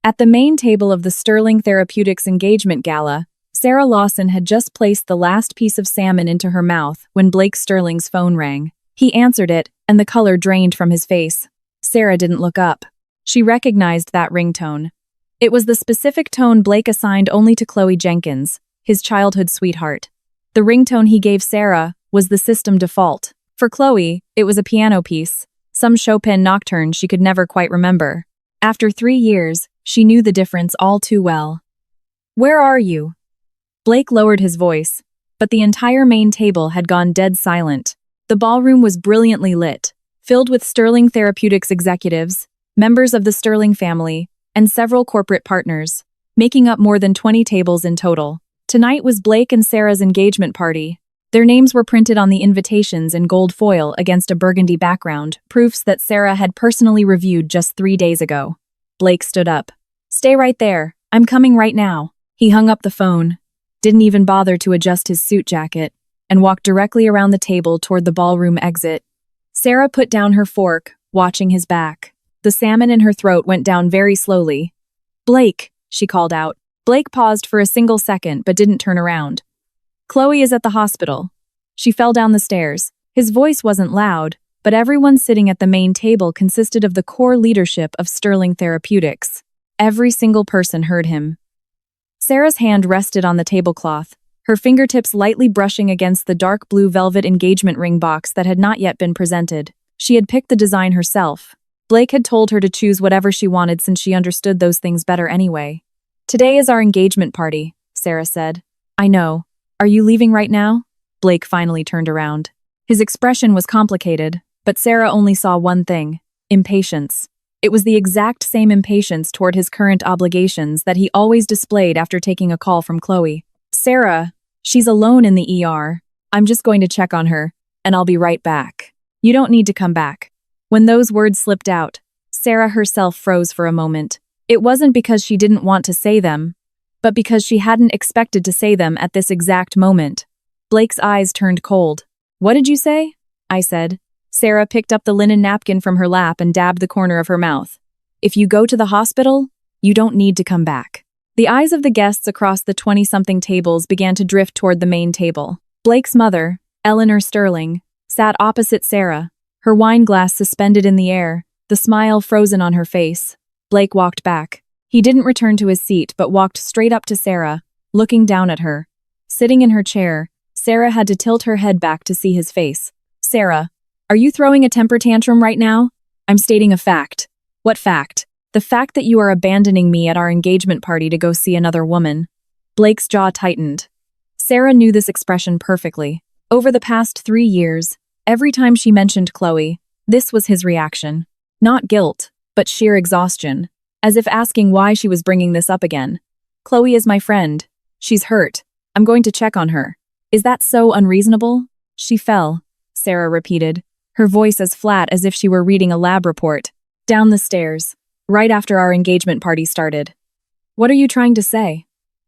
At the main table of the Sterling Therapeutics engagement gala, Sarah Lawson had just placed the last piece of salmon into her mouth when Blake Sterling's phone rang. He answered it, and the color drained from his face. Sarah didn't look up. She recognized that ringtone. It was the specific tone Blake assigned only to Chloe Jenkins, his childhood sweetheart. The ringtone he gave Sarah was the system default. For Chloe, it was a piano piece, some Chopin nocturne she could never quite remember. After 3 years, she knew the difference all too well. "Where are you?" Blake lowered his voice, but the entire main table had gone dead silent. The ballroom was brilliantly lit, filled with Sterling Therapeutics executives, members of the Sterling family, and several corporate partners, making up more than 20 tables in total. Tonight was Blake and Sarah's engagement party. Their names were printed on the invitations in gold foil against a burgundy background, proofs that Sarah had personally reviewed just 3 days ago. Blake stood up. "Stay right there. I'm coming right now." He hung up the phone, didn't even bother to adjust his suit jacket, and walked directly around the table toward the ballroom exit. Sarah put down her fork, watching his back. The salmon in her throat went down very slowly. "Blake," she called out. Blake paused for a single second but didn't turn around. "Chloe is at the hospital." She fell down the stairs. His voice wasn't loud, but everyone sitting at the main table consisted of the core leadership of Sterling Therapeutics. Every single person heard him. Sarah's hand rested on the tablecloth, her fingertips lightly brushing against the dark blue velvet engagement ring box that had not yet been presented. She had picked the design herself. Blake had told her to choose whatever she wanted since she understood those things better anyway. "Today is our engagement party," Sarah said. "I know. Are you leaving right now?" Blake finally turned around. His expression was complicated, but Sarah only saw one thing: impatience. It was the exact same impatience toward his current obligations that he always displayed after taking a call from Chloe. "Sarah, she's alone in the ER. I'm just going to check on her, and I'll be right back. You don't need to come back." When those words slipped out, Sarah herself froze for a moment. It wasn't because she didn't want to say them, but because she hadn't expected to say them at this exact moment. Blake's eyes turned cold. "What did you say?" I said. Sarah picked up the linen napkin from her lap and dabbed the corner of her mouth. "If you go to the hospital, you don't need to come back." The eyes of the guests across the 20-something tables began to drift toward the main table. Blake's mother, Eleanor Sterling, sat opposite Sarah, her wine glass suspended in the air, the smile frozen on her face. Blake walked back. He didn't return to his seat but walked straight up to Sarah, looking down at her. Sitting in her chair, Sarah had to tilt her head back to see his face. "Sarah, are you throwing a temper tantrum right now?" "I'm stating a fact." "What fact?" "The fact that you are abandoning me at our engagement party to go see another woman." Blake's jaw tightened. Sarah knew this expression perfectly. Over the past 3 years, every time she mentioned Chloe, this was his reaction. Not guilt, but sheer exhaustion, as if asking why she was bringing this up again. "Chloe is my friend. She's hurt. I'm going to check on her." "Is that so unreasonable?" "She fell," Sarah repeated, her voice as flat as if she were reading a lab report. "Down the stairs, right after our engagement party started." "What are you trying to say?"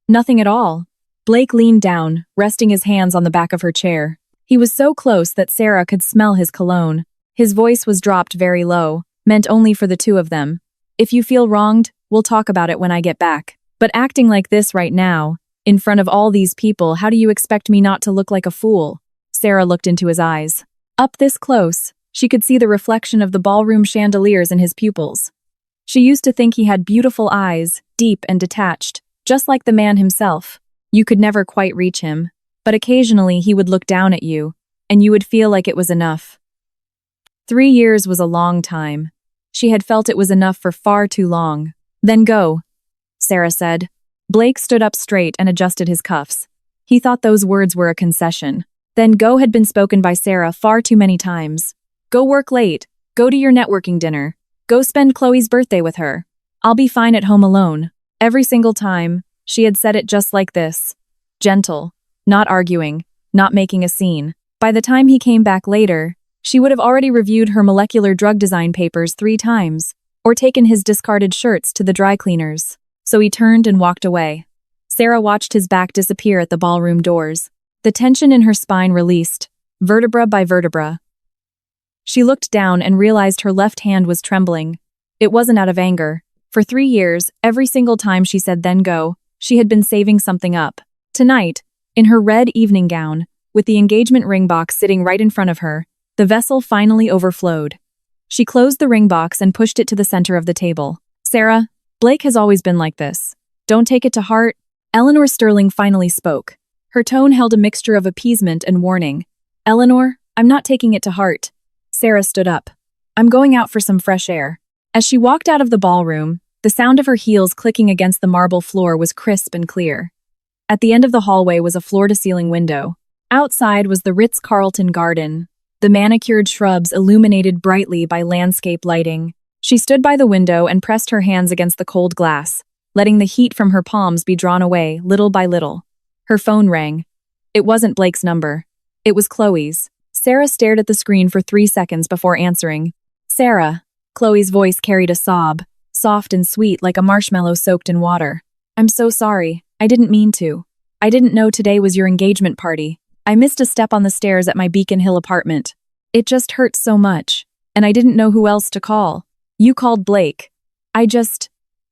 "Nothing at all." Blake leaned down, resting his hands on the back of her chair. He was so close that Sarah could smell his cologne. His voice was dropped very low, meant only for the two of them. "If you feel wronged, we'll talk about it when I get back. But acting like this right now, in front of all these people, how do you expect me not to look like a fool?" Sarah looked into his eyes. Up this close, she could see the reflection of the ballroom chandeliers in his pupils. She used to think he had beautiful eyes, deep and detached, just like the man himself. You could never quite reach him, but occasionally he would look down at you, and you would feel like it was enough. 3 years was a long time. She had felt it was enough for far too long. "Then go," Sarah said. Blake stood up straight and adjusted his cuffs. He thought those words were a concession. "Then go" had been spoken by Sarah far too many times. "Go work late. Go to your networking dinner. Go spend Chloe's birthday with her. I'll be fine at home alone." Every single time, she had said it just like this. Gentle, not arguing, not making a scene. By the time he came back later, she would have already reviewed her molecular drug design papers 3 times, or taken his discarded shirts to the dry cleaners. So he turned and walked away. Sarah watched his back disappear at the ballroom doors. The tension in her spine released, vertebra by vertebra. She looked down and realized her left hand was trembling. It wasn't out of anger. For 3 years, every single time she said then go, she had been saving something up. Tonight, in her red evening gown, with the engagement ring box sitting right in front of her, the vessel finally overflowed. She closed the ring box and pushed it to the center of the table. Sarah, Blake has always been like this. Don't take it to heart. Eleanor Sterling finally spoke. Her tone held a mixture of appeasement and warning. Eleanor, I'm not taking it to heart. Sarah stood up. I'm going out for some fresh air. As she walked out of the ballroom, the sound of her heels clicking against the marble floor was crisp and clear. At the end of the hallway was a floor-to-ceiling window. Outside was the Ritz-Carlton garden, the manicured shrubs illuminated brightly by landscape lighting. She stood by the window and pressed her hands against the cold glass, letting the heat from her palms be drawn away little by little. Her phone rang. It wasn't Blake's number. It was Chloe's. Sarah stared at the screen for 3 seconds before answering. Sarah. Chloe's voice carried a sob, soft and sweet like a marshmallow soaked in water. I'm so sorry. I didn't mean to. I didn't know today was your engagement party. I missed a step on the stairs at my Beacon Hill apartment. It just hurt so much, and I didn't know who else to call. You called Blake. I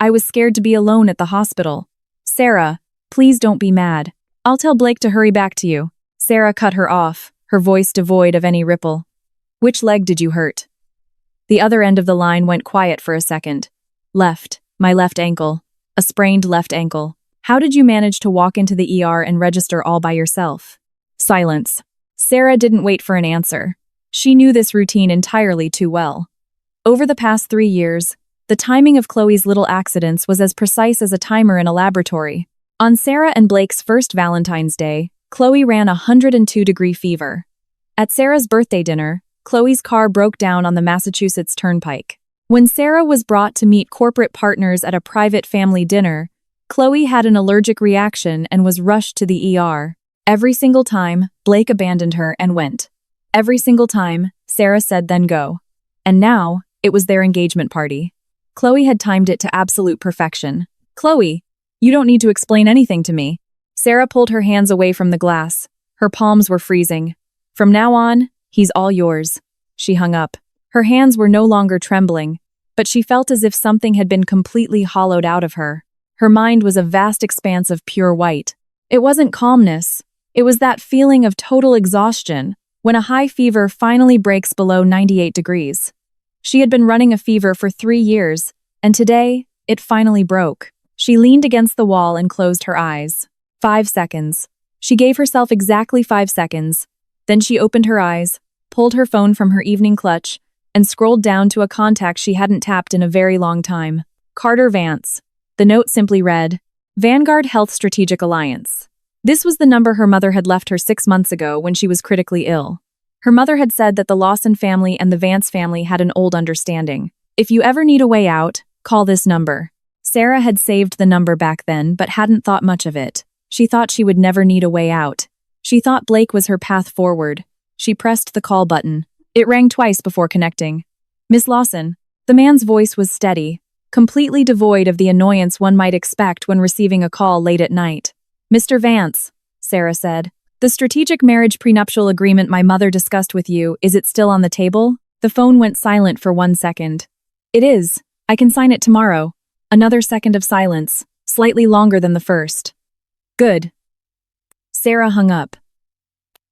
was scared to be alone at the hospital. Sarah, please don't be mad. I'll tell Blake to hurry back to you. Sarah cut her off, her voice devoid of any ripple. Which leg did you hurt? The other end of the line went quiet for a second. Left, my left ankle. A sprained left ankle. How did you manage to walk into the ER and register all by yourself? Silence. Sarah didn't wait for an answer. She knew this routine entirely too well. Over the past 3 years, the timing of Chloe's little accidents was as precise as a timer in a laboratory. On Sarah and Blake's first Valentine's Day, Chloe ran a 102-degree fever. At Sarah's birthday dinner, Chloe's car broke down on the Massachusetts Turnpike. When Sarah was brought to meet corporate partners at a private family dinner, Chloe had an allergic reaction and was rushed to the ER. Every single time, Blake abandoned her and went. Every single time, Sarah said then go. And now, it was their engagement party. Chloe had timed it to absolute perfection. Chloe, you don't need to explain anything to me. Sarah pulled her hands away from the glass. Her palms were freezing. From now on, he's all yours. She hung up. Her hands were no longer trembling, but she felt as if something had been completely hollowed out of her. Her mind was a vast expanse of pure white. It wasn't calmness. It was that feeling of total exhaustion when a high fever finally breaks below 98 degrees. She had been running a fever for 3 years, and today, it finally broke. She leaned against the wall and closed her eyes. 5 seconds. She gave herself exactly 5 seconds. Then she opened her eyes, pulled her phone from her evening clutch, and scrolled down to a contact she hadn't tapped in a very long time. Carter Vance. The note simply read, Vanguard Health Strategic Alliance. This was the number her mother had left her 6 months ago when she was critically ill. Her mother had said that the Lawson family and the Vance family had an old understanding. If you ever need a way out, call this number. Sarah had saved the number back then but hadn't thought much of it. She thought she would never need a way out. She thought Blake was her path forward. She pressed the call button. It rang twice before connecting. Miss Lawson. The man's voice was steady, completely devoid of the annoyance one might expect when receiving a call late at night. Mr. Vance, Sarah said. The strategic marriage prenuptial agreement my mother discussed with you, is it still on the table? The phone went silent for 1 second. It is. I can sign it tomorrow. Another second of silence, slightly longer than the first. Good. Sarah hung up.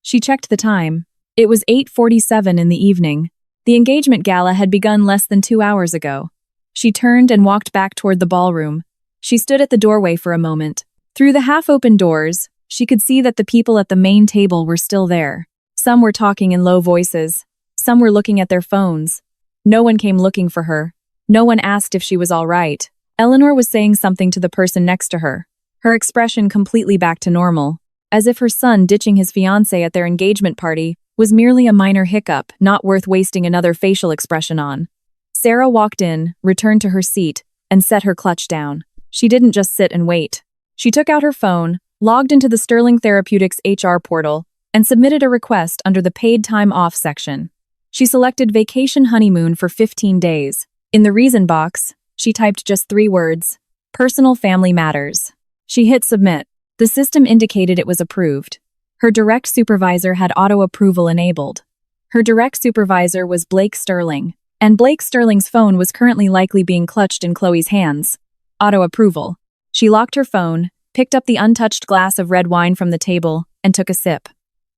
She checked the time. It was 8:47 in the evening. The engagement gala had begun less than 2 hours ago. She turned and walked back toward the ballroom. She stood at the doorway for a moment. Through the half-open doors, she could see that the people at the main table were still there. Some were talking in low voices. Some were looking at their phones. No one came looking for her. No one asked if she was all right. Eleanor was saying something to the person next to her, her expression completely back to normal, as if her son ditching his fiancée at their engagement party was merely a minor hiccup, not worth wasting another facial expression on. Sarah walked in, returned to her seat, and set her clutch down. She didn't just sit and wait. She took out her phone, logged into the Sterling Therapeutics HR portal, and submitted a request under the Paid Time Off section. She selected Vacation Honeymoon for 15 days. In the reason box, she typed just 3 words, Personal Family Matters. She hit Submit. The system indicated it was approved. Her direct supervisor had auto-approval enabled. Her direct supervisor was Blake Sterling. And Blake Sterling's phone was currently likely being clutched in Chloe's hands. Auto approval. She locked her phone, picked up the untouched glass of red wine from the table, and took a sip.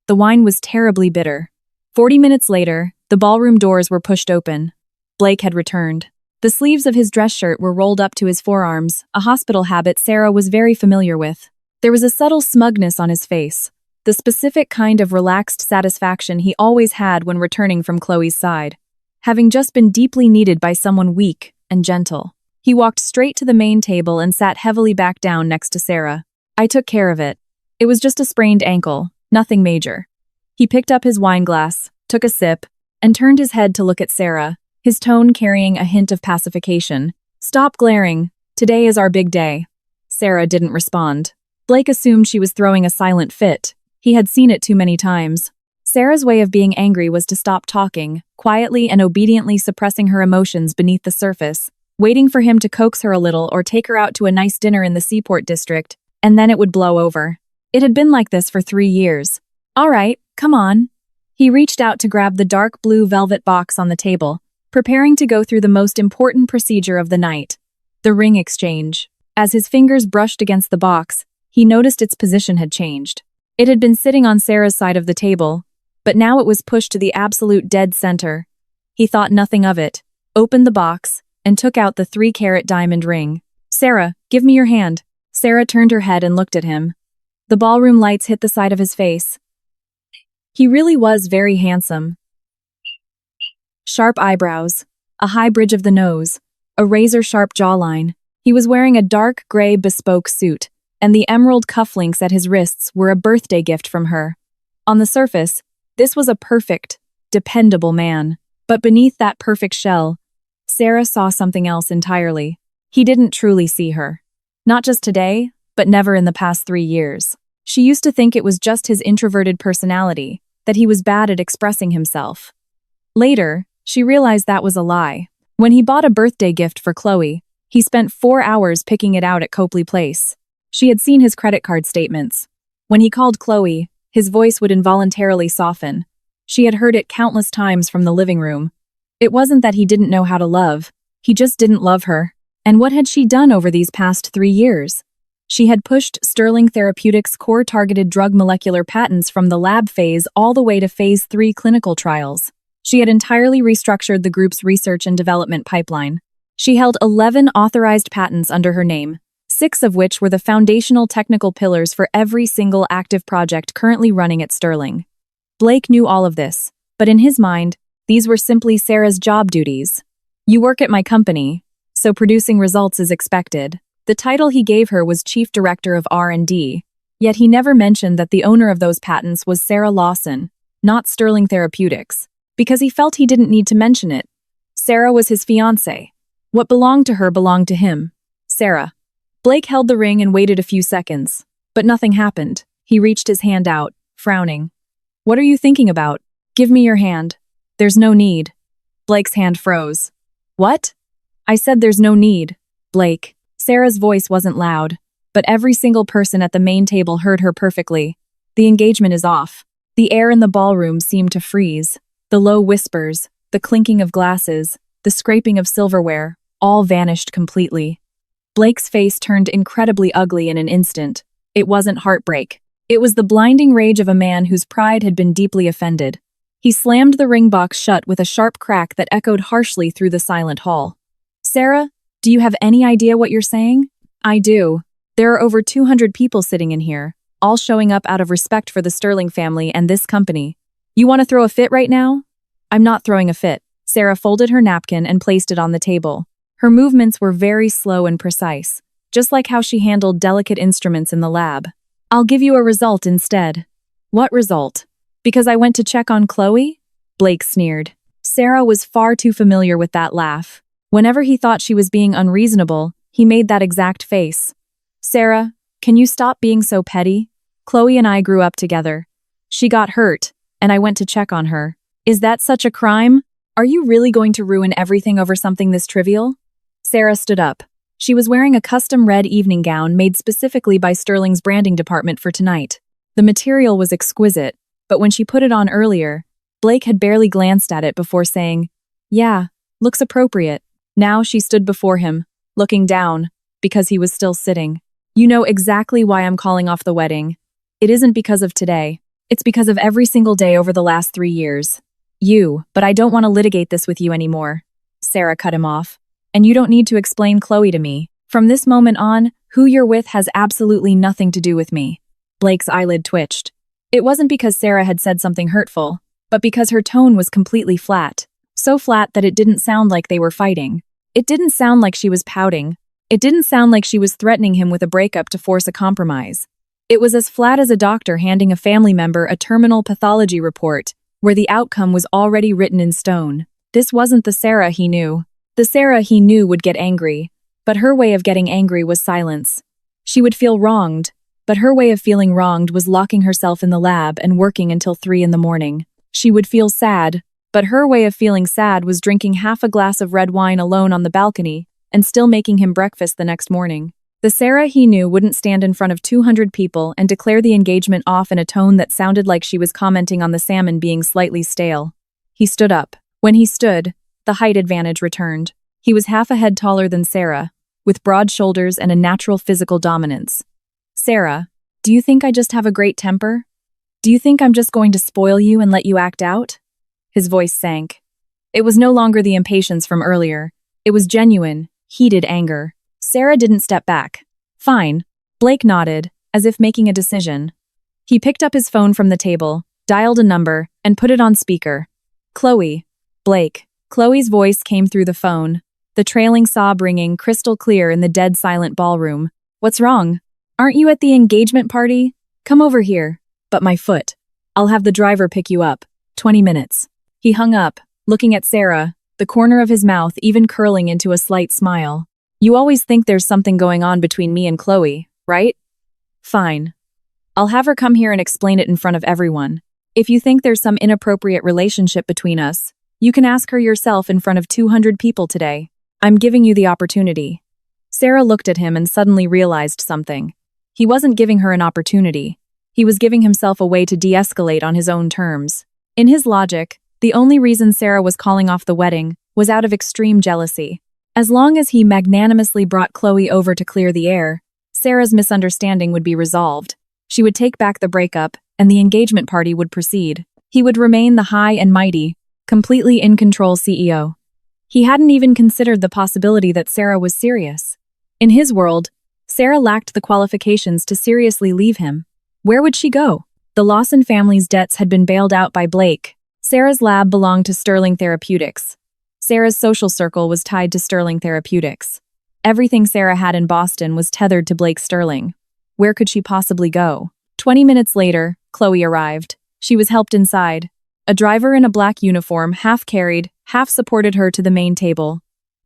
The wine was terribly bitter. 40 minutes later, the ballroom doors were pushed open. Blake had returned. The sleeves of his dress shirt were rolled up to his forearms, a hospital habit Sarah was very familiar with. There was a subtle smugness on his face, the specific kind of relaxed satisfaction he always had when returning from Chloe's side, having just been deeply needed by someone weak and gentle. He walked straight to the main table and sat heavily back down next to Sarah. I took care of it. It was just a sprained ankle, nothing major. He picked up his wine glass, took a sip, and turned his head to look at Sarah, his tone carrying a hint of pacification. Stop glaring. Today is our big day. Sarah didn't respond. Blake assumed she was throwing a silent fit. He had seen it too many times. Sarah's way of being angry was to stop talking, quietly and obediently suppressing her emotions beneath the surface, waiting for him to coax her a little or take her out to a nice dinner in the Seaport district, and then it would blow over. It had been like this for 3 years. All right, come on. He reached out to grab the dark blue velvet box on the table, preparing to go through the most important procedure of the night, the ring exchange. As his fingers brushed against the box, he noticed its position had changed. It had been sitting on Sarah's side of the table, but now it was pushed to the absolute dead center. He thought nothing of it, opened the box, and took out the 3-carat diamond ring. Sarah, give me your hand. Sarah turned her head and looked at him. The ballroom lights hit the side of his face. He really was very handsome. Sharp eyebrows, a high bridge of the nose, a razor-sharp jawline. He was wearing a dark gray bespoke suit, and the emerald cufflinks at his wrists were a birthday gift from her. On the surface, this was a perfect, dependable man. But beneath that perfect shell, Sarah saw something else entirely. He didn't truly see her. Not just today, but never in the past 3 years. She used to think it was just his introverted personality, that he was bad at expressing himself. Later, she realized that was a lie. When he bought a birthday gift for Chloe, he spent 4 hours picking it out at Copley Place. She had seen his credit card statements. When he called Chloe, his voice would involuntarily soften. She had heard it countless times from the living room. It wasn't that he didn't know how to love, he just didn't love her. And what had she done over these past 3 years? She had pushed Sterling Therapeutics' core-targeted drug molecular patents from the lab phase all the way to phase 3 clinical trials. She had entirely restructured the group's research and development pipeline. She held 11 authorized patents under her name, 6 of which were the foundational technical pillars for every single active project currently running at Sterling. Blake knew all of this, but in his mind, these were simply Sarah's job duties. You work at my company, so producing results is expected. The title he gave her was Chief Director of R&D, yet he never mentioned that the owner of those patents was Sarah Lawson, not Sterling Therapeutics, because he felt he didn't need to mention it. Sarah was his fiancée. What belonged to her belonged to him. Sarah. Blake held the ring and waited a few seconds, but nothing happened. He reached his hand out, frowning. What are you thinking about? Give me your hand. There's no need. Blake's hand froze. What? I said there's no need. Blake. Sarah's voice wasn't loud, but every single person at the main table heard her perfectly. The engagement is off. The air in the ballroom seemed to freeze. The low whispers, the clinking of glasses, the scraping of silverware, all vanished completely. Blake's face turned incredibly ugly in an instant. It wasn't heartbreak. It was the blinding rage of a man whose pride had been deeply offended. He slammed the ring box shut with a sharp crack that echoed harshly through the silent hall. Sarah, do you have any idea what you're saying? I do. There are over 200 people sitting in here, all showing up out of respect for the Sterling family and this company. You want to throw a fit right now? I'm not throwing a fit. Sarah folded her napkin and placed it on the table. Her movements were very slow and precise, just like how she handled delicate instruments in the lab. I'll give you a result instead. What result? Because I went to check on Chloe? Blake sneered. Sarah was far too familiar with that laugh. Whenever he thought she was being unreasonable, he made that exact face. Sarah, can you stop being so petty? Chloe and I grew up together. She got hurt, and I went to check on her. Is that such a crime? Are you really going to ruin everything over something this trivial? Sarah stood up. She was wearing a custom red evening gown made specifically by Sterling's branding department for tonight. The material was exquisite, but when she put it on earlier, Blake had barely glanced at it before saying, Yeah, Looks appropriate. Now she stood before him, looking down, because he was still sitting. You know exactly why I'm calling off the wedding. It isn't because of today. It's because of every single day over the last 3 years. But I don't want to litigate this with you anymore. Sarah cut him off. And you don't need to explain Chloe to me. From this moment on, who you're with has absolutely nothing to do with me. Blake's eyelid twitched. It wasn't because Sarah had said something hurtful, but because her tone was completely flat. So flat that it didn't sound like they were fighting. It didn't sound like she was pouting. It didn't sound like she was threatening him with a breakup to force a compromise. It was as flat as a doctor handing a family member a terminal pathology report, where the outcome was already written in stone. This wasn't the Sarah he knew. The Sarah he knew would get angry, but her way of getting angry was silence. She would feel wronged, but her way of feeling wronged was locking herself in the lab and working until 3 in the morning. She would feel sad, but her way of feeling sad was drinking half a glass of red wine alone on the balcony and still making him breakfast the next morning. The Sarah he knew wouldn't stand in front of 200 people and declare the engagement off in a tone that sounded like she was commenting on the salmon being slightly stale. He stood up. When he stood, the height advantage returned. He was half a head taller than Sarah, with broad shoulders and a natural physical dominance. Sarah, do you think I just have a great temper? Do you think I'm just going to spoil you and let you act out? His voice sank. It was no longer the impatience from earlier. It was genuine, heated anger. Sarah didn't step back. Fine. Blake nodded, as if making a decision. He picked up his phone from the table, dialed a number, and put it on speaker. Chloe. Blake. Chloe's voice came through the phone, the trailing sob ringing crystal clear in the dead silent ballroom. What's wrong? Aren't you at the engagement party? Come over here. But my foot. I'll have the driver pick you up. 20 minutes. He hung up, looking at Sarah, the corner of his mouth even curling into a slight smile. You always think there's something going on between me and Chloe, right? Fine. I'll have her come here and explain it in front of everyone. If you think there's some inappropriate relationship between us, you can ask her yourself in front of 200 people today. I'm giving you the opportunity. Sarah looked at him and suddenly realized something. He wasn't giving her an opportunity. He was giving himself a way to de-escalate on his own terms. In his logic, the only reason Sarah was calling off the wedding was out of extreme jealousy. As long as he magnanimously brought Chloe over to clear the air, Sarah's misunderstanding would be resolved. She would take back the breakup, and the engagement party would proceed. He would remain the high and mighty, completely in control CEO. He hadn't even considered the possibility that Sarah was serious. In his world, Sarah lacked the qualifications to seriously leave him. Where would she go? The Lawson family's debts had been bailed out by Blake. Sarah's lab belonged to Sterling Therapeutics. Sarah's social circle was tied to Sterling Therapeutics. Everything Sarah had in Boston was tethered to Blake Sterling. Where could she possibly go? 20 minutes later, Chloe arrived. She was helped inside. A driver in a black uniform half carried, half supported her to the main table.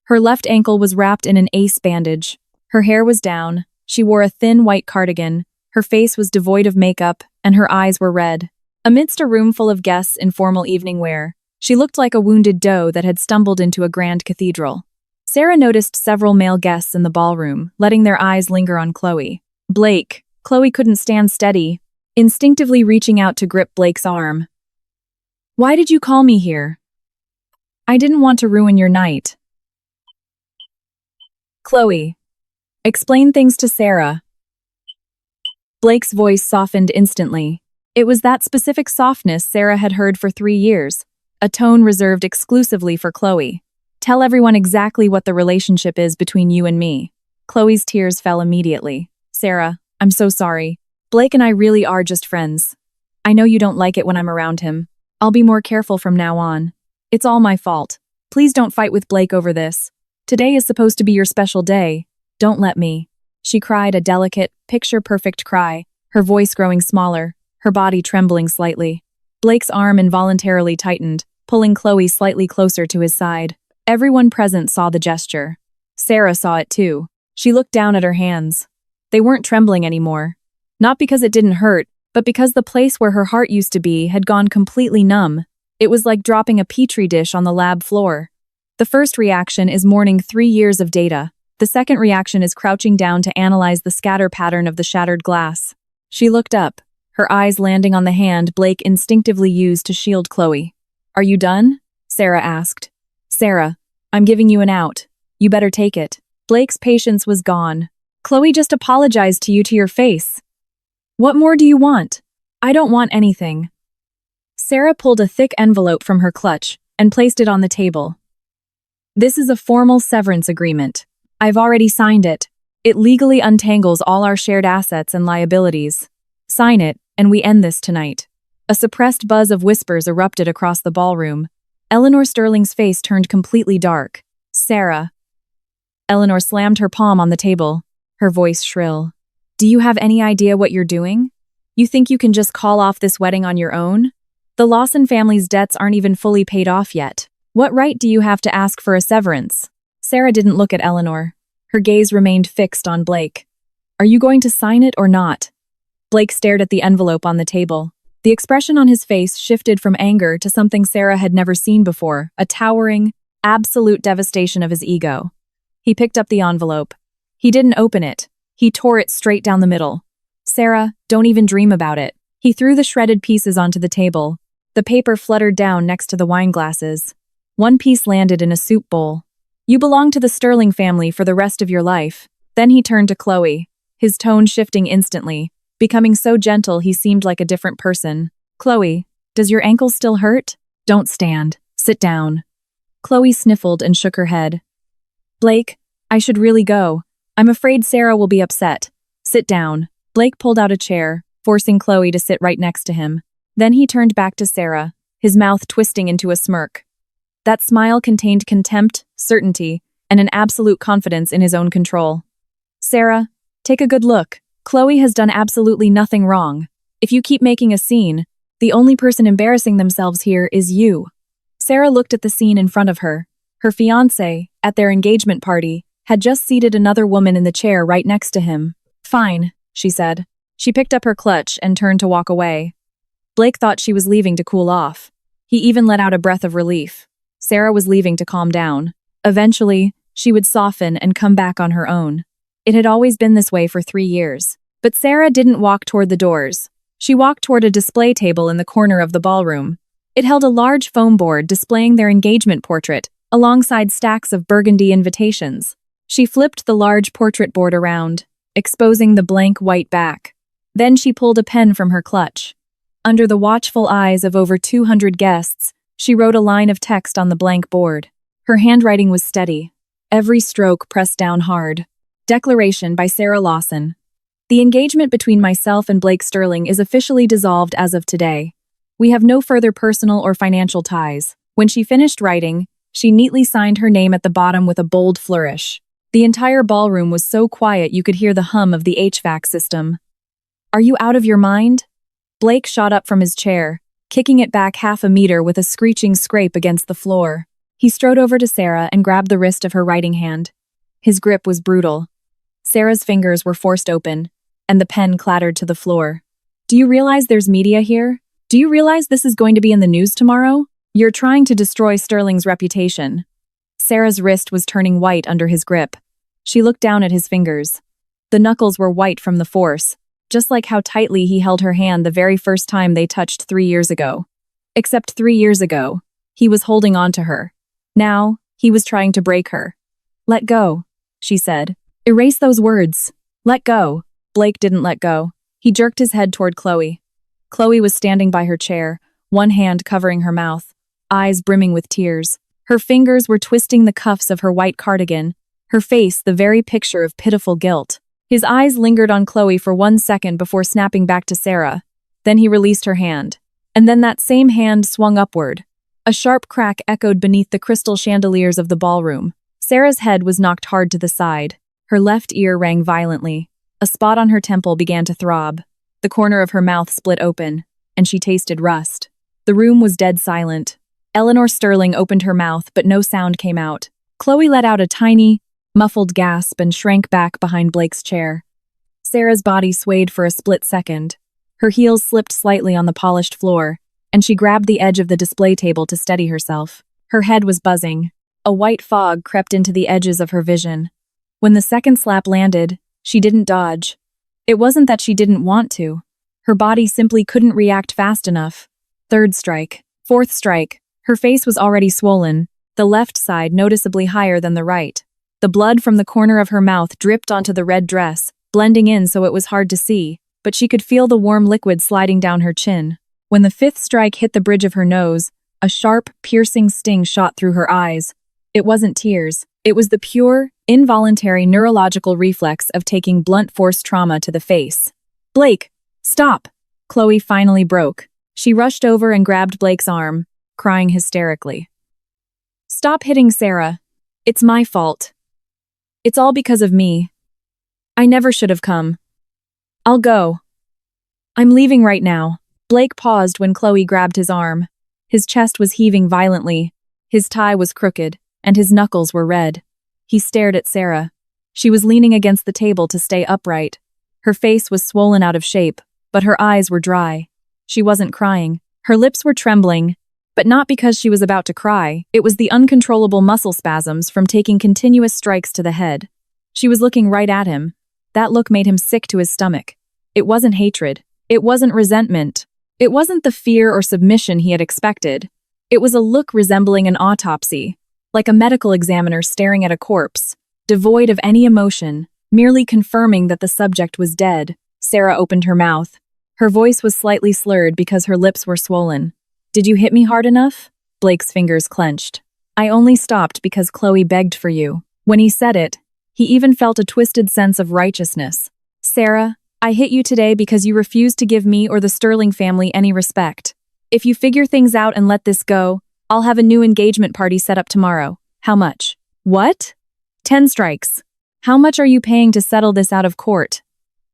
Her left ankle was wrapped in an ace bandage. Her hair was down. She wore a thin white cardigan. Her face was devoid of makeup, and her eyes were red. Amidst a room full of guests in formal evening wear, she looked like a wounded doe that had stumbled into a grand cathedral. Sarah noticed several male guests in the ballroom, letting their eyes linger on Chloe. Blake. Chloe couldn't stand steady, instinctively reaching out to grip Blake's arm. Why did you call me here? I didn't want to ruin your night. Chloe. Explain things to Sarah. Blake's voice softened instantly. It was that specific softness Sarah had heard for 3 years, a tone reserved exclusively for Chloe. Tell everyone exactly what the relationship is between you and me. Chloe's tears fell immediately. Sarah, I'm so sorry. Blake and I really are just friends. I know you don't like it when I'm around him. I'll be more careful from now on. It's all my fault. Please don't fight with Blake over this. Today is supposed to be your special day. Don't let me. She cried a delicate, picture-perfect cry, her voice growing smaller, her body trembling slightly. Blake's arm involuntarily tightened, pulling Chloe slightly closer to his side. Everyone present saw the gesture. Sarah saw it too. She looked down at her hands. They weren't trembling anymore. Not because it didn't hurt, but because the place where her heart used to be had gone completely numb. It was like dropping a petri dish on the lab floor. The first reaction is mourning 3 years of data. The second reaction is crouching down to analyze the scatter pattern of the shattered glass. She looked up, her eyes landing on the hand Blake instinctively used to shield Chloe. Are you done? Sarah asked. Sarah, I'm giving you an out. You better take it. Blake's patience was gone. Chloe just apologized to you to your face. What more do you want? I don't want anything. Sarah pulled a thick envelope from her clutch and placed it on the table. This is a formal severance agreement. I've already signed it. It legally untangles all our shared assets and liabilities. Sign it, and we end this tonight. A suppressed buzz of whispers erupted across the ballroom. Eleanor Sterling's face turned completely dark. Sarah. Eleanor slammed her palm on the table, her voice shrill. Do you have any idea what you're doing? You think you can just call off this wedding on your own? The Lawson family's debts aren't even fully paid off yet. What right do you have to ask for a severance? Sarah didn't look at Eleanor. Her gaze remained fixed on Blake. Are you going to sign it or not? Blake stared at the envelope on the table. The expression on his face shifted from anger to something Sarah had never seen before, a towering, absolute devastation of his ego. He picked up the envelope. He didn't open it. He tore it straight down the middle. Sarah, don't even dream about it. He threw the shredded pieces onto the table. The paper fluttered down next to the wine glasses. One piece landed in a soup bowl. You belong to the Sterling family for the rest of your life. Then he turned to Chloe, his tone shifting instantly, becoming so gentle he seemed like a different person. Chloe, does your ankle still hurt? Don't stand. Sit down. Chloe sniffled and shook her head. Blake, I should really go. I'm afraid Sarah will be upset. Sit down. Blake pulled out a chair, forcing Chloe to sit right next to him. Then he turned back to Sarah, his mouth twisting into a smirk. That smile contained contempt, certainty, and an absolute confidence in his own control. Sarah, take a good look. Chloe has done absolutely nothing wrong. If you keep making a scene, the only person embarrassing themselves here is you. Sarah looked at the scene in front of her. Her fiancé, at their engagement party, had just seated another woman in the chair right next to him. Fine, she said. She picked up her clutch and turned to walk away. Blake thought she was leaving to cool off. He even let out a breath of relief. Sarah was leaving to calm down. Eventually, she would soften and come back on her own. It had always been this way for 3 years. But Sarah didn't walk toward the doors. She walked toward a display table in the corner of the ballroom. It held a large foam board displaying their engagement portrait, alongside stacks of burgundy invitations. She flipped the large portrait board around, exposing the blank white back. Then she pulled a pen from her clutch. Under the watchful eyes of over 200 guests, she wrote a line of text on the blank board. Her handwriting was steady, every stroke pressed down hard. Declaration by Sarah Lawson. The engagement between myself and Blake Sterling is officially dissolved as of today. We have no further personal or financial ties. When she finished writing, she neatly signed her name at the bottom with a bold flourish. The entire ballroom was so quiet you could hear the hum of the HVAC system. Are you out of your mind? Blake shot up from his chair, kicking it back half a meter with a screeching scrape against the floor. He strode over to Sarah and grabbed the wrist of her writing hand. His grip was brutal. Sarah's fingers were forced open, and the pen clattered to the floor. Do you realize there's media here? Do you realize this is going to be in the news tomorrow? You're trying to destroy Sterling's reputation. Sarah's wrist was turning white under his grip. She looked down at his fingers. The knuckles were white from the force, just like how tightly he held her hand the very first time they touched 3 years ago. Except 3 years ago, he was holding on to her. Now, he was trying to break her. Let go, she said. Erase those words. Let go. Blake didn't let go. He jerked his head toward Chloe. Chloe was standing by her chair, one hand covering her mouth, eyes brimming with tears. Her fingers were twisting the cuffs of her white cardigan, her face the very picture of pitiful guilt. His eyes lingered on Chloe for 1 second before snapping back to Sarah. Then he released her hand. And then that same hand swung upward. A sharp crack echoed beneath the crystal chandeliers of the ballroom. Sarah's head was knocked hard to the side. Her left ear rang violently. A spot on her temple began to throb. The corner of her mouth split open, and she tasted rust. The room was dead silent. Eleanor Sterling opened her mouth, but no sound came out. Chloe let out a tiny, muffled gasp and shrank back behind Blake's chair. Sarah's body swayed for a split second. Her heels slipped slightly on the polished floor, and she grabbed the edge of the display table to steady herself. Her head was buzzing. A white fog crept into the edges of her vision. When the second slap landed, she didn't dodge. It wasn't that she didn't want to. Her body simply couldn't react fast enough. Third strike. Fourth strike. Her face was already swollen, the left side noticeably higher than the right. The blood from the corner of her mouth dripped onto the red dress, blending in so it was hard to see, but she could feel the warm liquid sliding down her chin. When the fifth strike hit the bridge of her nose, a sharp, piercing sting shot through her eyes. It wasn't tears. It was the pure, involuntary neurological reflex of taking blunt force trauma to the face. "Blake, stop!" Chloe finally broke. She rushed over and grabbed Blake's arm, crying hysterically. "Stop hitting Sarah. It's my fault. It's all because of me. I never should have come. I'll go. I'm leaving right now." Blake paused when Chloe grabbed his arm. His chest was heaving violently, his tie was crooked, and his knuckles were red. He stared at Sarah. She was leaning against the table to stay upright. Her face was swollen out of shape, but her eyes were dry. She wasn't crying. Her lips were trembling, but not because she was about to cry. It was the uncontrollable muscle spasms from taking continuous strikes to the head. She was looking right at him. That look made him sick to his stomach. It wasn't hatred. It wasn't resentment. It wasn't the fear or submission he had expected. It was a look resembling an autopsy, like a medical examiner staring at a corpse, devoid of any emotion, merely confirming that the subject was dead. Sarah opened her mouth. Her voice was slightly slurred because her lips were swollen. "Did you hit me hard enough?" Blake's fingers clenched. "I only stopped because Chloe begged for you." When he said it, he even felt a twisted sense of righteousness. "Sarah, I hit you today because you refused to give me or the Sterling family any respect. If you figure things out and let this go, I'll have a new engagement party set up tomorrow. How much?" "What?" 10 strikes. "How much are you paying to settle this out of court?"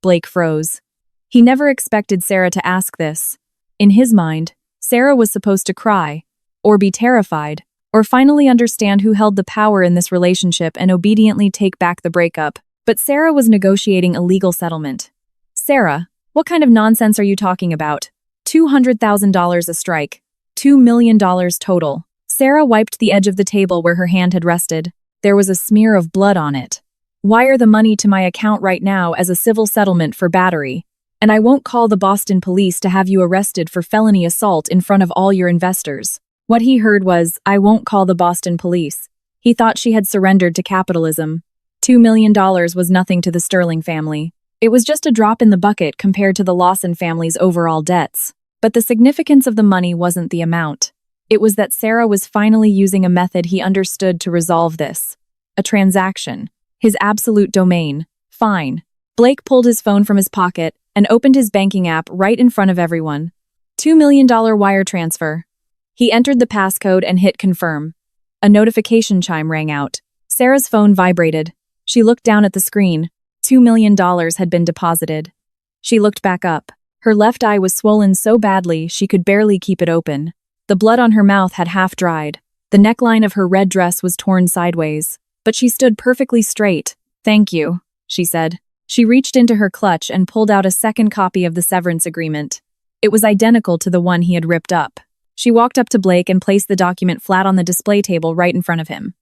Blake froze. He never expected Sarah to ask this. In his mind, Sarah was supposed to cry, or be terrified, or finally understand who held the power in this relationship and obediently take back the breakup. But Sarah was negotiating a legal settlement. "Sarah, what kind of nonsense are you talking about? $200,000 a strike. $2 million total." Sarah wiped the edge of the table where her hand had rested. There was a smear of blood on it. "Wire the money to my account right now as a civil settlement for battery, and I won't call the Boston police to have you arrested for felony assault in front of all your investors." What he heard was, "I won't call the Boston police." He thought she had surrendered to capitalism. $2 million was nothing to the Sterling family. It was just a drop in the bucket compared to the Lawson family's overall debts. But the significance of the money wasn't the amount. It was that Sarah was finally using a method he understood to resolve this. A transaction. His absolute domain. Fine. Blake pulled his phone from his pocket and opened his banking app right in front of everyone. $2 million wire transfer. He entered the passcode and hit confirm. A notification chime rang out. Sarah's phone vibrated. She looked down at the screen. $2 million had been deposited. She looked back up. Her left eye was swollen so badly she could barely keep it open. The blood on her mouth had half dried. The neckline of her red dress was torn sideways. But she stood perfectly straight. "Thank you," she said. She reached into her clutch and pulled out a second copy of the severance agreement. It was identical to the one he had ripped up. She walked up to Blake and placed the document flat on the display table right in front of him.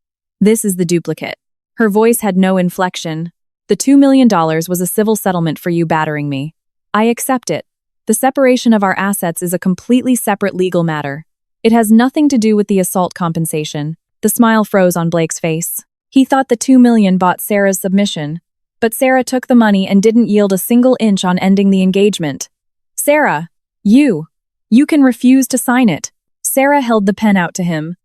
"This is the duplicate." Her voice had no inflection. "The $2 million was a civil settlement for you battering me. I accept it. The separation of our assets is a completely separate legal matter. It has nothing to do with the assault compensation." The smile froze on Blake's face. He thought the $2 million bought Sarah's submission. But Sarah took the money and didn't yield a single inch on ending the engagement. "Sarah, you can refuse to sign it." Sarah held the pen out to him.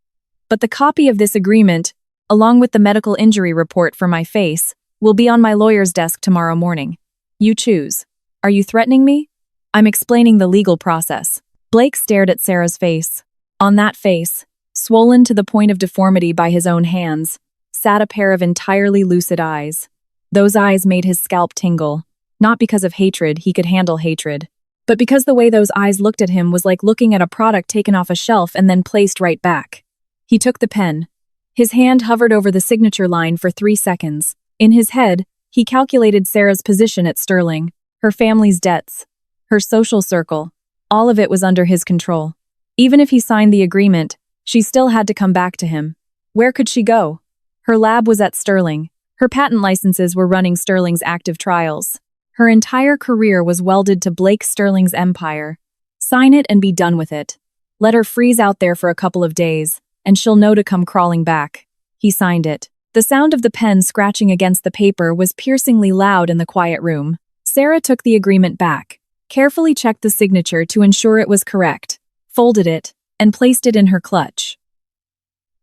"But the copy of this agreement, along with the medical injury report for my face, will be on my lawyer's desk tomorrow morning. You choose. Are you threatening me?" "I'm explaining the legal process." Blake stared at Sarah's face. On that face, swollen to the point of deformity by his own hands, sat a pair of entirely lucid eyes. Those eyes made his scalp tingle. Not because of hatred, he could handle hatred, but because the way those eyes looked at him was like looking at a product taken off a shelf and then placed right back. He took the pen. His hand hovered over the signature line for 3 seconds. In his head, he calculated Sarah's position at Sterling, her family's debts, her social circle. All of it was under his control. Even if he signed the agreement, she still had to come back to him. Where could she go? Her lab was at Sterling. Her patent licenses were running Sterling's active trials. Her entire career was welded to Blake Sterling's empire. Sign it and be done with it. Let her freeze out there for a couple of days. and she'll know to come crawling back. He signed it. The sound of the pen scratching against the paper was piercingly loud in the quiet room. Sarah took the agreement back, carefully checked the signature to ensure it was correct, folded it, and placed it in her clutch.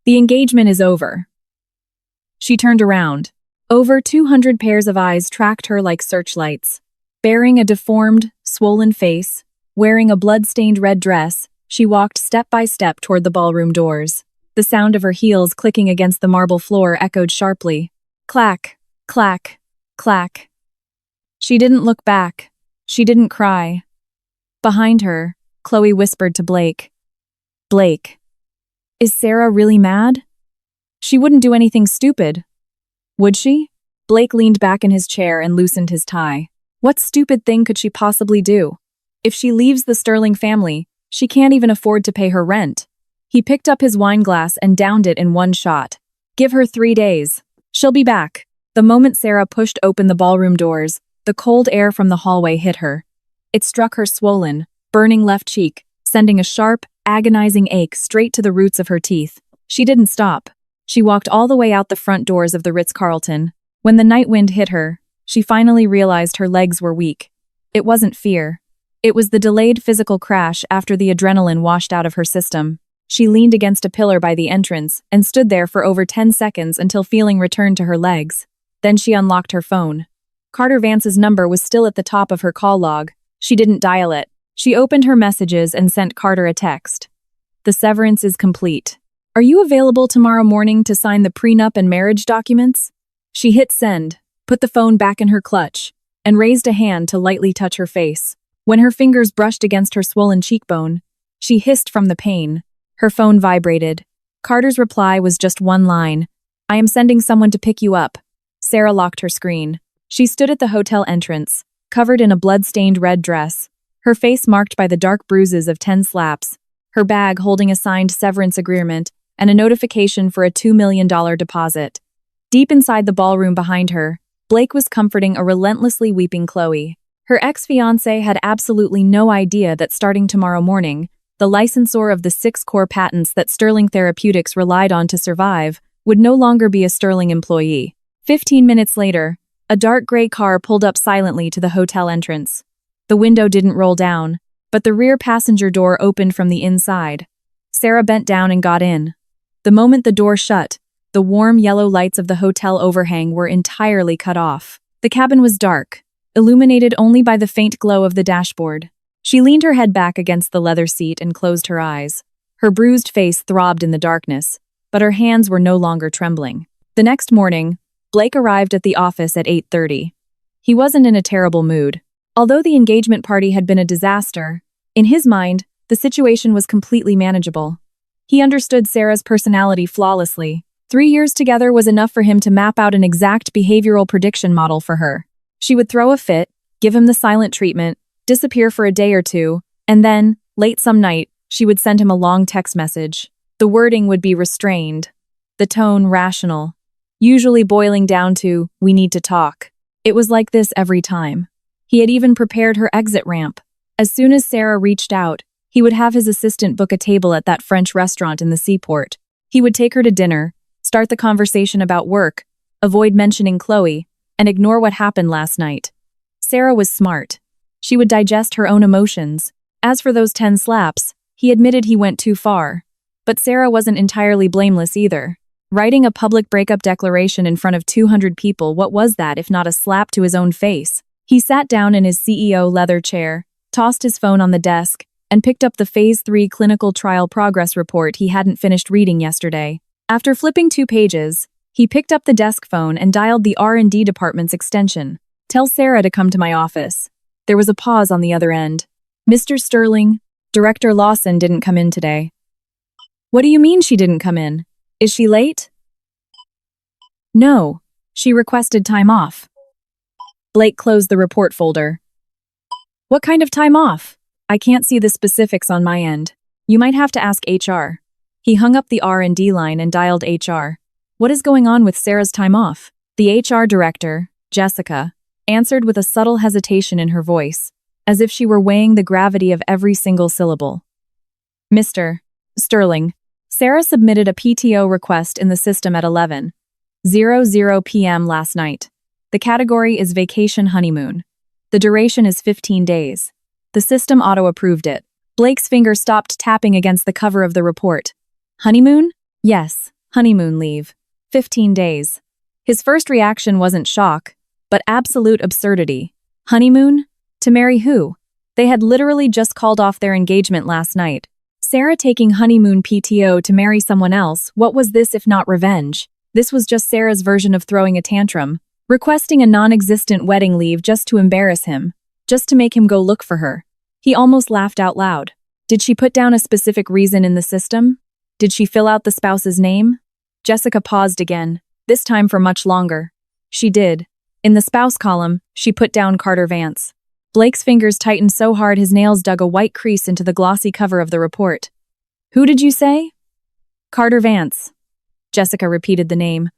The engagement is over. She turned around. Over 200 pairs of eyes tracked her like searchlights. Bearing a deformed, swollen face, wearing a blood-stained red dress, she walked step by step toward the ballroom doors. The sound of her heels clicking against the marble floor echoed sharply. Clack, clack, clack. She didn't look back. She didn't cry. Behind her, Chloe whispered to Blake. Blake. Is Sarah really mad? She wouldn't do anything stupid. Would she? Blake leaned back in his chair and loosened his tie. What stupid thing could she possibly do? If she leaves the Sterling family, she can't even afford to pay her rent. He picked up his wine glass and downed it in one shot. Give her 3 days. She'll be back. The moment Sarah pushed open the ballroom doors, the cold air from the hallway hit her. It struck her swollen, burning left cheek, sending a sharp, agonizing ache straight to the roots of her teeth. She didn't stop. She walked all the way out the front doors of the Ritz-Carlton. When the night wind hit her, she finally realized her legs were weak. It wasn't fear. It was the delayed physical crash after the adrenaline washed out of her system. She leaned against a pillar by the entrance and stood there for over 10 seconds until feeling returned to her legs. Then she unlocked her phone. Carter Vance's number was still at the top of her call log. She didn't dial it. She opened her messages and sent Carter a text. The severance is complete. Are you available tomorrow morning to sign the prenup and marriage documents? She hit send, put the phone back in her clutch, and raised a hand to lightly touch her face. When her fingers brushed against her swollen cheekbone, she hissed from the pain. Her phone vibrated. Carter's reply was just one line. I am sending someone to pick you up. Sarah locked her screen. She stood at the hotel entrance, covered in a blood-stained red dress, her face marked by the dark bruises of 10 slaps, her bag holding a signed severance agreement and a notification for a $2 million deposit. Deep inside the ballroom behind her, Blake was comforting a relentlessly weeping Chloe. Her ex-fiancé had absolutely no idea that starting tomorrow morning, the licensor of the 6 core patents that Sterling Therapeutics relied on to survive would no longer be a Sterling employee. 15 minutes later, a dark gray car pulled up silently to the hotel entrance. The window didn't roll down, but the rear passenger door opened from the inside. Sarah bent down and got in. The moment the door shut, the warm yellow lights of the hotel overhang were entirely cut off. The cabin was dark, illuminated only by the faint glow of the dashboard. She leaned her head back against the leather seat and closed her eyes. Her bruised face throbbed in the darkness, but her hands were no longer trembling. The next morning, Blake arrived at the office at 8:30. He wasn't in a terrible mood. Although the engagement party had been a disaster, in his mind, the situation was completely manageable. He understood Sarah's personality flawlessly. 3 years together was enough for him to map out an exact behavioral prediction model for her. She would throw a fit, give him the silent treatment, disappear for a day or two, and then, late some night, she would send him a long text message. The wording would be restrained, the tone rational, usually boiling down to, "We need to talk." It was like this every time. He had even prepared her exit ramp. As soon as Sarah reached out, he would have his assistant book a table at that French restaurant in the seaport. He would take her to dinner, start the conversation about work, avoid mentioning Chloe, and ignore what happened last night. Sarah was smart. She would digest her own emotions. As for those 10 slaps, he admitted he went too far. But Sarah wasn't entirely blameless either. Writing a public breakup declaration in front of 200 people, what was that if not a slap to his own face? He sat down in his CEO leather chair, tossed his phone on the desk, and picked up the Phase 3 clinical trial progress report he hadn't finished reading yesterday. After flipping 2 pages, he picked up the desk phone and dialed the R&D department's extension. Tell Sarah to come to my office. There was a pause on the other end. Mr. Sterling, Director Lawson didn't come in today. What do you mean she didn't come in? Is she late? No, she requested time off. Blake closed the report folder. What kind of time off? I can't see the specifics on my end. You might have to ask HR. He hung up the R&D line and dialed HR. What is going on with Sarah's time off? The HR director, Jessica, answered with a subtle hesitation in her voice, as if she were weighing the gravity of every single syllable. Mr. Sterling, Sarah submitted a PTO request in the system at 11:00 p.m. last night. The category is Vacation Honeymoon. The duration is 15 days. The system auto-approved it. Blake's finger stopped tapping against the cover of the report. Honeymoon? Yes, honeymoon leave. 15 days. His first reaction wasn't shock, but absolute absurdity. Honeymoon? To marry who? They had literally just called off their engagement last night. Sarah taking honeymoon PTO to marry someone else, what was this if not revenge? This was just Sarah's version of throwing a tantrum, requesting a non-existent wedding leave just to embarrass him, just to make him go look for her. He almost laughed out loud. Did she put down a specific reason in the system? Did she fill out the spouse's name? Jessica paused again, this time for much longer. She did. In the spouse column, she put down Carter Vance. Blake's fingers tightened so hard his nails dug a white crease into the glossy cover of the report. Who did you say? Carter Vance. Jessica repeated the name,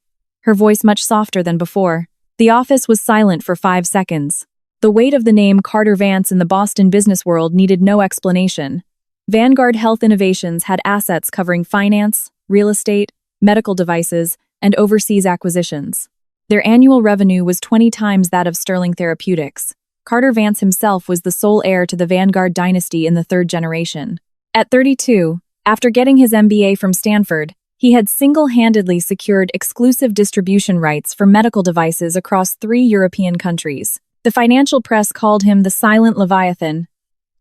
her voice much softer than before. The office was silent for 5 seconds. The weight of the name Carter Vance in the Boston business world needed no explanation. Vanguard Health Innovations had assets covering finance, real estate, medical devices, and overseas acquisitions. Their annual revenue was 20 times that of Sterling Therapeutics. Carter Vance himself was the sole heir to the Vanguard dynasty in the third generation. At 32, after getting his MBA from Stanford, he had single-handedly secured exclusive distribution rights for medical devices across 3 European countries. The financial press called him the Silent Leviathan.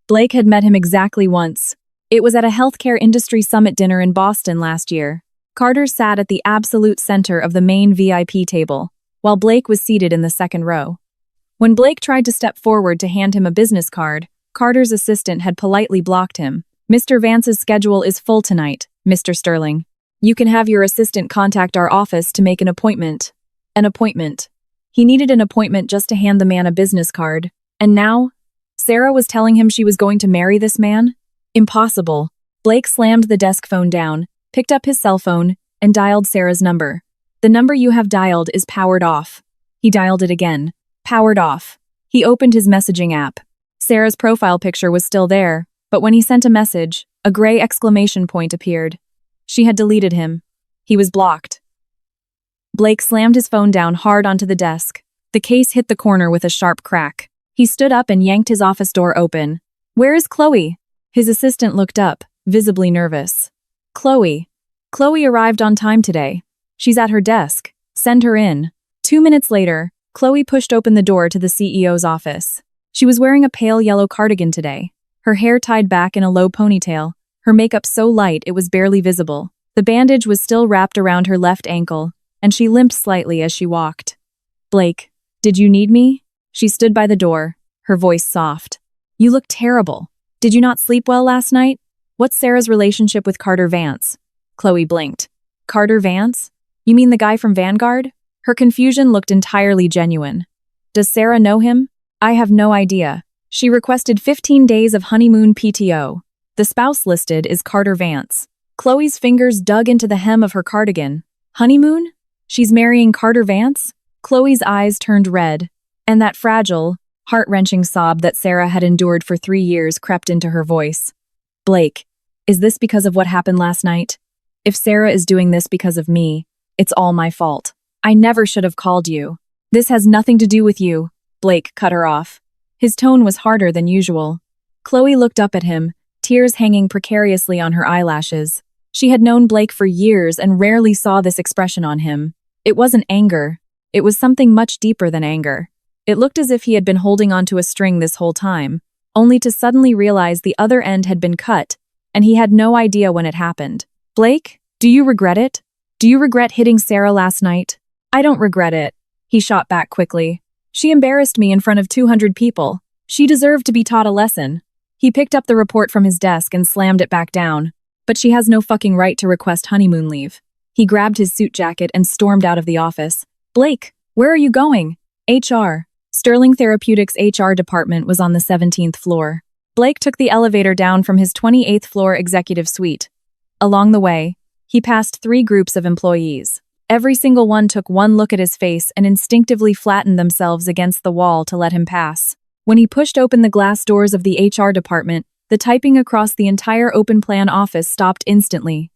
Blake had met him exactly once. It was at a healthcare industry summit dinner in Boston last year. Carter sat at the absolute center of the main VIP table, while Blake was seated in the second row. When Blake tried to step forward to hand him a business card, Carter's assistant had politely blocked him. Mr. Vance's schedule is full tonight, Mr. Sterling. You can have your assistant contact our office to make an appointment. An appointment. He needed an appointment just to hand the man a business card. And now? Sarah was telling him she was going to marry this man? Impossible. Blake slammed the desk phone down, picked up his cell phone, and dialed Sarah's number. The number you have dialed is powered off. He dialed it again. Powered off. He opened his messaging app. Sarah's profile picture was still there, but when he sent a message, a gray exclamation point appeared. She had deleted him. He was blocked. Blake slammed his phone down hard onto the desk. The case hit the corner with a sharp crack. He stood up and yanked his office door open. Where is Chloe? His assistant looked up, visibly nervous. Chloe. Chloe arrived on time today. She's at her desk. Send her in. 2 minutes later, Chloe pushed open the door to the CEO's office. She was wearing a pale yellow cardigan today, her hair tied back in a low ponytail, her makeup so light it was barely visible. The bandage was still wrapped around her left ankle, and she limped slightly as she walked. Blake, did you need me? She stood by the door, her voice soft. You look terrible. Did you not sleep well last night? What's Sarah's relationship with Carter Vance? Chloe blinked. Carter Vance? You mean the guy from Vanguard? Her confusion looked entirely genuine. Does Sarah know him? I have no idea. She requested 15 days of honeymoon PTO. The spouse listed is Carter Vance. Chloe's fingers dug into the hem of her cardigan. Honeymoon? She's marrying Carter Vance? Chloe's eyes turned red, and that fragile, heart-wrenching sob that Sarah had endured for 3 years crept into her voice. Blake, is this because of what happened last night? If Sarah is doing this because of me, it's all my fault. I never should have called you. This has nothing to do with you. Blake cut her off. His tone was harder than usual. Chloe looked up at him, tears hanging precariously on her eyelashes. She had known Blake for years and rarely saw this expression on him. It wasn't anger. It was something much deeper than anger. It looked as if he had been holding onto a string this whole time, only to suddenly realize the other end had been cut, and he had no idea when it happened. Blake, do you regret it? Do you regret hitting Sarah last night? I don't regret it, he shot back quickly. She embarrassed me in front of 200 people. She deserved to be taught a lesson. He picked up the report from his desk and slammed it back down. But she has no fucking right to request honeymoon leave. He grabbed his suit jacket and stormed out of the office. Blake, where are you going? HR. Sterling Therapeutics' HR department was on the 17th floor. Blake took the elevator down from his 28th floor executive suite. Along the way, he passed 3 groups of employees. Every single one took one look at his face and instinctively flattened themselves against the wall to let him pass. When he pushed open the glass doors of the HR department, the typing across the entire open-plan office stopped instantly.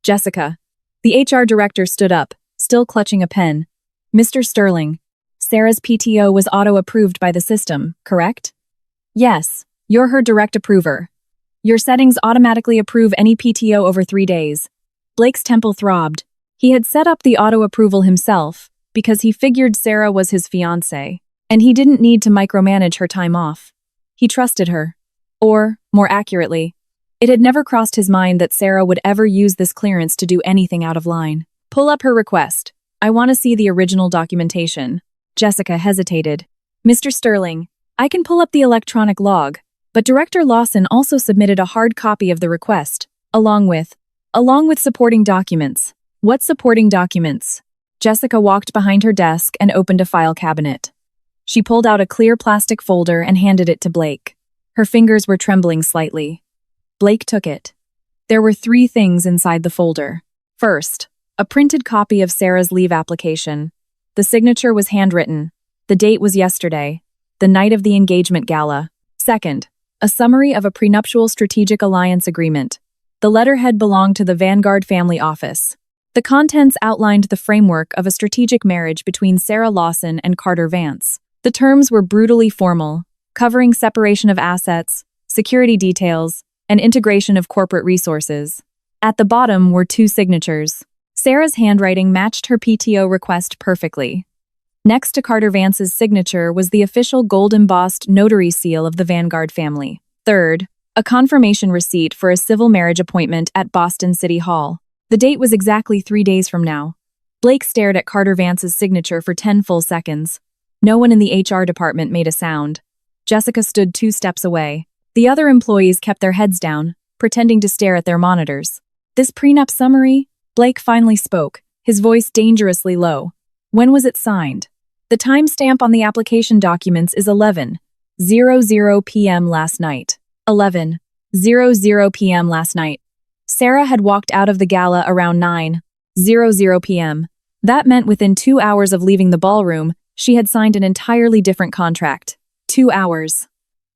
Jessica. The HR director stood up, still clutching a pen. Mr. Sterling. Sarah's PTO was auto-approved by the system, correct? Yes, you're her direct approver. Your settings automatically approve any PTO over 3 days. Blake's temple throbbed. He had set up the auto-approval himself because he figured Sarah was his fiancée, and he didn't need to micromanage her time off. He trusted her. Or, more accurately, it had never crossed his mind that Sarah would ever use this clearance to do anything out of line. Pull up her request. I want to see the original documentation. Jessica hesitated. Mr. Sterling, I can pull up the electronic log, but Director Lawson also submitted a hard copy of the request, along with supporting documents. What supporting documents? Jessica walked behind her desk and opened a file cabinet. She pulled out a clear plastic folder and handed it to Blake. Her fingers were trembling slightly. Blake took it. There were 3 things inside the folder. First, a printed copy of Sarah's leave application. The signature was handwritten. The date was yesterday, the night of the engagement gala. Second, a summary of a prenuptial strategic alliance agreement. The letterhead belonged to the Vanguard family office. The contents outlined the framework of a strategic marriage between Sarah Lawson and Carter Vance. The terms were brutally formal, covering separation of assets, security details, and integration of corporate resources. At the bottom were 2 signatures. Sarah's handwriting matched her PTO request perfectly. Next to Carter Vance's signature was the official gold-embossed notary seal of the Vanguard family. Third, a confirmation receipt for a civil marriage appointment at Boston City Hall. The date was exactly 3 days from now. Blake stared at Carter Vance's signature for 10 full seconds. No one in the HR department made a sound. Jessica stood 2 steps away. The other employees kept their heads down, pretending to stare at their monitors. This prenup summary? Blake finally spoke, his voice dangerously low. When was it signed? The timestamp on the application documents is 11:00 p.m. last night. 11:00 p.m. last night. Sarah had walked out of the gala around 9:00 p.m. That meant within 2 hours of leaving the ballroom, she had signed an entirely different contract. 2 hours.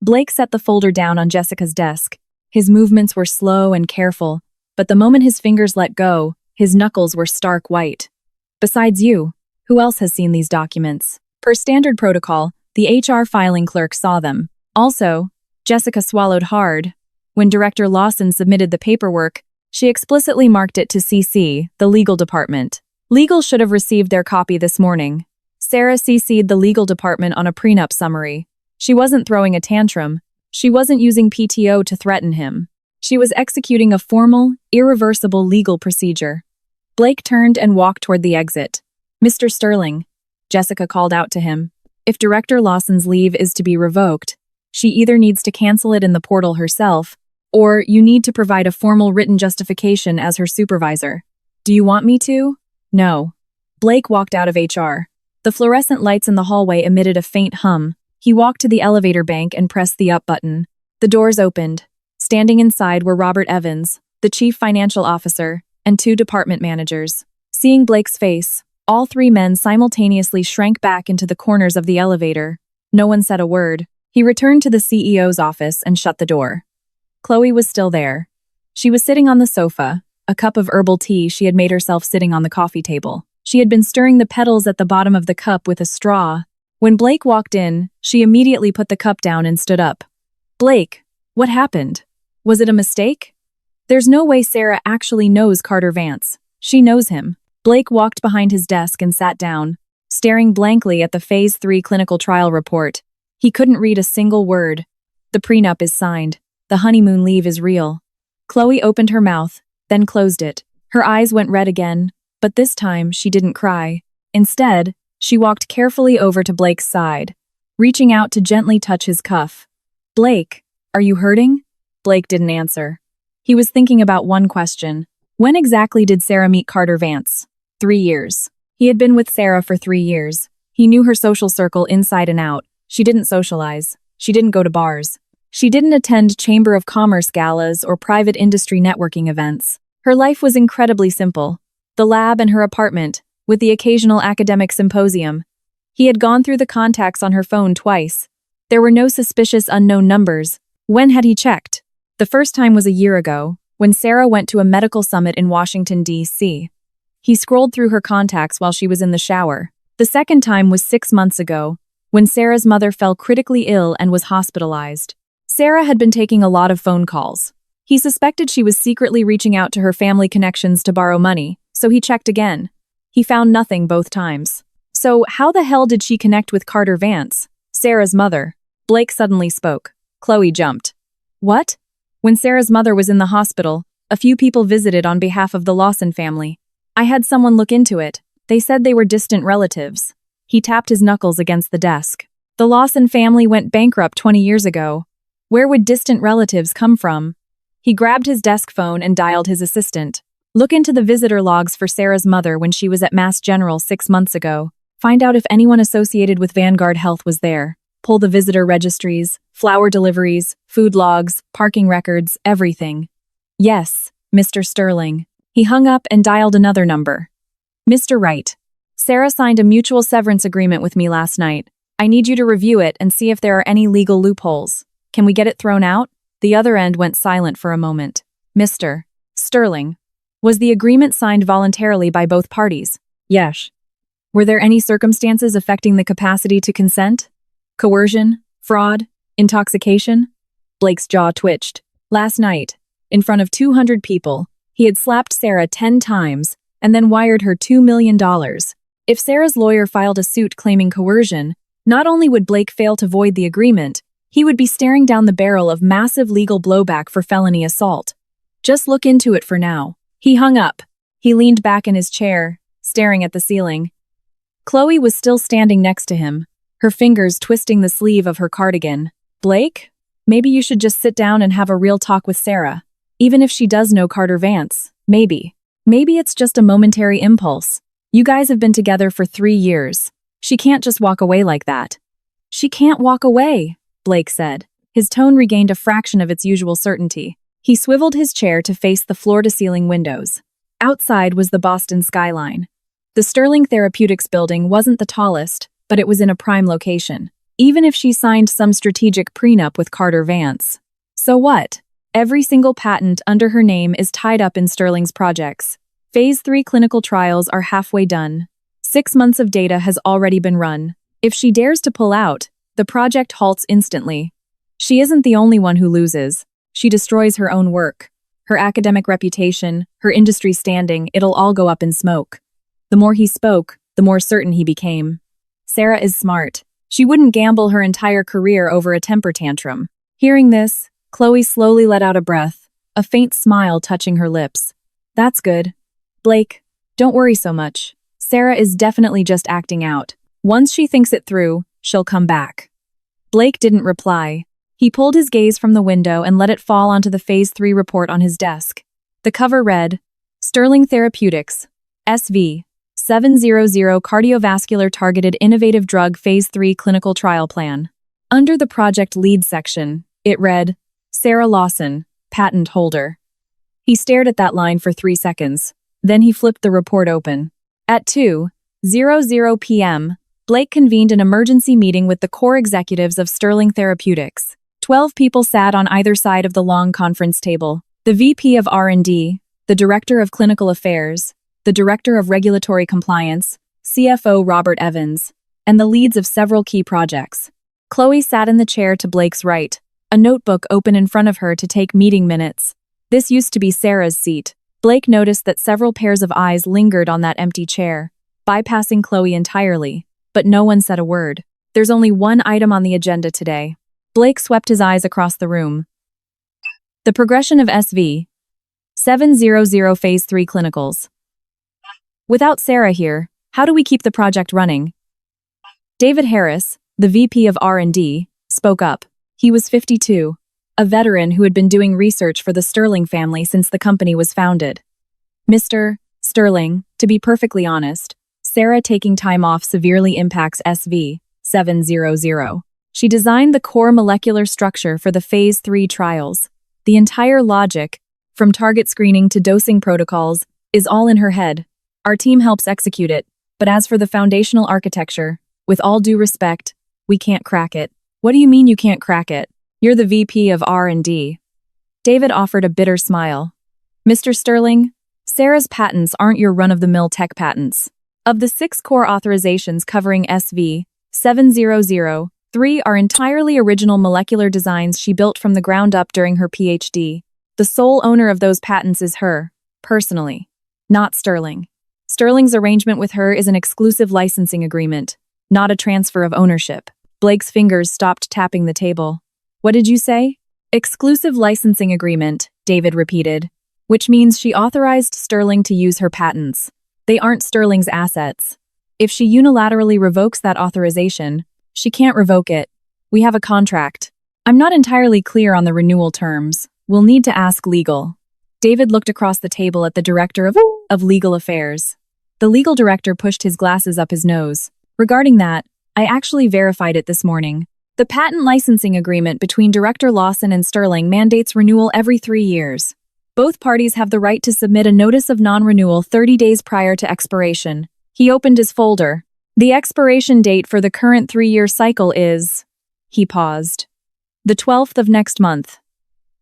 Blake set the folder down on Jessica's desk. His movements were slow and careful, but the moment his fingers let go, his knuckles were stark white. Besides you, who else has seen these documents? Per standard protocol, the HR filing clerk saw them. Also, Jessica swallowed hard. When Director Lawson submitted the paperwork, she explicitly marked it to CC, the legal department. Legal should have received their copy this morning. Sarah CC'd the legal department on a prenup summary. She wasn't throwing a tantrum. She wasn't using PTO to threaten him. She was executing a formal, irreversible legal procedure. Blake turned and walked toward the exit. Mr. Sterling, Jessica called out to him. If Director Lawson's leave is to be revoked, she either needs to cancel it in the portal herself, or you need to provide a formal written justification as her supervisor. Do you want me to? No. Blake walked out of HR. The fluorescent lights in the hallway emitted a faint hum. He walked to the elevator bank and pressed the up button. The doors opened. Standing inside were Robert Evans, the chief financial officer, and 2 department managers. Seeing Blake's face, all 3 men simultaneously shrank back into the corners of the elevator. No one said a word. He returned to the CEO's office and shut the door. Chloe was still there. She was sitting on the sofa, a cup of herbal tea she had made herself sitting on the coffee table. She had been stirring the petals at the bottom of the cup with a straw. When Blake walked in, she immediately put the cup down and stood up. Blake, what happened? Was it a mistake? There's no way Sarah actually knows Carter Vance. She knows him. Blake walked behind his desk and sat down, staring blankly at the Phase 3 clinical trial report. He couldn't read a single word. The prenup is signed. The honeymoon leave is real. Chloe opened her mouth, then closed it. Her eyes went red again, but this time she didn't cry. Instead, she walked carefully over to Blake's side, reaching out to gently touch his cuff. Blake, are you hurting? Blake didn't answer. He was thinking about one question. When exactly did Sarah meet Carter Vance? 3 years. He had been with Sarah for 3 years. He knew her social circle inside and out. She didn't socialize. She didn't go to bars. She didn't attend Chamber of Commerce galas or private industry networking events. Her life was incredibly simple. The lab and her apartment, with the occasional academic symposium. He had gone through the contacts on her phone twice. There were no suspicious unknown numbers. When had he checked? The first time was a year ago, when Sarah went to a medical summit in Washington, D.C. He scrolled through her contacts while she was in the shower. The second time was 6 months ago, when Sarah's mother fell critically ill and was hospitalized. Sarah had been taking a lot of phone calls. He suspected she was secretly reaching out to her family connections to borrow money, so he checked again. He found nothing both times. So how the hell did she connect with Carter Vance, Sarah's mother? Blake suddenly spoke. Chloe jumped. What? When Sarah's mother was in the hospital, a few people visited on behalf of the Lawson family. I had someone look into it. They said they were distant relatives. He tapped his knuckles against the desk. The Lawson family went bankrupt 20 years ago. Where would distant relatives come from? He grabbed his desk phone and dialed his assistant. Look into the visitor logs for Sarah's mother when she was at Mass General 6 months ago. Find out if anyone associated with Vanguard Health was there. Pull the visitor registries, flower deliveries, food logs, parking records, everything. Yes, Mr. Sterling. He hung up and dialed another number. Mr. Wright. Sarah signed a mutual severance agreement with me last night. I need you to review it and see if there are any legal loopholes. Can we get it thrown out? The other end went silent for a moment. Mr. Sterling. Was the agreement signed voluntarily by both parties? Yes. Were there any circumstances affecting the capacity to consent? Coercion? Fraud? Intoxication? Blake's jaw twitched. Last night, in front of 200 people, he had slapped Sarah 10 times and then wired her $2 million. If Sarah's lawyer filed a suit claiming coercion, not only would Blake fail to void the agreement, he would be staring down the barrel of massive legal blowback for felony assault. Just look into it for now. He hung up. He leaned back in his chair, staring at the ceiling. Chloe was still standing next to him, her fingers twisting the sleeve of her cardigan. Blake? Maybe you should just sit down and have a real talk with Sarah. Even if she does know Carter Vance, maybe. Maybe it's just a momentary impulse. You guys have been together for 3 years. She can't just walk away like that. She can't walk away, Blake said. His tone regained a fraction of its usual certainty. He swiveled his chair to face the floor-to-ceiling windows. Outside was the Boston skyline. The Sterling Therapeutics building wasn't the tallest, but it was in a prime location. Even if she signed some strategic prenup with Carter Vance. So what? Every single patent under her name is tied up in Sterling's projects. Phase 3 clinical trials are halfway done. 6 months of data has already been run. If she dares to pull out, the project halts instantly. She isn't the only one who loses. She destroys her own work. Her academic reputation, her industry standing, it'll all go up in smoke. The more he spoke, the more certain he became. Sarah is smart. She wouldn't gamble her entire career over a temper tantrum. Hearing this, Chloe slowly let out a breath, a faint smile touching her lips. That's good. Blake, don't worry so much. Sarah is definitely just acting out. Once she thinks it through, she'll come back. Blake didn't reply. He pulled his gaze from the window and let it fall onto the Phase 3 report on his desk. The cover read, Sterling Therapeutics, SV, 700 Cardiovascular Targeted Innovative Drug Phase 3 Clinical Trial Plan. Under the project lead section, it read, Sarah Lawson, patent holder. He stared at that line for 3 seconds. Then he flipped the report open. At 2:00 p.m., Blake convened an emergency meeting with the core executives of Sterling Therapeutics. 12 people sat on either side of the long conference table. The VP of R&D, the Director of Clinical Affairs, the Director of Regulatory Compliance, CFO Robert Evans, and the leads of several key projects. Chloe sat in the chair to Blake's right, a notebook open in front of her to take meeting minutes. This used to be Sarah's seat. Blake noticed that several pairs of eyes lingered on that empty chair, bypassing Chloe entirely, but no one said a word. There's only one item on the agenda today. Blake swept his eyes across the room. The progression of SV, 700 Phase 3 clinicals. Without Sarah here, how do we keep the project running? David Harris, the VP of R&D, spoke up. He was 52, a veteran who had been doing research for the Sterling family since the company was founded. Mr. Sterling, to be perfectly honest, Sarah taking time off severely impacts SV, 700. She designed the core molecular structure for the Phase 3 trials. The entire logic, from target screening to dosing protocols, is all in her head. Our team helps execute it, but as for the foundational architecture, with all due respect, we can't crack it. What do you mean you can't crack it? You're the VP of R&D. David offered a bitter smile. Mr. Sterling, Sarah's patents aren't your run-of-the-mill tech patents. Of the 6 core authorizations covering SV7003 are entirely original molecular designs she built from the ground up during her PhD. The sole owner of those patents is her, personally, not Sterling. Sterling's arrangement with her is an exclusive licensing agreement, not a transfer of ownership. Blake's fingers stopped tapping the table. What did you say? Exclusive licensing agreement, David repeated, which means she authorized Sterling to use her patents. They aren't Sterling's assets. If she unilaterally revokes that authorization, she can't revoke it. We have a contract. I'm not entirely clear on the renewal terms. We'll need to ask legal. David looked across the table at the director of legal affairs. The legal director pushed his glasses up his nose. Regarding that, I actually verified it this morning. The patent licensing agreement between Director Lawson and Sterling mandates renewal every 3 years. Both parties have the right to submit a notice of non-renewal 30 days prior to expiration. He opened his folder. The expiration date for the current 3-year cycle is... He paused. The 12th of next month.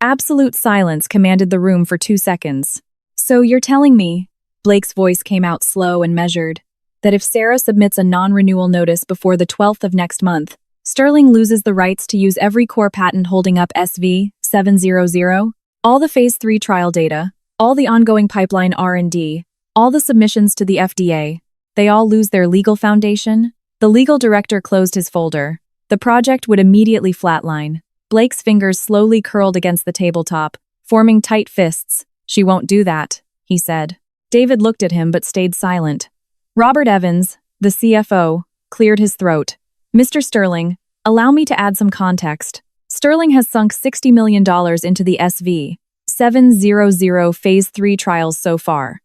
Absolute silence commanded the room for 2 seconds. So you're telling me, Blake's voice came out slow and measured, that if Sarah submits a non-renewal notice before the 12th of next month, Sterling loses the rights to use every core patent holding up SV700, all the Phase 3 trial data, all the ongoing pipeline R&D, all the submissions to the FDA. They all lose their legal foundation? The legal director closed his folder. The project would immediately flatline. Blake's fingers slowly curled against the tabletop, forming tight fists. She won't do that, he said. David looked at him but stayed silent. Robert Evans, the CFO, cleared his throat. Mr. Sterling, allow me to add some context. Sterling has sunk $60 million into the SV700 Phase 3 trials so far.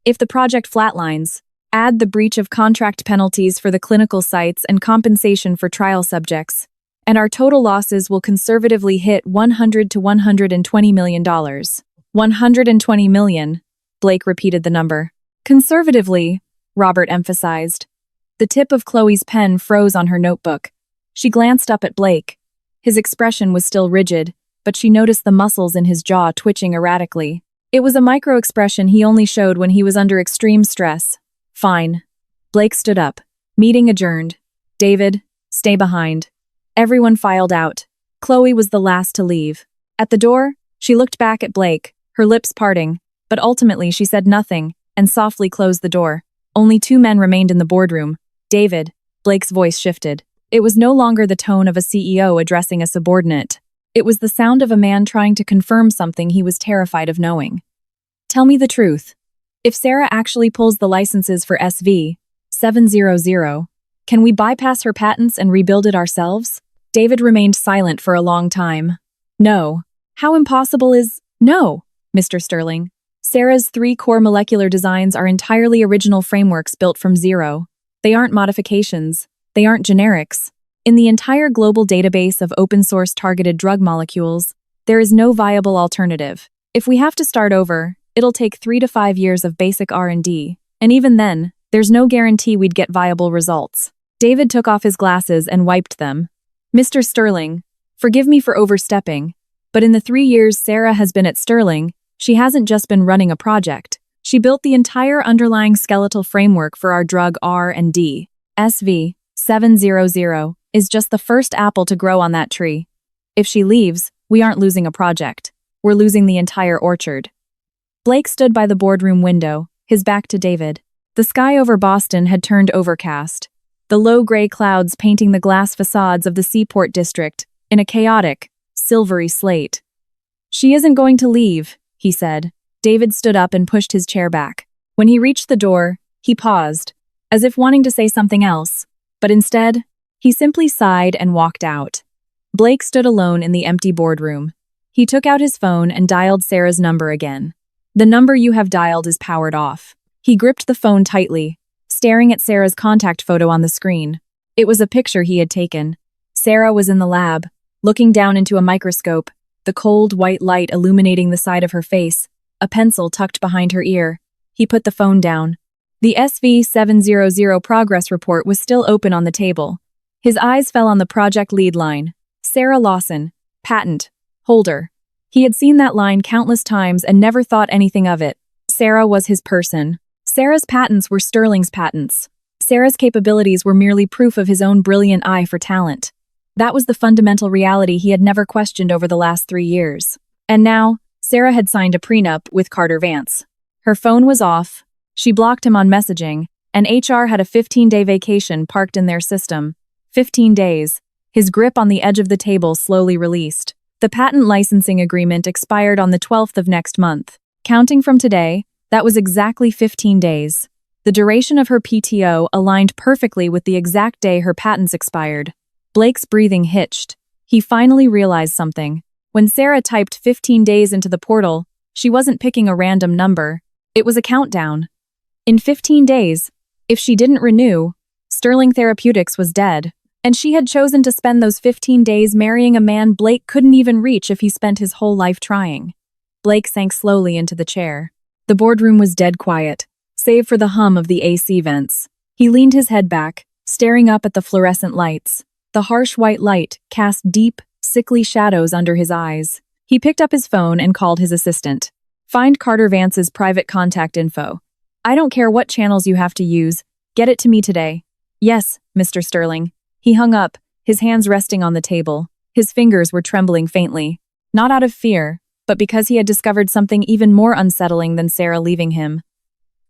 If the project flatlines, add the breach of contract penalties for the clinical sites and compensation for trial subjects, and our total losses will conservatively hit $100 to $120 million. $120 million, Blake repeated the number. Conservatively, Robert emphasized. The tip of Chloe's pen froze on her notebook. She glanced up at Blake. His expression was still rigid, but she noticed the muscles in his jaw twitching erratically. It was a micro-expression he only showed when he was under extreme stress. Fine. Blake stood up. Meeting adjourned. David, stay behind. Everyone filed out. Chloe was the last to leave. At the door, she looked back at Blake, her lips parting, but ultimately she said nothing and softly closed the door. Only 2 men remained in the boardroom. David, Blake's voice shifted. It was no longer the tone of a CEO addressing a subordinate. It was the sound of a man trying to confirm something he was terrified of knowing. Tell me the truth. If Sarah actually pulls the licenses for SV700, can we bypass her patents and rebuild it ourselves? David remained silent for a long time. No. How impossible is... No, Mr. Sterling. Sarah's 3 core molecular designs are entirely original frameworks built from zero. They aren't modifications. They aren't generics. In the entire global database of open-source targeted drug molecules, there is no viable alternative. If we have to start over, it'll take 3 to 5 years of basic R&D, and even then, there's no guarantee we'd get viable results. David took off his glasses and wiped them. Mr. Sterling, forgive me for overstepping, but in the 3 years Sarah has been at Sterling, she hasn't just been running a project. She built the entire underlying skeletal framework for our drug R&D. SV700 is just the first apple to grow on that tree. If she leaves, we aren't losing a project. We're losing the entire orchard. Blake stood by the boardroom window, his back to David. The sky over Boston had turned overcast, the low gray clouds painting the glass facades of the Seaport District in a chaotic, silvery slate. She isn't going to leave, he said. David stood up and pushed his chair back. When he reached the door, he paused, as if wanting to say something else, but instead, he simply sighed and walked out. Blake stood alone in the empty boardroom. He took out his phone and dialed Sarah's number again. The number you have dialed is powered off. He gripped the phone tightly, staring at Sarah's contact photo on the screen. It was a picture he had taken. Sarah was in the lab, looking down into a microscope, the cold white light illuminating the side of her face, a pencil tucked behind her ear. He put the phone down. The SV700 progress report was still open on the table. His eyes fell on the project lead line. Sarah Lawson, patent holder. He had seen that line countless times and never thought anything of it. Sarah was his person. Sarah's patents were Sterling's patents. Sarah's capabilities were merely proof of his own brilliant eye for talent. That was the fundamental reality he had never questioned over the last 3 years. And now, Sarah had signed a prenup with Carter Vance. Her phone was off, she blocked him on messaging, and HR had a 15-day vacation parked in their system. 15 days. His grip on the edge of the table slowly released. The patent licensing agreement expired on the 12th of next month. Counting from today, that was exactly 15 days. The duration of her PTO aligned perfectly with the exact day her patents expired. Blake's breathing hitched. He finally realized something. When Sarah typed 15 days into the portal, she wasn't picking a random number. It was a countdown. In 15 days, if she didn't renew, Sterling Therapeutics was dead. And she had chosen to spend those 15 days marrying a man Blake couldn't even reach if he spent his whole life trying. Blake sank slowly into the chair. The boardroom was dead quiet, save for the hum of the AC vents. He leaned his head back, staring up at the fluorescent lights. The harsh white light cast deep, sickly shadows under his eyes. He picked up his phone and called his assistant. Find Carter Vance's private contact info. I don't care what channels you have to use. Get it to me today. Yes, Mr. Sterling. He hung up, his hands resting on the table. His fingers were trembling faintly. Not out of fear, but because he had discovered something even more unsettling than Sarah leaving him.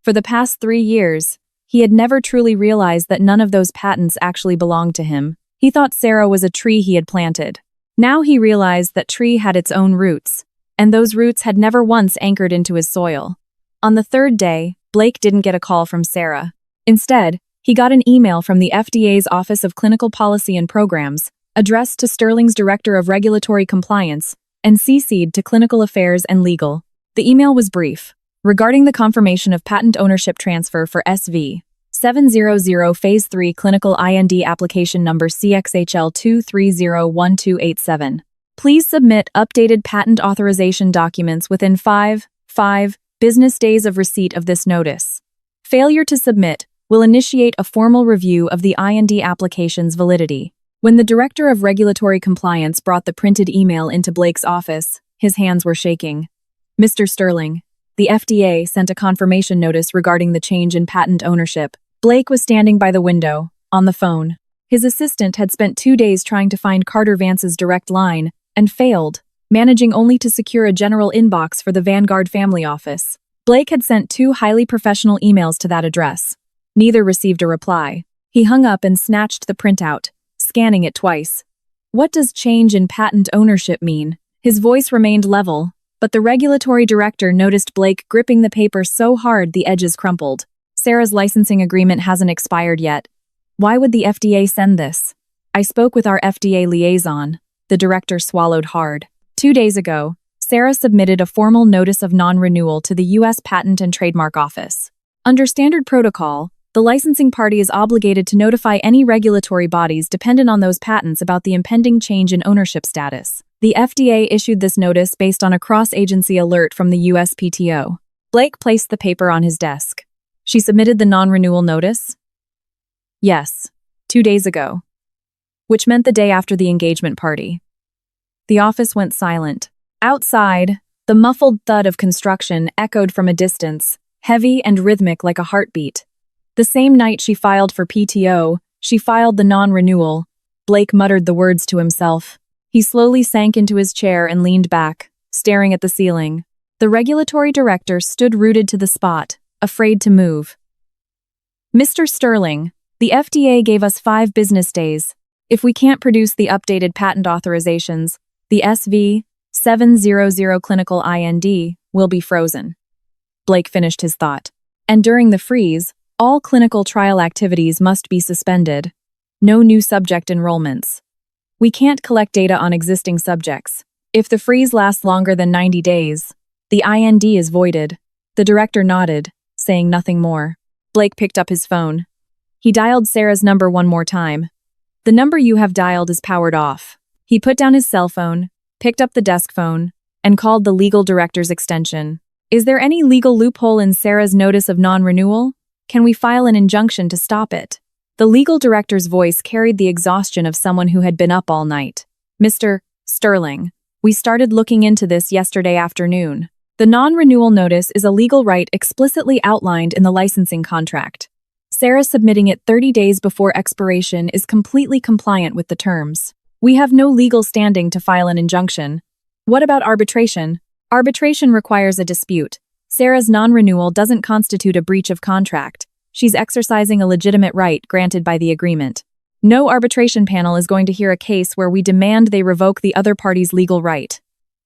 For the past 3 years, he had never truly realized that none of those patents actually belonged to him. He thought Sarah was a tree he had planted. Now he realized that tree had its own roots, and those roots had never once anchored into his soil. On the 3rd day, Blake didn't get a call from Sarah. Instead, he got an email from the FDA's Office of Clinical Policy and Programs, addressed to Sterling's Director of Regulatory Compliance, and CC'd to Clinical Affairs and Legal. The email was brief. Regarding the confirmation of patent ownership transfer for SV 700 Phase 3 Clinical IND Application Number CXHL2301287. Please submit updated patent authorization documents within 5 business days of receipt of this notice. Failure to submit will initiate a formal review of the IND application's validity. When the Director of Regulatory Compliance brought the printed email into Blake's office, his hands were shaking. Mr. Sterling, the FDA sent a confirmation notice regarding the change in patent ownership. Blake was standing by the window, on the phone. His assistant had spent 2 days trying to find Carter Vance's direct line, and failed, managing only to secure a general inbox for the Vanguard family office. Blake had sent 2 highly professional emails to that address. Neither received a reply. He hung up and snatched the printout, scanning it twice. What does change in patent ownership mean? His voice remained level, but the regulatory director noticed Blake gripping the paper so hard the edges crumpled. Sarah's licensing agreement hasn't expired yet. Why would the FDA send this? I spoke with our FDA liaison. The director swallowed hard. 2 days ago, Sarah submitted a formal notice of non-renewal to the U.S. Patent and Trademark Office. Under standard protocol, the licensing party is obligated to notify any regulatory bodies dependent on those patents about the impending change in ownership status. The FDA issued this notice based on a cross-agency alert from the USPTO. Blake placed the paper on his desk. She submitted the non-renewal notice? Yes, 2 days ago. Which meant the day after the engagement party. The office went silent. Outside, the muffled thud of construction echoed from a distance, heavy and rhythmic like a heartbeat. The same night she filed for PTO, she filed the non-renewal. Blake muttered the words to himself. He slowly sank into his chair and leaned back, staring at the ceiling. The regulatory director stood rooted to the spot, afraid to move. Mr. Sterling, the FDA gave us 5 business days. If we can't produce the updated patent authorizations, the SV 700 clinical IND will be frozen. Blake finished his thought. And during the freeze, all clinical trial activities must be suspended. No new subject enrollments. We can't collect data on existing subjects. If the freeze lasts longer than 90 days, the IND is voided. The director nodded, saying nothing more. Blake picked up his phone. He dialed Sarah's number one more time. The number you have dialed is powered off. He put down his cell phone, picked up the desk phone, and called the legal director's extension. Is there any legal loophole in Sarah's notice of non-renewal? Can we file an injunction to stop it? The legal director's voice carried the exhaustion of someone who had been up all night. Mr. Sterling, We started looking into this yesterday afternoon. The non-renewal notice is a legal right explicitly outlined in the licensing contract. Sarah submitting it 30 days before expiration is completely compliant with the terms. We have no legal standing to file an injunction. What about arbitration? Arbitration requires a dispute. Sarah's non-renewal doesn't constitute a breach of contract. She's exercising a legitimate right granted by the agreement. No arbitration panel is going to hear a case where we demand they revoke the other party's legal right.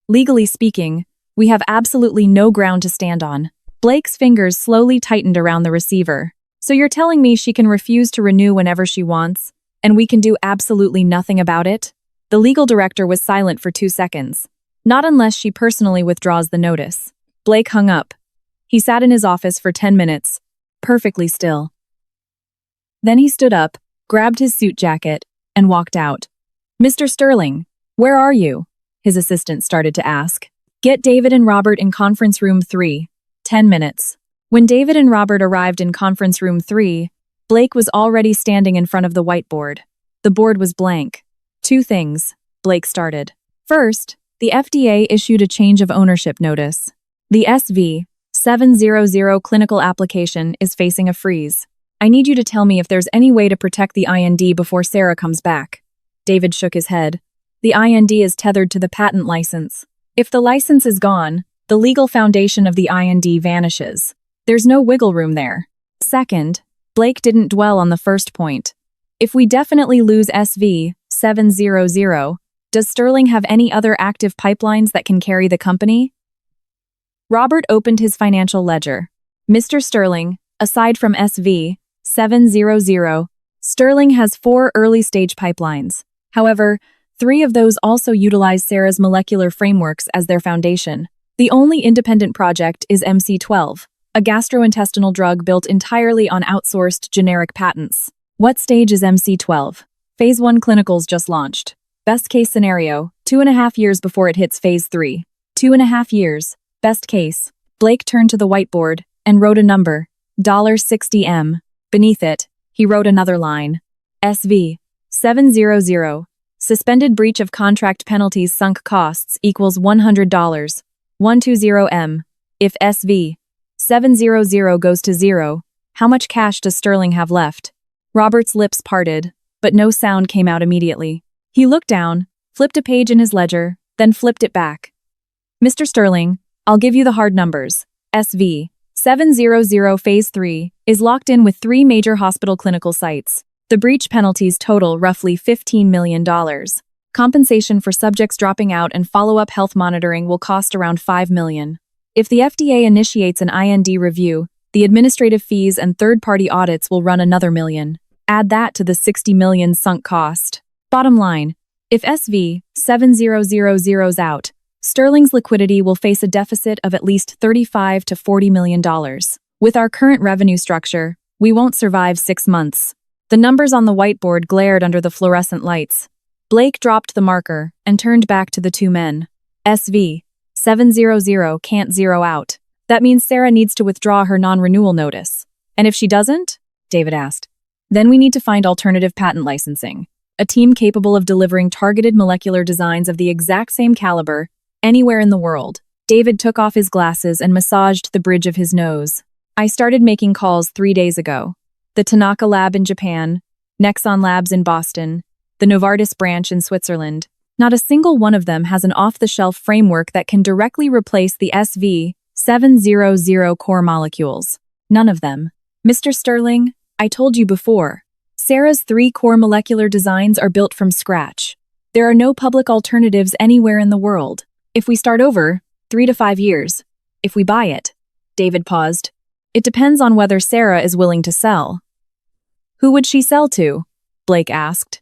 Legally speaking, we have absolutely no ground to stand on. Blake's fingers slowly tightened around the receiver. So you're telling me she can refuse to renew whenever she wants, and we can do absolutely nothing about it? The legal director was silent for 2 seconds. Not unless she personally withdraws the notice. Blake hung up. He sat in his office for 10 minutes, perfectly still. Then he stood up, grabbed his suit jacket, and walked out. "Mr. Sterling, where are you?" his assistant started to ask. "Get David and Robert in conference room 3. 10 minutes. When David and Robert arrived in conference room 3, Blake was already standing in front of the whiteboard. The board was blank. 2 things, Blake started. First, the FDA issued a change of ownership notice. The SV-700 clinical application is facing a freeze. I need you to tell me if there's any way to protect the IND before Sarah comes back." David shook his head. "The IND is tethered to the patent license. If the license is gone, the legal foundation of the IND vanishes. There's no wiggle room there." Second, Blake didn't dwell on the first point. "If we definitely lose SV-700, does Sterling have any other active pipelines that can carry the company?" Robert opened his financial ledger. "Mr. Sterling, aside from SV-700, Sterling has 4 early-stage pipelines. However, 3 of those also utilize Sarah's molecular frameworks as their foundation. The only independent project is MC-12, a gastrointestinal drug built entirely on outsourced generic patents." "What stage is MC-12? Phase 1 clinicals just launched. Best case scenario, 2.5 years before it hits phase 3. 2.5 years, best case." Blake turned to the whiteboard and wrote a number, $60M. Beneath it, he wrote another line, SV-700, suspended breach of contract penalties sunk costs equals $100, 120M. If SV-700 goes to 0, how much cash does Sterling have left? Robert's lips parted, but no sound came out immediately. He looked down, flipped a page in his ledger, then flipped it back. "Mr. Sterling, I'll give you the hard numbers. SV-700 Phase 3 is locked in with 3 major hospital clinical sites. The breach penalties total roughly $15 million. Compensation for subjects dropping out and follow-up health monitoring will cost around $5 million. If the FDA initiates an IND review, the administrative fees and third-party audits will run another $1 million. Add that to the $60 million sunk cost. Bottom line, if SV-700 zeroes out, Sterling's liquidity will face a deficit of at least $35 to $40 million. With our current revenue structure, we won't survive 6 months." The numbers on the whiteboard glared under the fluorescent lights. Blake dropped the marker and turned back to the 2 men. "SV-700 can't zero out. That means Sarah needs to withdraw her non-renewal notice. And if she doesn't?" David asked. "Then we need to find alternative patent licensing. A team capable of delivering targeted molecular designs of the exact same caliber anywhere in the world." David took off his glasses and massaged the bridge of his nose. "I started making calls 3 days ago. The Tanaka Lab in Japan, Nexon Labs in Boston, the Novartis branch in Switzerland. Not a single one of them has an off-the-shelf framework that can directly replace the SV-700 core molecules. None of them. Mr. Sterling, I told you before, Sarah's 3 core molecular designs are built from scratch. There are no public alternatives anywhere in the world. If we start over, 3 to 5 years. If we buy it." David paused. "It depends on whether Sarah is willing to sell." "Who would she sell to?" Blake asked.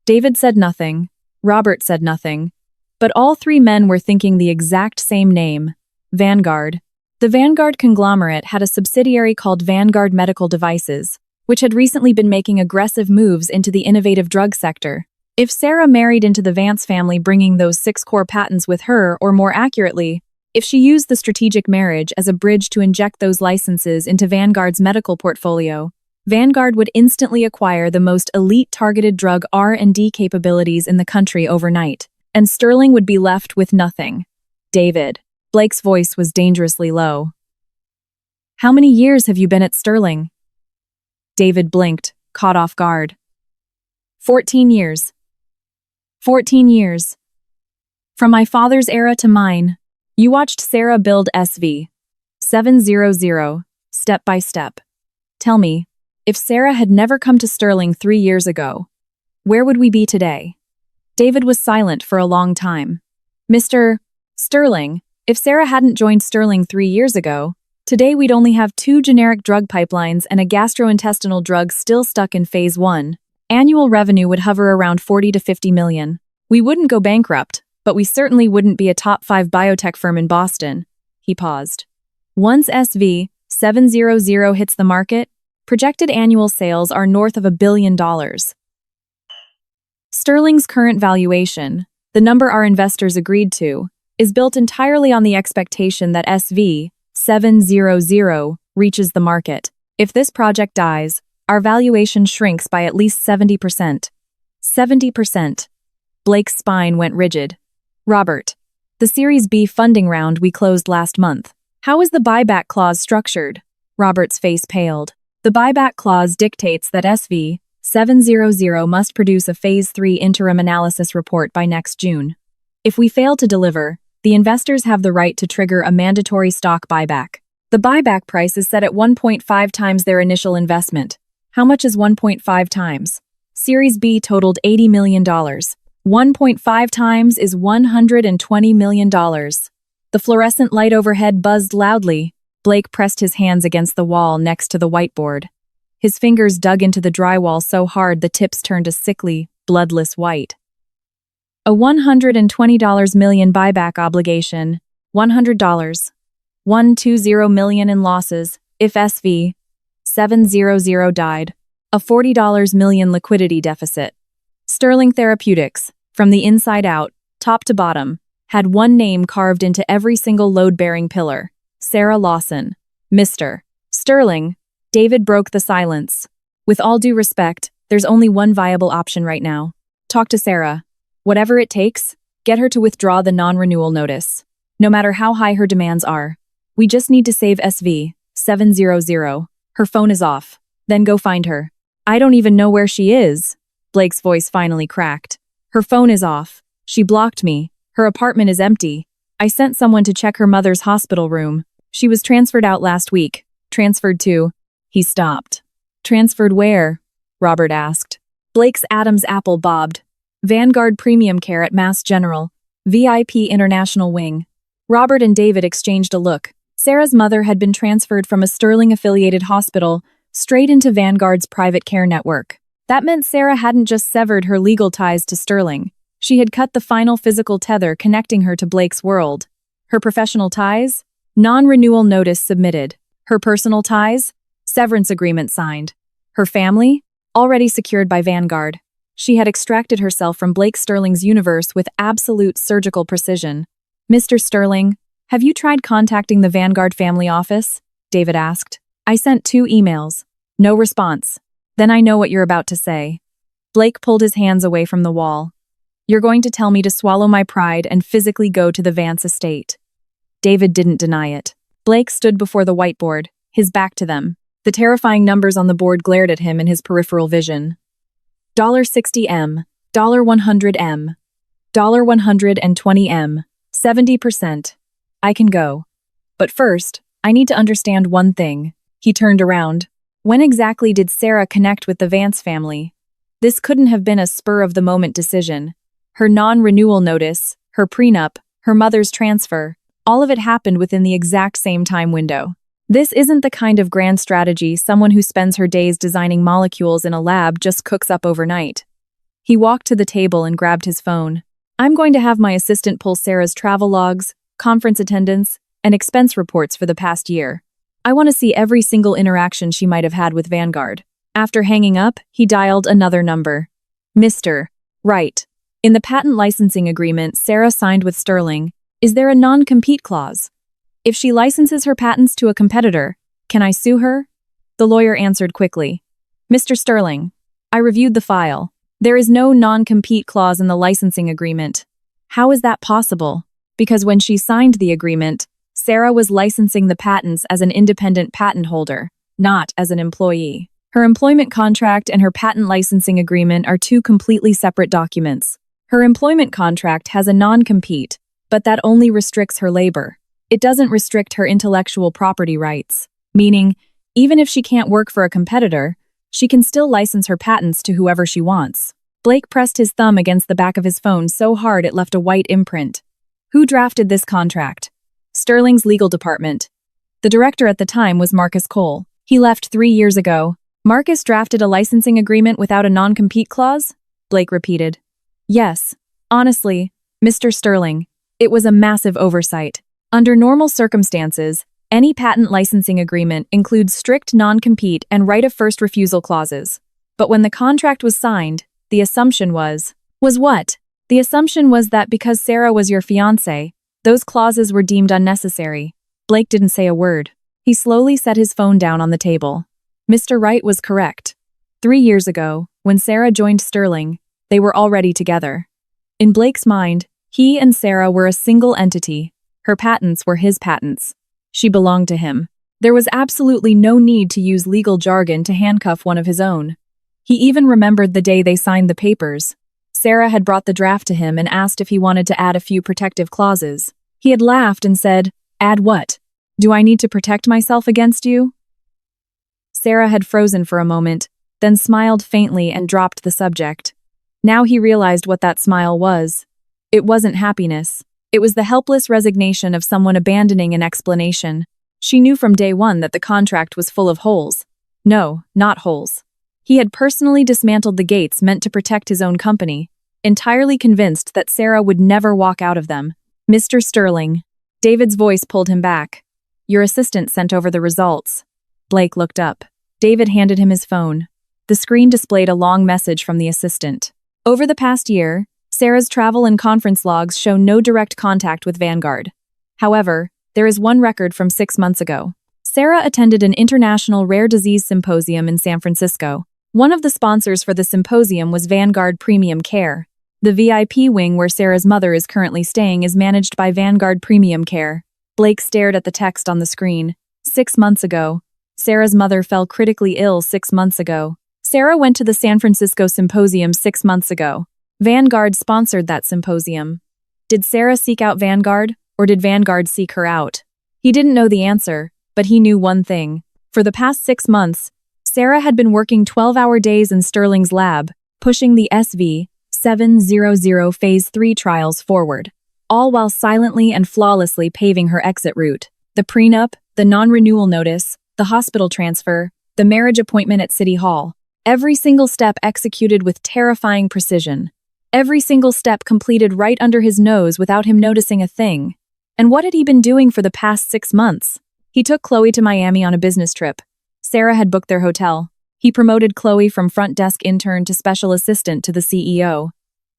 David said nothing. Robert said nothing. But all 3 men were thinking the exact same name, Vanguard. The Vanguard conglomerate had a subsidiary called Vanguard Medical Devices, which had recently been making aggressive moves into the innovative drug sector. If Sarah married into the Vance family bringing those 6 core patents with her, or more accurately, if she used the strategic marriage as a bridge to inject those licenses into Vanguard's medical portfolio, Vanguard would instantly acquire the most elite targeted drug R&D capabilities in the country overnight. and Sterling would be left with nothing. David. Blake's voice was dangerously low. How many years have you been at Sterling? David blinked, caught off guard. 14 years. 14 years. From my father's era to mine, you watched Sarah build SV 700, step by step. Tell me, if Sarah had never come to Sterling 3 years ago, where would we be today? David was silent for a long time. Mr. Sterling, if Sarah hadn't joined Sterling 3 years ago, today we'd only have 2 generic drug pipelines and a gastrointestinal drug still stuck in phase 1. Annual revenue would hover around 40 to 50 million. We wouldn't go bankrupt, but we certainly wouldn't be a top 5 biotech firm in Boston. He paused. Once SV 700 hits the market, projected annual sales are north of $1 billion. Sterling's current valuation, the number our investors agreed to, is built entirely on the expectation that SV 700 reaches the market. If this project dies, our valuation shrinks by at least 70%. 70%. Blake's spine went rigid. Robert, the Series B funding round we closed last month. How is the buyback clause structured? Robert's face paled. The buyback clause dictates that SV 700 must produce a Phase 3 interim analysis report by next June. If we fail to deliver, the investors have the right to trigger a mandatory stock buyback. The buyback price is set at 1.5 times their initial investment. How much is 1.5 times? Series B totaled $80 million. 1.5 times is $120 million. The fluorescent light overhead buzzed loudly. Blake pressed his hands against the wall next to the whiteboard. His fingers dug into the drywall so hard the tips turned a sickly, bloodless white. A $120 million buyback obligation, $100. $120 million in losses, if SV 700 died. A $40 million liquidity deficit. Sterling Therapeutics, from the inside out, top to bottom, had one name carved into every single load-bearing pillar. Sarah Lawson. Mr. Sterling. David broke the silence. With all due respect, there's only one viable option right now. Talk to Sarah. Whatever it takes, get her to withdraw the non-renewal notice. No matter how high her demands are. We just need to save SV 700. Her phone is off. Then go find her. I don't even know where she is. Blake's voice finally cracked. Her phone is off. She blocked me. Her apartment is empty. I sent someone to check her mother's hospital room. She was transferred out last week. Transferred to... He stopped. Transferred where? Robert asked. Blake's Adam's apple bobbed. Vanguard Premium Care at Mass General. VIP International Wing. Robert and David exchanged a look. Sarah's mother had been transferred from a Sterling-affiliated hospital straight into Vanguard's private care network. That meant Sarah hadn't just severed her legal ties to Sterling. She had cut the final physical tether connecting her to Blake's world. Her professional ties? Non-renewal notice submitted. Her personal ties? Severance agreement signed. Her family? Already secured by Vanguard. She had extracted herself from Blake Sterling's universe with absolute surgical precision. Mr. Sterling, have you tried contacting the Vanguard family office? David asked. I sent 2 emails. No response. Then I know what you're about to say. Blake pulled his hands away from the wall. You're going to tell me to swallow my pride and physically go to the Vance estate. David didn't deny it. Blake stood before the whiteboard, his back to them. The terrifying numbers on the board glared at him in his peripheral vision. $60M, $100M, $120M, 70%. I can go. But first, I need to understand one thing. He turned around. When exactly did Sarah connect with the Vance family? This couldn't have been a spur-of-the-moment decision. Her non-renewal notice, her prenup, her mother's transfer, all of it happened within the exact same time window. This isn't the kind of grand strategy someone who spends her days designing molecules in a lab just cooks up overnight. He walked to the table and grabbed his phone. I'm going to have my assistant pull Sarah's travel logs, conference attendance, and expense reports for the past year. I want to see every single interaction she might have had with Vanguard. After hanging up, he dialed another number. Mr. Right. In the patent licensing agreement Sarah signed with Sterling, is there a non-compete clause? If she licenses her patents to a competitor, can I sue her? The lawyer answered quickly. Mr. Sterling, I reviewed the file. There is no non-compete clause in the licensing agreement. How is that possible? Because when she signed the agreement, Sarah was licensing the patents as an independent patent holder, not as an employee. Her employment contract and her patent licensing agreement are two completely separate documents. Her employment contract has a non-compete, but that only restricts her labor. It doesn't restrict her intellectual property rights, meaning, even if she can't work for a competitor, she can still license her patents to whoever she wants. Blake pressed his thumb against the back of his phone so hard it left a white imprint. Who drafted this contract? Sterling's legal department. The director at the time was Marcus Cole. He left 3 years ago. Marcus drafted a licensing agreement without a non-compete clause? Blake repeated. Yes. Honestly, Mr. Sterling, it was a massive oversight. Under normal circumstances, any patent licensing agreement includes strict non-compete and right of first refusal clauses. But when the contract was signed, the assumption was what? The assumption was that because Sarah was your fiancée, those clauses were deemed unnecessary. Blake didn't say a word. He slowly set his phone down on the table. Mr. Wright was correct. 3 years ago, when Sarah joined Sterling, they were already together. In Blake's mind, he and Sarah were a single entity. Her patents were his patents. She belonged to him. There was absolutely no need to use legal jargon to handcuff one of his own. He even remembered the day they signed the papers. Sarah had brought the draft to him and asked if he wanted to add a few protective clauses. He had laughed and said, "Add what? Do I need to protect myself against you?" Sarah had frozen for a moment, then smiled faintly and dropped the subject. Now he realized what that smile was. It wasn't happiness. It was the helpless resignation of someone abandoning an explanation. She knew from day one that the contract was full of holes. No, not holes. He had personally dismantled the gates meant to protect his own company, entirely convinced that Sarah would never walk out of them. "Mr. Sterling." David's voice pulled him back. "Your assistant sent over the results." Blake looked up. David handed him his phone. The screen displayed a long message from the assistant. Over the past year, Sarah's travel and conference logs show no direct contact with Vanguard. However, there is one record from 6 months ago. Sarah attended an international rare disease symposium in San Francisco. One of the sponsors for the symposium was Vanguard Premium Care. The VIP wing where Sarah's mother is currently staying is managed by Vanguard Premium Care. Blake stared at the text on the screen. 6 months ago. Sarah's mother fell critically ill 6 months ago. Sarah went to the San Francisco symposium 6 months ago. Vanguard sponsored that symposium. Did Sarah seek out Vanguard, or did Vanguard seek her out? He didn't know the answer, but he knew one thing. For the past 6 months, Sarah had been working 12-hour days in Sterling's lab, pushing the SV-700 Phase 3 trials forward, all while silently and flawlessly paving her exit route. The prenup, the non-renewal notice, the hospital transfer, the marriage appointment at City Hall. Every single step executed with terrifying precision. Every single step completed right under his nose without him noticing a thing. And what had he been doing for the past 6 months? He took Chloe to Miami on a business trip. Sarah had booked their hotel. He promoted Chloe from front desk intern to special assistant to the CEO.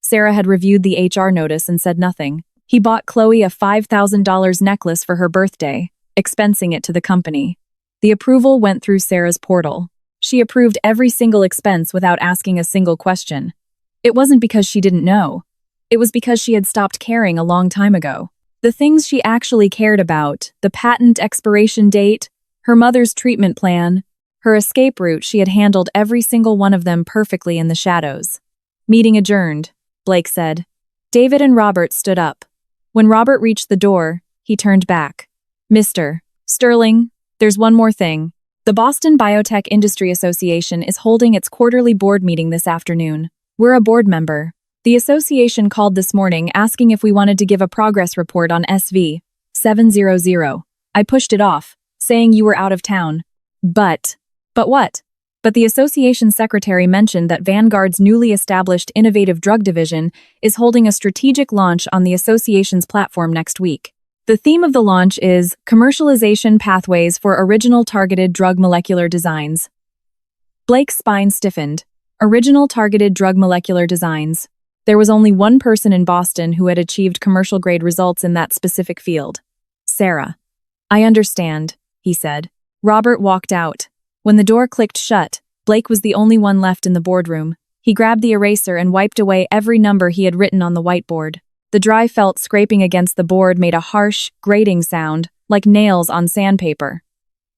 Sarah had reviewed the HR notice and said nothing. He bought Chloe a $5,000 necklace for her birthday, expensing it to the company. The approval went through Sarah's portal. She approved every single expense without asking a single question. It wasn't because she didn't know. It was because she had stopped caring a long time ago. The things she actually cared about, the patent expiration date, her mother's treatment plan, her escape route, she had handled every single one of them perfectly in the shadows. Meeting adjourned, Blake said. David and Robert stood up. When Robert reached the door, he turned back. "Mr. Sterling, there's one more thing. The Boston Biotech Industry Association is holding its quarterly board meeting this afternoon. We're a board member. The association called this morning asking if we wanted to give a progress report on SV-700. I pushed it off, saying you were out of town. But what? But the association secretary mentioned that Vanguard's newly established innovative drug division is holding a strategic launch on the association's platform next week. The theme of the launch is Commercialization Pathways for Original Targeted Drug Molecular Designs. Blake's spine stiffened. Original Targeted Drug Molecular Designs. There was only one person in Boston who had achieved commercial-grade results in that specific field. Sarah. "I understand," he said. Robert walked out. When the door clicked shut, Blake was the only one left in the boardroom. He grabbed the eraser and wiped away every number he had written on the whiteboard. The dry felt scraping against the board made a harsh, grating sound, like nails on sandpaper.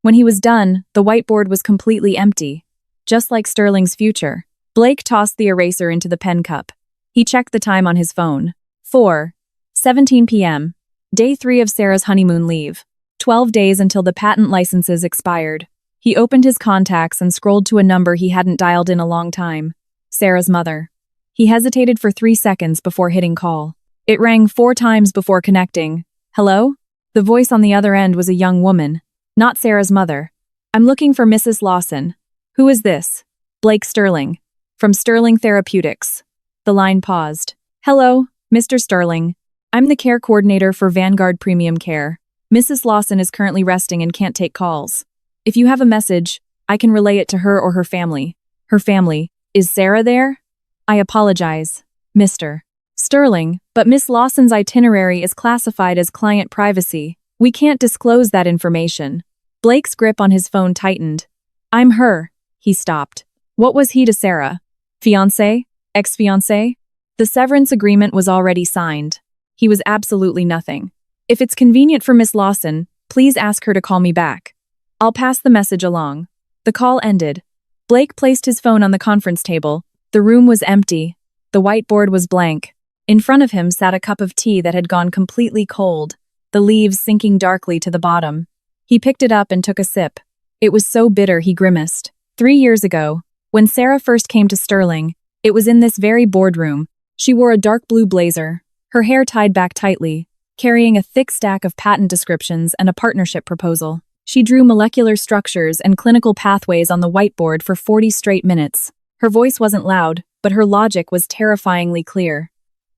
When he was done, the whiteboard was completely empty, just like Sterling's future. Blake tossed the eraser into the pen cup. He checked the time on his phone. 4:17 p.m. Day 3 of Sarah's honeymoon leave. 12 days until the patent licenses expired. He opened his contacts and scrolled to a number he hadn't dialed in a long time. Sarah's mother. He hesitated for 3 seconds before hitting call. It rang 4 times before connecting. Hello? The voice on the other end was a young woman, not Sarah's mother. I'm looking for Mrs. Lawson. Who is this? Blake Sterling. From Sterling Therapeutics. The line paused. Hello, Mr. Sterling. I'm the care coordinator for Vanguard Premium Care. Mrs. Lawson is currently resting and can't take calls. If you have a message, I can relay it to her or her family. Her family. Is Sarah there? I apologize, Mr. Sterling, but Miss Lawson's itinerary is classified as client privacy. We can't disclose that information. Blake's grip on his phone tightened. I'm her. He stopped. What was he to Sarah? Fiancé? Ex-fiancé? The severance agreement was already signed. He was absolutely nothing. If it's convenient for Miss Lawson, please ask her to call me back. I'll pass the message along. The call ended. Blake placed his phone on the conference table. The room was empty. The whiteboard was blank. In front of him sat a cup of tea that had gone completely cold, the leaves sinking darkly to the bottom. He picked it up and took a sip. It was so bitter he grimaced. 3 years ago, when Sarah first came to Sterling, it was in this very boardroom. She wore a dark blue blazer, her hair tied back tightly, carrying a thick stack of patent descriptions and a partnership proposal. She drew molecular structures and clinical pathways on the whiteboard for 40 straight minutes. Her voice wasn't loud, but her logic was terrifyingly clear.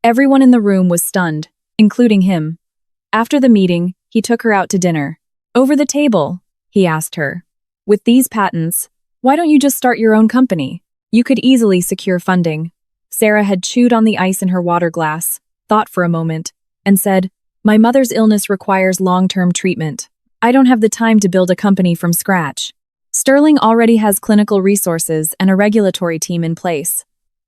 Everyone in the room was stunned, including him. After the meeting, he took her out to dinner. Over the table, he asked her. With these patents, why don't you just start your own company? You could easily secure funding. Sarah had chewed on the ice in her water glass, thought for a moment, and said, My mother's illness requires long-term treatment. I don't have the time to build a company from scratch. Sterling already has clinical resources and a regulatory team in place.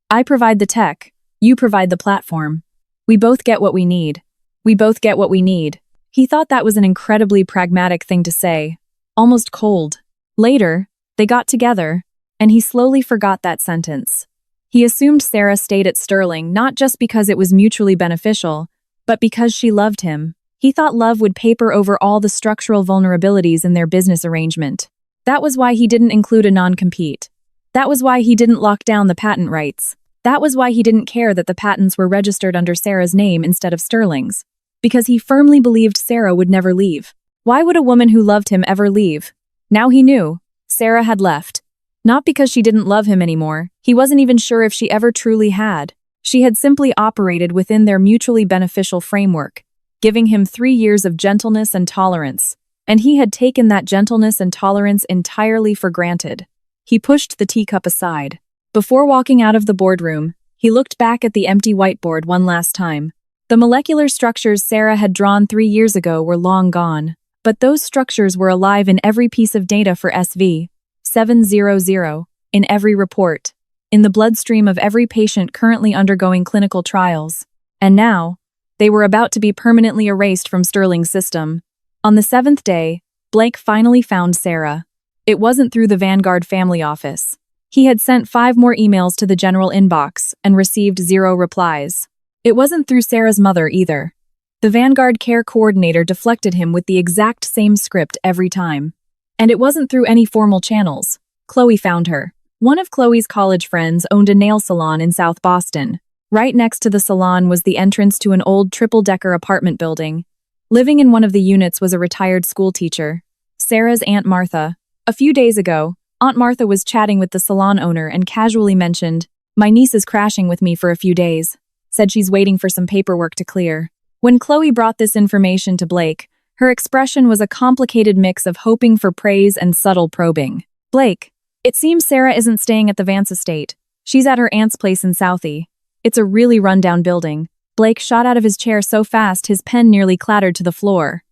I provide the tech, you provide the platform. We both get what we need. We both get what we need. He thought that was an incredibly pragmatic thing to say, almost cold. Later, they got together, and he slowly forgot that sentence. He assumed Sarah stayed at Sterling not just because it was mutually beneficial, but because she loved him. He thought love would paper over all the structural vulnerabilities in their business arrangement. That was why he didn't include a non-compete. That was why he didn't lock down the patent rights. That was why he didn't care that the patents were registered under Sarah's name instead of Sterling's. Because he firmly believed Sarah would never leave. Why would a woman who loved him ever leave? Now he knew. Sarah had left. Not because she didn't love him anymore. He wasn't even sure if she ever truly had. She had simply operated within their mutually beneficial framework, giving him 3 years of gentleness and tolerance. And he had taken that gentleness and tolerance entirely for granted. He pushed the teacup aside. Before walking out of the boardroom, he looked back at the empty whiteboard one last time. The molecular structures Sarah had drawn 3 years ago were long gone, but those structures were alive in every piece of data for SV-700, in every report, in the bloodstream of every patient currently undergoing clinical trials. And now, they were about to be permanently erased from Sterling's system. On the 7th day, Blake finally found Sarah. It wasn't through the Vanguard family office. He had sent 5 more emails to the general inbox and received 0 replies. It wasn't through Sarah's mother either. The Vanguard care coordinator deflected him with the exact same script every time. And it wasn't through any formal channels. Chloe found her. One of Chloe's college friends owned a nail salon in South Boston. Right next to the salon was the entrance to an old triple-decker apartment building. Living in one of the units was a retired schoolteacher, Sarah's Aunt Martha. A few days ago, Aunt Martha was chatting with the salon owner and casually mentioned, My niece is crashing with me for a few days. Said she's waiting for some paperwork to clear. When Chloe brought this information to Blake, her expression was a complicated mix of hoping for praise and subtle probing. Blake, it seems Sarah isn't staying at the Vance estate. She's at her aunt's place in Southie. It's a really run-down building. Blake shot out of his chair so fast his pen nearly clattered to the floor.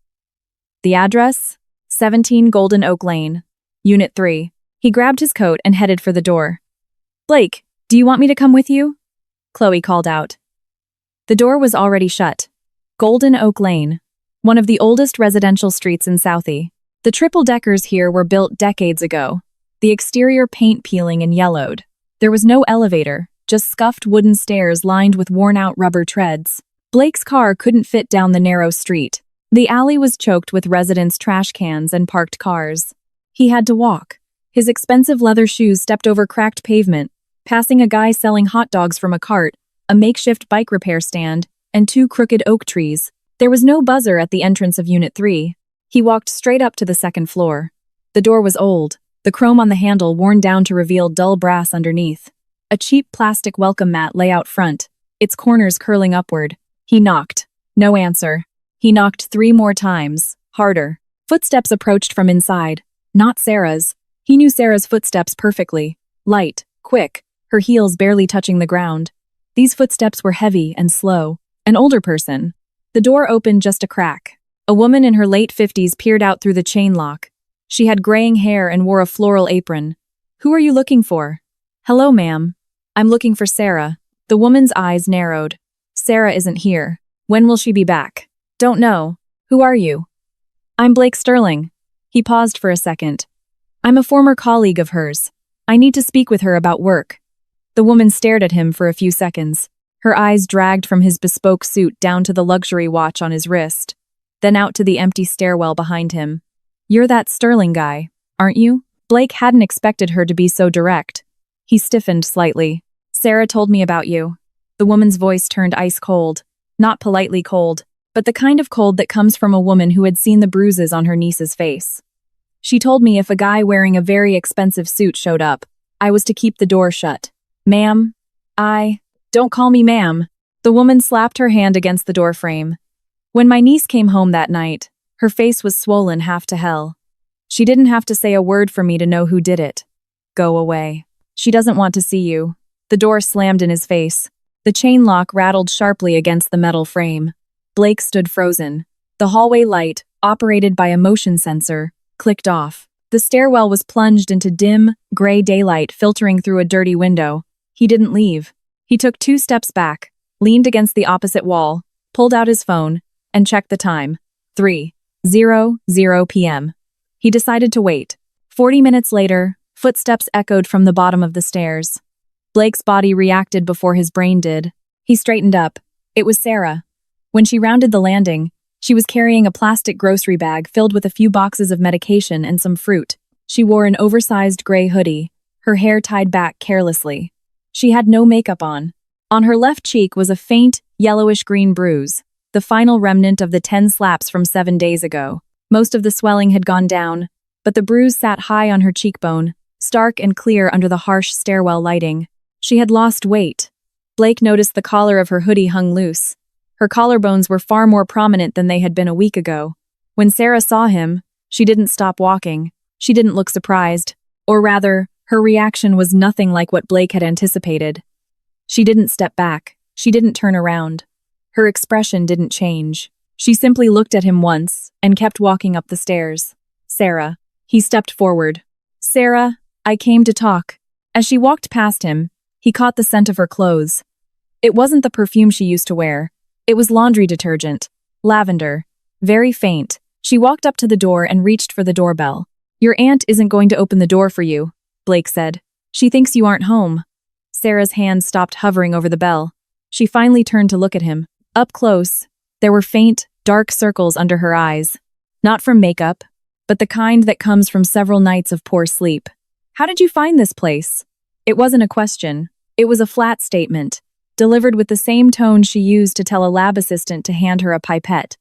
The address? 17 Golden Oak Lane. Unit 3. He grabbed his coat and headed for the door. Blake, do you want me to come with you? Chloe called out. The door was already shut. Golden Oak Lane, one of the oldest residential streets in Southie. The triple-deckers here were built decades ago, the exterior paint peeling and yellowed. There was no elevator, just scuffed wooden stairs lined with worn-out rubber treads. Blake's car couldn't fit down the narrow street. The alley was choked with residents' trash cans and parked cars. He had to walk. His expensive leather shoes stepped over cracked pavement, passing a guy selling hot dogs from a cart, a makeshift bike repair stand, and 2 crooked oak trees. There was no buzzer at the entrance of Unit 3. He walked straight up to the second floor. The door was old, the chrome on the handle worn down to reveal dull brass underneath. A cheap plastic welcome mat lay out front, its corners curling upward. He knocked. No answer. He knocked 3 more times, harder. Footsteps approached from inside. Not Sarah's. He knew Sarah's footsteps perfectly. Light, quick, her heels barely touching the ground. These footsteps were heavy and slow. An older person. The door opened just a crack. A woman in her late 50s peered out through the chain lock. She had graying hair and wore a floral apron. "Who are you looking for?" "Hello, ma'am. I'm looking for Sarah." The woman's eyes narrowed. "Sarah isn't here. When will she be back?" "Don't know. Who are you?" "I'm Blake Sterling." He paused for a second. "I'm a former colleague of hers. I need to speak with her about work." The woman stared at him for a few seconds. Her eyes dragged from his bespoke suit down to the luxury watch on his wrist, then out to the empty stairwell behind him. "You're that Sterling guy, aren't you?" Blake hadn't expected her to be so direct. He stiffened slightly. "Sarah told me about you." The woman's voice turned ice cold. Not politely cold, but the kind of cold that comes from a woman who had seen the bruises on her niece's face. "She told me if a guy wearing a very expensive suit showed up, I was to keep the door shut." "Ma'am, Don't call me ma'am." The woman slapped her hand against the doorframe. "When my niece came home that night, her face was swollen half to hell. She didn't have to say a word for me to know who did it. Go away. She doesn't want to see you." The door slammed in his face. The chain lock rattled sharply against the metal frame. Blake stood frozen. The hallway light, operated by a motion sensor, clicked off. The stairwell was plunged into dim, gray daylight filtering through a dirty window. He didn't leave. He took 2 steps back, leaned against the opposite wall, pulled out his phone, and checked the time. 3:00 p.m. He decided to wait. 40 minutes later, footsteps echoed from the bottom of the stairs. Blake's body reacted before his brain did. He straightened up. It was Sarah. When she rounded the landing, she was carrying a plastic grocery bag filled with a few boxes of medication and some fruit. She wore an oversized gray hoodie, her hair tied back carelessly. She had no makeup on. On her left cheek was a faint, yellowish-green bruise, the final remnant of the 10 slaps from 7 days ago. Most of the swelling had gone down, but the bruise sat high on her cheekbone, stark and clear under the harsh stairwell lighting. She had lost weight. Blake noticed the collar of her hoodie hung loose. Her collarbones were far more prominent than they had been a week ago. When Sarah saw him, she didn't stop walking. She didn't look surprised. Or rather, her reaction was nothing like what Blake had anticipated. She didn't step back. She didn't turn around. Her expression didn't change. She simply looked at him once and kept walking up the stairs. "Sarah." He stepped forward. "Sarah, I came to talk." As she walked past him, he caught the scent of her clothes. It wasn't the perfume she used to wear. It was laundry detergent. Lavender. Very faint. She walked up to the door and reached for the doorbell. "Your aunt isn't going to open the door for you," Blake said. "She thinks you aren't home." Sarah's hand stopped hovering over the bell. She finally turned to look at him. Up close, there were faint, dark circles under her eyes. Not from makeup, but the kind that comes from several nights of poor sleep. "How did you find this place?" It wasn't a question. It was a flat statement, delivered with the same tone she used to tell a lab assistant to hand her a pipette.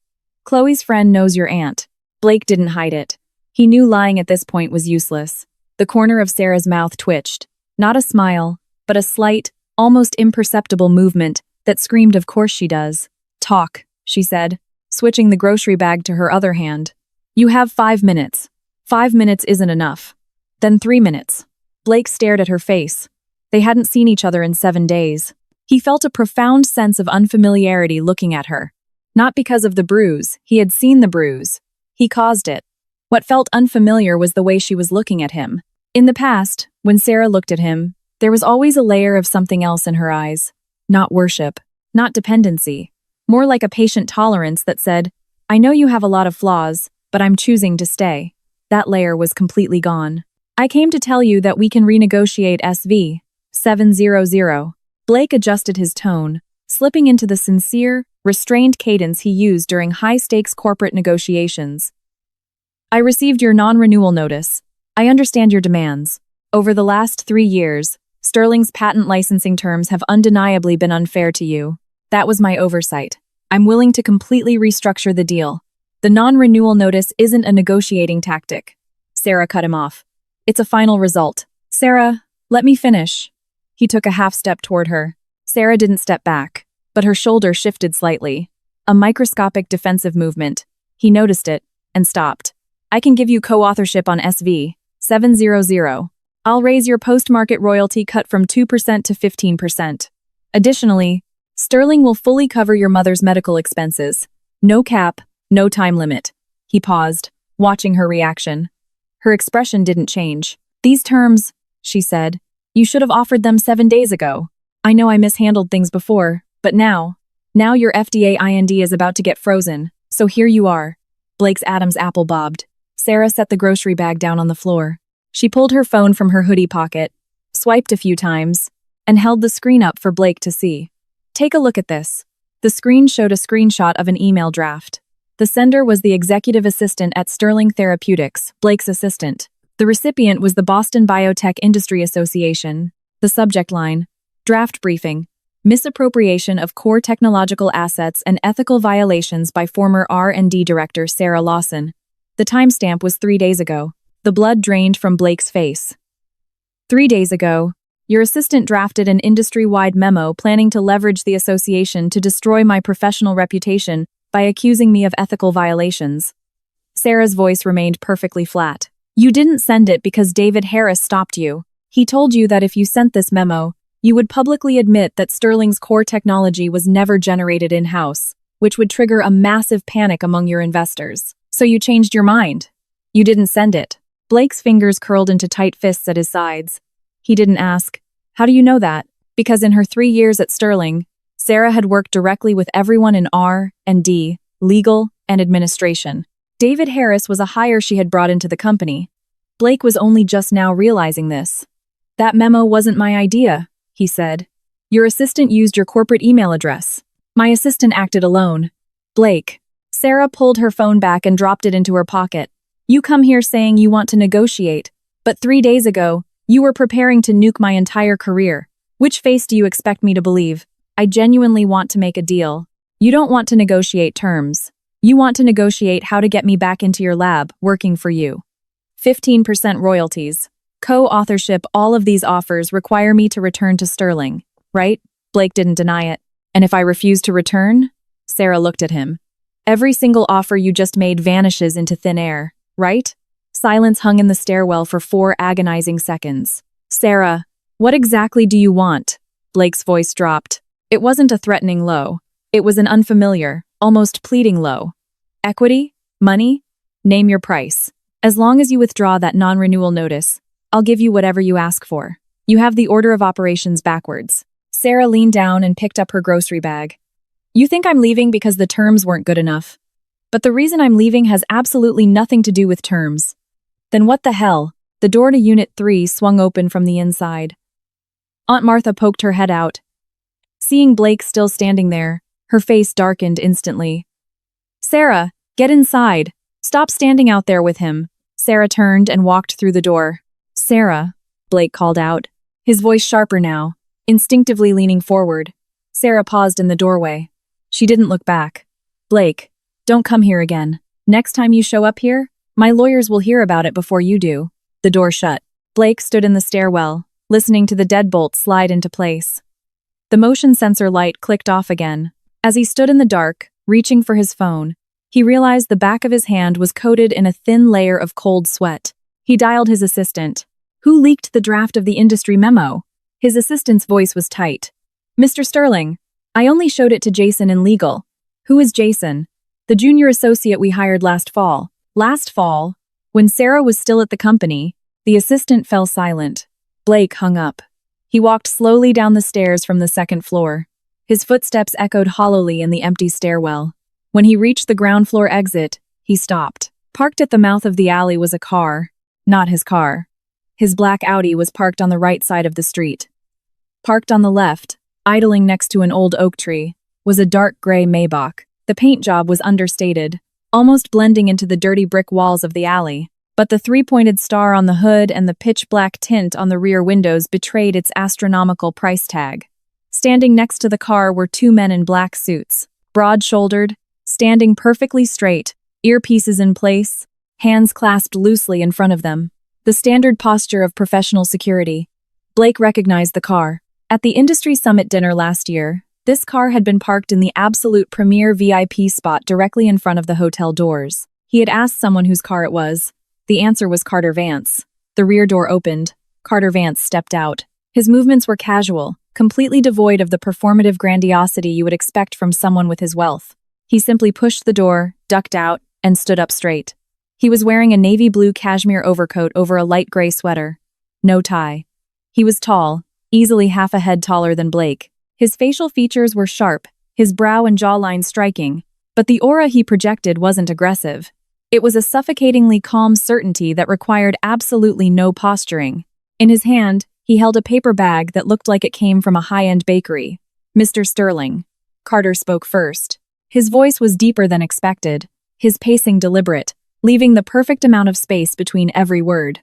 "Chloe's friend knows your aunt." Blake didn't hide it. He knew lying at this point was useless. The corner of Sarah's mouth twitched. Not a smile, but a slight, almost imperceptible movement that screamed, "Of course she does." "Talk," she said, switching the grocery bag to her other hand. "You have 5 minutes. 5 minutes isn't enough. Then 3 minutes. Blake stared at her face. They hadn't seen each other in 7 days. He felt a profound sense of unfamiliarity looking at her. Not because of the bruise, he had seen the bruise. He caused it. What felt unfamiliar was the way she was looking at him. In the past, when Sarah looked at him, there was always a layer of something else in her eyes. Not worship. not dependency. More like a patient tolerance that said, I know you have a lot of flaws, but I'm choosing to stay. That layer was completely gone. I came to tell you that we can renegotiate SV 700. Blake adjusted his tone, slipping into the sincere, restrained cadence he used during high-stakes corporate negotiations. I received your non-renewal notice. I understand your demands. Over the last 3 years, Sterling's patent licensing terms have undeniably been unfair to you. That was my oversight. I'm willing to completely restructure the deal. The non-renewal notice isn't a negotiating tactic. Sarah cut him off. It's a final result. Sarah, let me finish. He took a half step toward her. Sarah didn't step back, but her shoulder shifted slightly. A microscopic defensive movement. He noticed it and stopped. I can give you co-authorship on SV 700. I'll raise your post-market royalty cut from 2% to 15%. Additionally, Sterling will fully cover your mother's medical expenses. No cap, no time limit. He paused, watching her reaction. Her expression didn't change. These terms, she said, you should have offered them 7 days ago. I know I mishandled things before, but now your FDA IND is about to get frozen, so here you are. Blake's Adam's apple bobbed. Sarah set the grocery bag down on the floor. She pulled her phone from her hoodie pocket, swiped a few times, and held the screen up for Blake to see. Take a look at this. The screen showed a screenshot of an email draft. The sender was the executive assistant at Sterling Therapeutics, Blake's assistant. The recipient was the Boston Biotech Industry Association. The subject line, draft briefing, misappropriation of core technological assets and ethical violations by former R&D director Sarah Lawson. The timestamp was 3 days ago. The blood drained from Blake's face. 3 days ago, your assistant drafted an industry-wide memo planning to leverage the association to destroy my professional reputation by accusing me of ethical violations. Sarah's voice remained perfectly flat. You didn't send it because David Harris stopped you. He told you that if you sent this memo, you would publicly admit that Sterling's core technology was never generated in-house, which would trigger a massive panic among your investors. So you changed your mind. You didn't send it. Blake's fingers curled into tight fists at his sides. He didn't ask, how do you know that? Because in her 3 years at Sterling, Sarah had worked directly with everyone in R&D, legal, and administration. David Harris was a hire she had brought into the company. Blake was only just now realizing this. That memo wasn't my idea, he said. Your assistant used your corporate email address. My assistant acted alone. Blake. Sarah pulled her phone back and dropped it into her pocket. You come here saying you want to negotiate, but 3 days ago, you were preparing to nuke my entire career. Which face do you expect me to believe? I genuinely want to make a deal. You don't want to negotiate terms. You want to negotiate how to get me back into your lab, working for you. 15% royalties. Co-authorship. All of these offers require me to return to Sterling, right? Blake didn't deny it. And if I refuse to return? Sarah looked at him. Every single offer you just made vanishes into thin air, right? Silence hung in the stairwell for 4 agonizing seconds. Sarah, what exactly do you want? Blake's voice dropped. It wasn't a threatening low. It was an unfamiliar, almost pleading low. Equity? Money? Name your price. As long as you withdraw that non-renewal notice, I'll give you whatever you ask for. You have the order of operations backwards. Sarah leaned down and picked up her grocery bag. You think I'm leaving because the terms weren't good enough. But the reason I'm leaving has absolutely nothing to do with terms. Then what the hell? The door to Unit 3 swung open from the inside. Aunt Martha poked her head out. Seeing Blake still standing there, her face darkened instantly. Sarah, get inside. Stop standing out there with him. Sarah turned and walked through the door. Sarah, Blake called out, his voice sharper now, instinctively leaning forward. Sarah paused in the doorway. She didn't look back. Blake, don't come here again. Next time you show up here, my lawyers will hear about it before you do. The door shut. Blake stood in the stairwell, listening to the deadbolt slide into place. The motion sensor light clicked off again. As he stood in the dark, reaching for his phone, he realized the back of his hand was coated in a thin layer of cold sweat. He dialed his assistant. Who leaked the draft of the industry memo? His assistant's voice was tight. Mr. Sterling, I only showed it to Jason in legal. Who is Jason? The junior associate we hired last fall. Last fall, when Sarah was still at the company, the assistant fell silent. Blake hung up. He walked slowly down the stairs from the second floor. His footsteps echoed hollowly in the empty stairwell. When he reached the ground floor exit, he stopped. Parked at the mouth of the alley was a car. Not his car. His black Audi was parked on the right side of the street. Parked on the left, idling next to an old oak tree, was a dark gray Maybach. The paint job was understated, almost blending into the dirty brick walls of the alley. But the three-pointed star on the hood and the pitch-black tint on the rear windows betrayed its astronomical price tag. Standing next to the car were two men in black suits, broad-shouldered, standing perfectly straight, earpieces in place, hands clasped loosely in front of them. The standard posture of professional security. Blake recognized the car. At the industry summit dinner last year, this car had been parked in the absolute premier VIP spot directly in front of the hotel doors. He had asked someone whose car it was. The answer was Carter Vance. The rear door opened. Carter Vance stepped out. His movements were casual, completely devoid of the performative grandiosity you would expect from someone with his wealth. He simply pushed the door, ducked out, and stood up straight. He was wearing a navy blue cashmere overcoat over a light gray sweater. No tie. He was tall, easily half a head taller than Blake. His facial features were sharp, his brow and jawline striking, but the aura he projected wasn't aggressive. It was a suffocatingly calm certainty that required absolutely no posturing. In his hand, he held a paper bag that looked like it came from a high-end bakery. "Mr. Sterling." Carter spoke first. His voice was deeper than expected, his pacing deliberate, leaving the perfect amount of space between every word.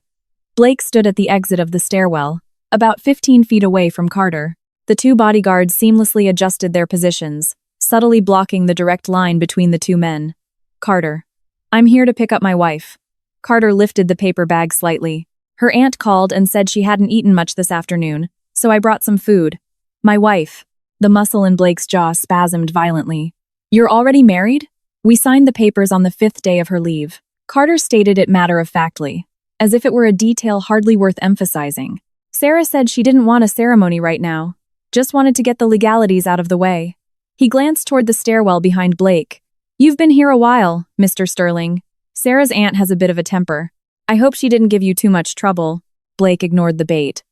Blake stood at the exit of the stairwell, about 15 feet away from Carter. The two bodyguards seamlessly adjusted their positions, subtly blocking the direct line between the two men. "Carter. I'm here to pick up my wife." Carter lifted the paper bag slightly. "Her aunt called and said she hadn't eaten much this afternoon, so I brought some food." "My wife." The muscle in Blake's jaw spasmed violently. "You're already married?" "We signed the papers on the 5th day of her leave." Carter stated it matter-of-factly, as if it were a detail hardly worth emphasizing. "Sarah said she didn't want a ceremony right now. Just wanted to get the legalities out of the way." He glanced toward the stairwell behind Blake. "You've been here a while, Mr. Sterling. Sarah's aunt has a bit of a temper. I hope she didn't give you too much trouble." Blake ignored the bait.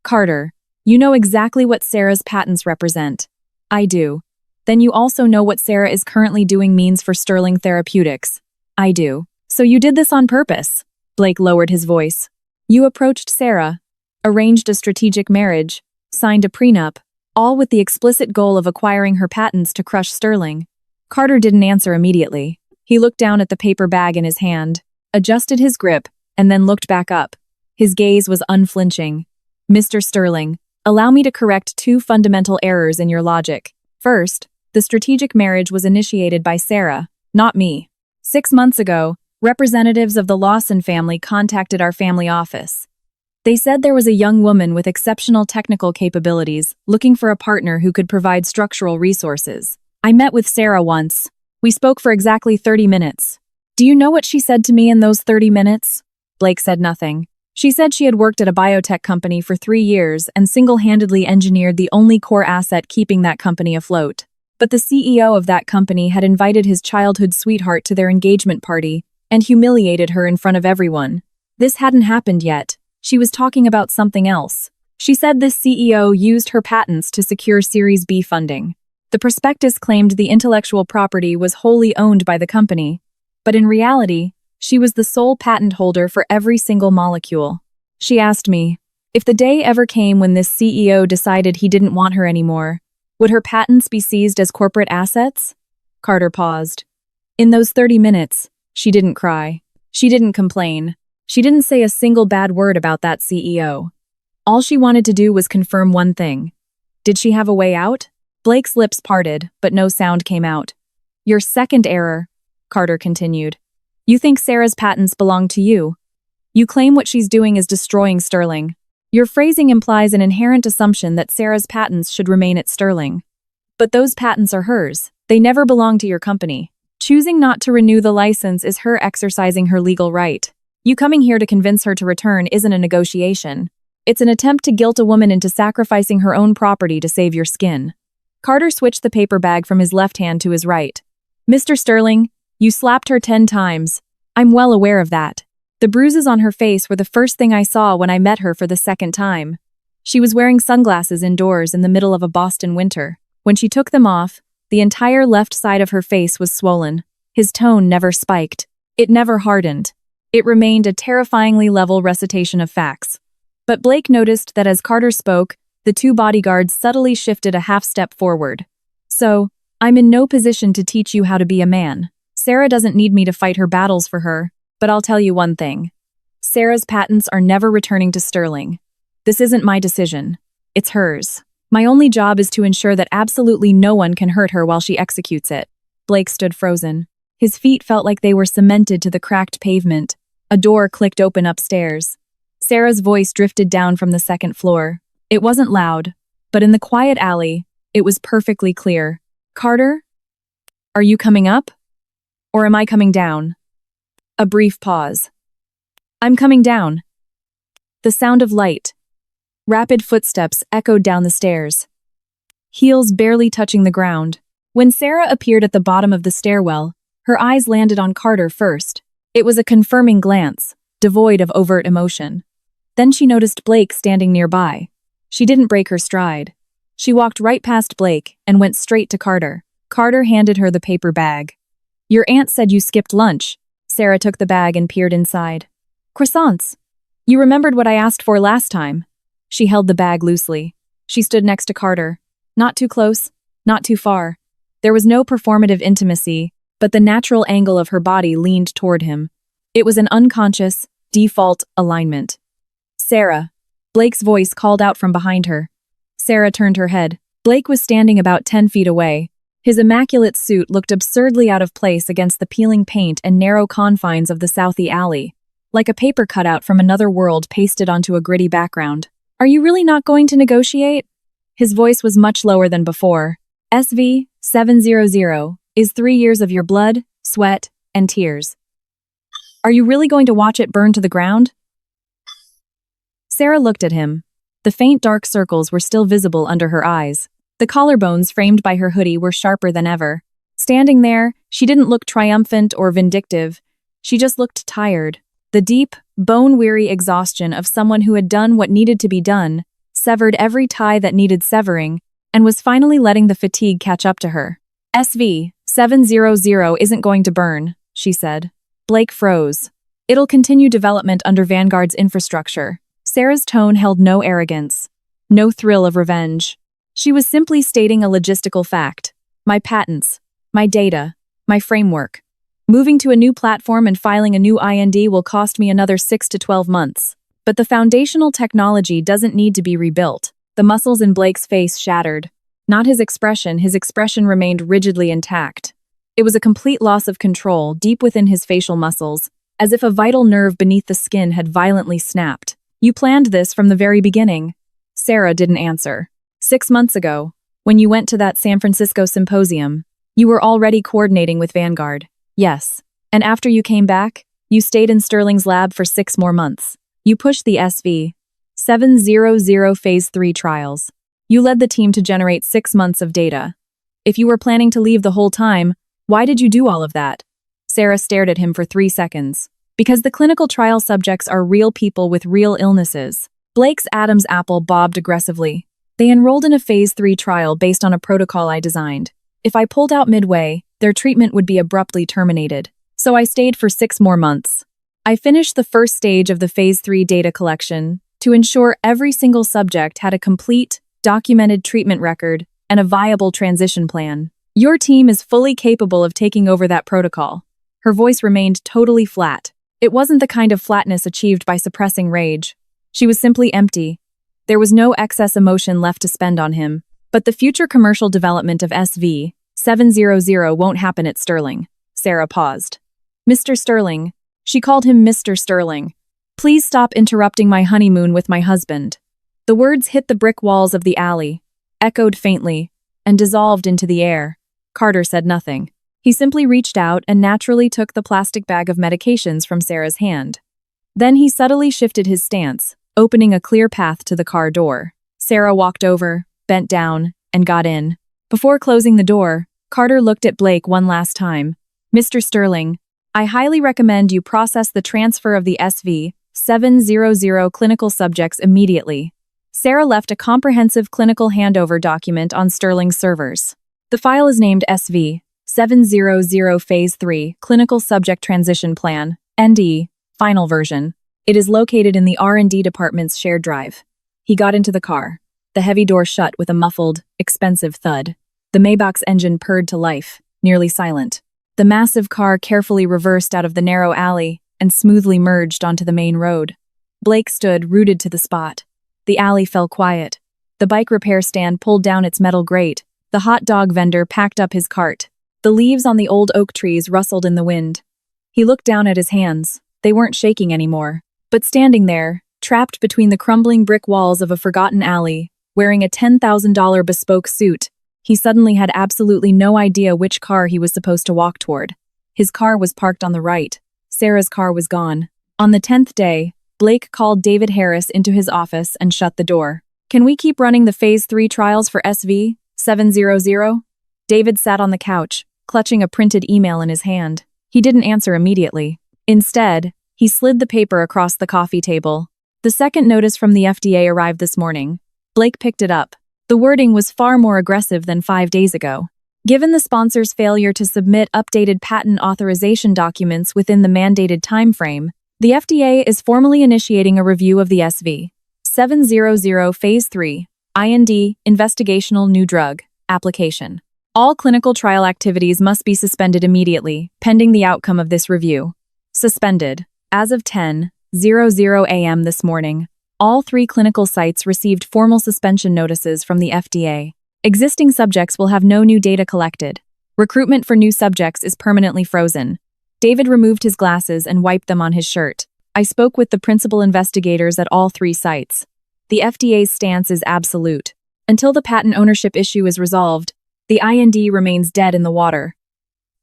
"Carter, you know exactly what Sarah's patents represent." "I do." "Then you also know what Sarah is currently doing means for Sterling Therapeutics." "I do." "So you did this on purpose." Blake lowered his voice. "You approached Sarah, arranged a strategic marriage, signed a prenup, all with the explicit goal of acquiring her patents to crush Sterling." Carter didn't answer immediately. He looked down at the paper bag in his hand, adjusted his grip, and then looked back up. His gaze was unflinching. "Mr. Sterling, allow me to correct two fundamental errors in your logic. First, the strategic marriage was initiated by Sarah, not me. 6 months ago, representatives of the Lawson family contacted our family office. They said there was a young woman with exceptional technical capabilities looking for a partner who could provide structural resources. I met with Sarah once. We spoke for exactly 30 minutes. Do you know what she said to me in those 30 minutes? Blake said nothing. She said she had worked at a biotech company for 3 years and single-handedly engineered the only core asset keeping that company afloat. But the CEO of that company had invited his childhood sweetheart to their engagement party and humiliated her in front of everyone. This hadn't happened yet. She was talking about something else. She said this CEO used her patents to secure Series B funding. The prospectus claimed the intellectual property was wholly owned by the company, but in reality, she was the sole patent holder for every single molecule. She asked me, if the day ever came when this CEO decided he didn't want her anymore, would her patents be seized as corporate assets? Carter paused. In those 30 minutes, she didn't cry. She didn't complain. She didn't say a single bad word about that CEO. All she wanted to do was confirm one thing. Did she have a way out? Blake's lips parted, but no sound came out. Your second error, Carter continued. You think Sarah's patents belong to you. You claim what she's doing is destroying Sterling. Your phrasing implies an inherent assumption that Sarah's patents should remain at Sterling. But those patents are hers. They never belong to your company. Choosing not to renew the license is her exercising her legal right. You coming here to convince her to return isn't a negotiation. It's an attempt to guilt a woman into sacrificing her own property to save your skin. Carter switched the paper bag from his left hand to his right. Mr. Sterling, you slapped her 10 times. I'm well aware of that. The bruises on her face were the first thing I saw when I met her for the second time. She was wearing sunglasses indoors in the middle of a Boston winter. When she took them off, the entire left side of her face was swollen. His tone never spiked. It never hardened. It remained a terrifyingly level recitation of facts. But Blake noticed that as Carter spoke, the two bodyguards subtly shifted a half step forward. So, I'm in no position to teach you how to be a man. Sarah doesn't need me to fight her battles for her, but I'll tell you one thing. Sarah's patents are never returning to Sterling. This isn't my decision. It's hers. My only job is to ensure that absolutely no one can hurt her while she executes it. Blake stood frozen. His feet felt like they were cemented to the cracked pavement. A door clicked open upstairs. Sarah's voice drifted down from the second floor. It wasn't loud, but in the quiet alley, it was perfectly clear. Carter? Are you coming up? Or am I coming down? A brief pause. I'm coming down. The sound of light. Rapid footsteps echoed down the stairs. Heels barely touching the ground. When Sarah appeared at the bottom of the stairwell, her eyes landed on Carter first. It was a confirming glance, devoid of overt emotion. Then she noticed Blake standing nearby. She didn't break her stride. She walked right past Blake and went straight to Carter. Carter handed her the paper bag. Your aunt said you skipped lunch. Sarah took the bag and peered inside. Croissants. You remembered what I asked for last time. She held the bag loosely. She stood next to Carter. Not too close, not too far. There was no performative intimacy, but the natural angle of her body leaned toward him. It was an unconscious, default alignment. Sarah. Blake's voice called out from behind her. Sarah turned her head. Blake was standing about 10 feet away. His immaculate suit looked absurdly out of place against the peeling paint and narrow confines of the Southie alley, like a paper cutout from another world pasted onto a gritty background. Are you really not going to negotiate? His voice was much lower than before. SV-700 is 3 years of your blood, sweat, and tears. Are you really going to watch it burn to the ground? Sarah looked at him. The faint dark circles were still visible under her eyes. The collarbones framed by her hoodie were sharper than ever. Standing there, she didn't look triumphant or vindictive. She just looked tired. The deep, bone-weary exhaustion of someone who had done what needed to be done, severed every tie that needed severing, and was finally letting the fatigue catch up to her. SV-700 isn't going to burn, she said. Blake froze. It'll continue development under Vanguard's infrastructure. Sarah's tone held no arrogance, no thrill of revenge. She was simply stating a logistical fact. My patents, my data, my framework. Moving to a new platform and filing a new IND will cost me another 6 to 12 months. But the foundational technology doesn't need to be rebuilt. The muscles in Blake's face shattered. Not his expression remained rigidly intact. It was a complete loss of control deep within his facial muscles, as if a vital nerve beneath the skin had violently snapped. You planned this from the very beginning. Sarah didn't answer. 6 months ago, when you went to that San Francisco symposium, you were already coordinating with Vanguard. Yes. And after you came back, you stayed in Sterling's lab for 6 more months. You pushed the SV-700 Phase 3 trials. You led the team to generate 6 months of data. If you were planning to leave the whole time, why did you do all of that? Sarah stared at him for 3 seconds. Because the clinical trial subjects are real people with real illnesses. Blake's Adam's apple bobbed aggressively. They enrolled in a Phase 3 trial based on a protocol I designed. If I pulled out midway, their treatment would be abruptly terminated. So I stayed for 6 more months. I finished the first stage of the Phase 3 data collection to ensure every single subject had a complete, documented treatment record and a viable transition plan. Your team is fully capable of taking over that protocol. Her voice remained totally flat. It wasn't the kind of flatness achieved by suppressing rage. She was simply empty. There was no excess emotion left to spend on him. But the future commercial development of SV-700 won't happen at Sterling. Sarah paused. Mr. Sterling. She called him Mr. Sterling. Please stop interrupting my honeymoon with my husband. The words hit the brick walls of the alley, echoed faintly, and dissolved into the air. Carter said nothing. He simply reached out and naturally took the plastic bag of medications from Sarah's hand. Then he subtly shifted his stance, opening a clear path to the car door. Sarah walked over, bent down, and got in. Before closing the door, Carter looked at Blake one last time. Mr. Sterling, I highly recommend you process the transfer of the SV-700 clinical subjects immediately. Sarah left a comprehensive clinical handover document on Sterling's servers. The file is named SV 700 Phase 3 Clinical Subject Transition Plan, ND, final version. It is located in the R&D department's shared drive. He got into the car. The heavy door shut with a muffled, expensive thud. The Maybach's engine purred to life, nearly silent. The massive car carefully reversed out of the narrow alley and smoothly merged onto the main road. Blake stood rooted to the spot. The alley fell quiet. The bike repair stand pulled down its metal grate. The hot dog vendor packed up his cart. The leaves on the old oak trees rustled in the wind. He looked down at his hands. They weren't shaking anymore. But standing there, trapped between the crumbling brick walls of a forgotten alley, wearing a $10,000 bespoke suit, he suddenly had absolutely no idea which car he was supposed to walk toward. His car was parked on the right. Sarah's car was gone. On the 10th day, Blake called David Harris into his office and shut the door. "Can we keep running the Phase 3 trials for SV 700? David sat on the couch, clutching a printed email in his hand. He didn't answer immediately. Instead, he slid the paper across the coffee table. The second notice from the FDA arrived this morning. Blake picked it up. The wording was far more aggressive than 5 days ago. Given the sponsor's failure to submit updated patent authorization documents within the mandated timeframe, the FDA is formally initiating a review of the SV 700 Phase 3 IND Investigational New Drug application. All clinical trial activities must be suspended immediately, pending the outcome of this review. Suspended. As of 10:00 a.m. this morning, all 3 clinical sites received formal suspension notices from the FDA. Existing subjects will have no new data collected. Recruitment for new subjects is permanently frozen. David removed his glasses and wiped them on his shirt. I spoke with the principal investigators at all 3 sites. The FDA's stance is absolute. Until the patent ownership issue is resolved, the IND remains dead in the water.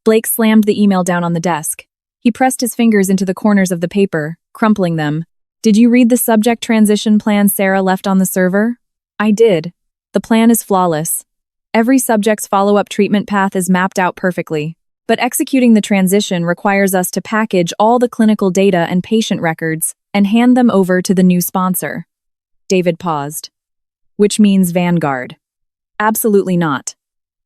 Blake slammed the email down on the desk. He pressed his fingers into the corners of the paper, crumpling them. "Did you read the subject transition plan Sarah left on the server?" "I did. The plan is flawless. Every subject's follow-up treatment path is mapped out perfectly. But executing the transition requires us to package all the clinical data and patient records and hand them over to the new sponsor." David paused. "Which means Vanguard." "Absolutely not.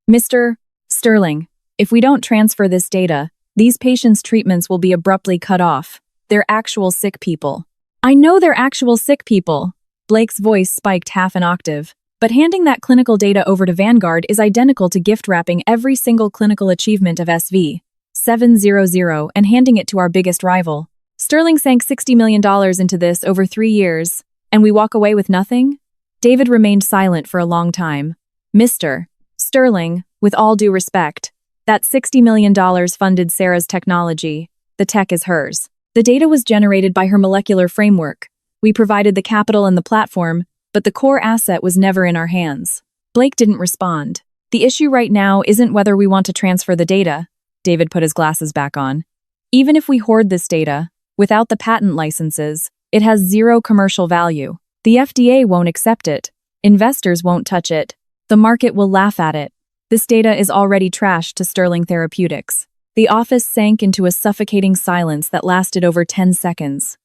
Mr. Sterling, if we don't transfer this data, these patients' treatments will be abruptly cut off. They're actual sick people." "I know they're actual sick people." Blake's voice spiked half an octave. "But handing that clinical data over to Vanguard is identical to gift-wrapping every single clinical achievement of SV 700 and handing it to our biggest rival. Sterling sank $60 million into this over 3 years, and we walk away with nothing?" David remained silent for a long time. "Mr. Sterling, with all due respect, that $60 million funded Sarah's technology. The tech is hers. The data was generated by her molecular framework. We provided the capital and the platform, but the core asset was never in our hands." Blake didn't respond. "The issue right now isn't whether we want to transfer the data." David put his glasses back on. "Even if we hoard this data, without the patent licenses, it has 0 commercial value. The FDA won't accept it. Investors won't touch it. The market will laugh at it. This data is already trashed to Sterling Therapeutics." The office sank into a suffocating silence that lasted over 10 seconds.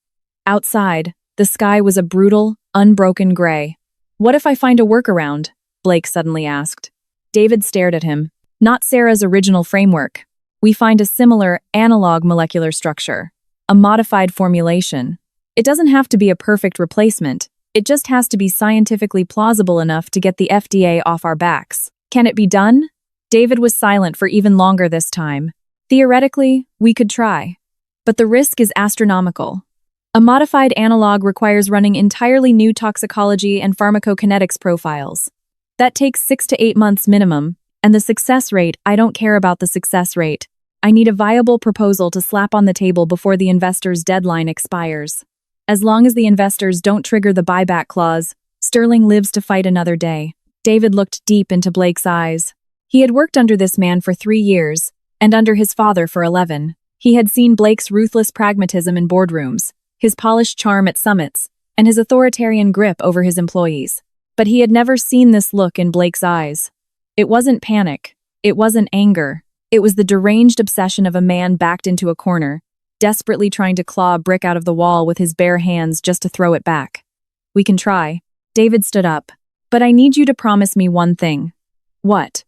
Outside, the sky was a brutal, unbroken gray. "What if I find a workaround?" Blake suddenly asked. David stared at him. "Not Sarah's original framework. We find a similar, analog molecular structure. A modified formulation. It doesn't have to be a perfect replacement. It just has to be scientifically plausible enough to get the FDA off our backs. Can it be done?" David was silent for even longer this time. "Theoretically, we could try. But the risk is astronomical. A modified analog requires running entirely new toxicology and pharmacokinetics profiles. That takes 6 to 8 months minimum, and the success rate, I don't care about the success rate. I need a viable proposal to slap on the table before the investor's deadline expires. As long as the investors don't trigger the buyback clause, Sterling lives to fight another day." David looked deep into Blake's eyes. He had worked under this man for 3 years, and under his father for 11. He had seen Blake's ruthless pragmatism in boardrooms, his polished charm at summits, and his authoritarian grip over his employees. But he had never seen this look in Blake's eyes. It wasn't panic. It wasn't anger. It was the deranged obsession of a man backed into a corner, desperately trying to claw a brick out of the wall with his bare hands just to throw it back. "We can try." David stood up. But I need you to promise me one thing. What?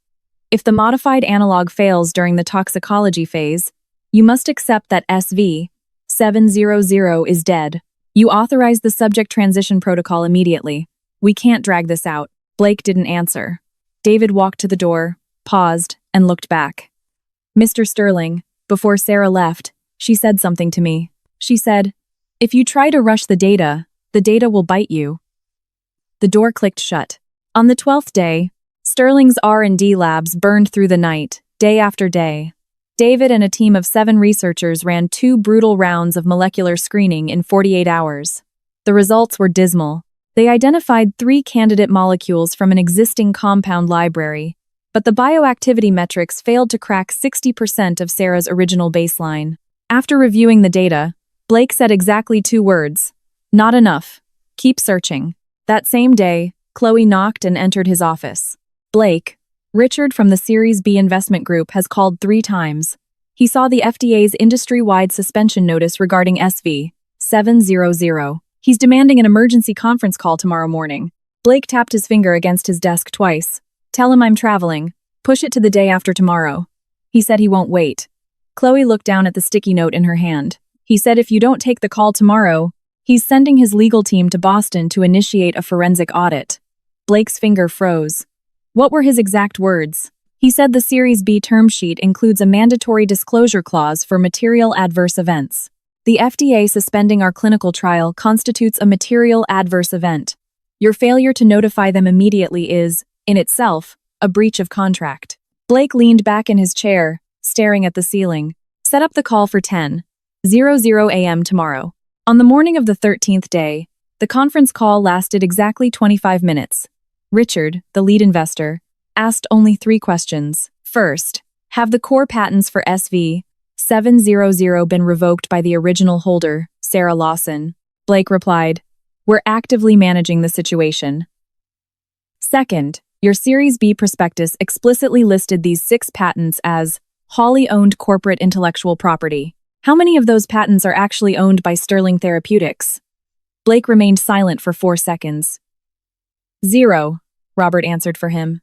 If the modified analog fails during the toxicology phase, you must accept that SV-700 is dead. You authorize the subject transition protocol immediately. We can't drag this out. Blake didn't answer. David walked to the door, paused, and looked back. Mr. Sterling, before Sarah left, she said something to me. She said, "If you try to rush the data will bite you." The door clicked shut. On the 12th day, Sterling's R&D labs burned through the night, day after day. David and a team of 7 researchers ran 2 brutal rounds of molecular screening in 48 hours. The results were dismal. They identified 3 candidate molecules from an existing compound library, but the bioactivity metrics failed to crack 60% of Sarah's original baseline. After reviewing the data, Blake said exactly 2 words: "Not enough. Keep searching." That same day, Chloe knocked and entered his office. "Blake, Richard from the Series B investment group has called 3 times. He saw the FDA's industry-wide suspension notice regarding SV-700. He's demanding an emergency conference call tomorrow morning." Blake tapped his finger against his desk twice. "Tell him I'm traveling. Push it to the day after tomorrow." He said he won't wait. Chloe looked down at the sticky note in her hand. He said if you don't take the call tomorrow, he's sending his legal team to Boston to initiate a forensic audit. Blake's finger froze. What were his exact words? He said the Series B term sheet includes a mandatory disclosure clause for material adverse events. The FDA suspending our clinical trial constitutes a material adverse event. Your failure to notify them immediately is, in itself, a breach of contract. Blake leaned back in his chair, staring at the ceiling. Set up the call for 10:00 a.m. tomorrow. On the morning of the 13th day, the conference call lasted exactly 25 minutes. Richard, the lead investor, asked only 3 questions. First, have the core patents for SV-700 been revoked by the original holder, Sarah Lawson? Blake replied, "We're actively managing the situation." Second, your Series B prospectus explicitly listed these 6 patents as wholly-owned corporate intellectual property. How many of those patents are actually owned by Sterling Therapeutics? Blake remained silent for 4 seconds. 0, Robert answered for him.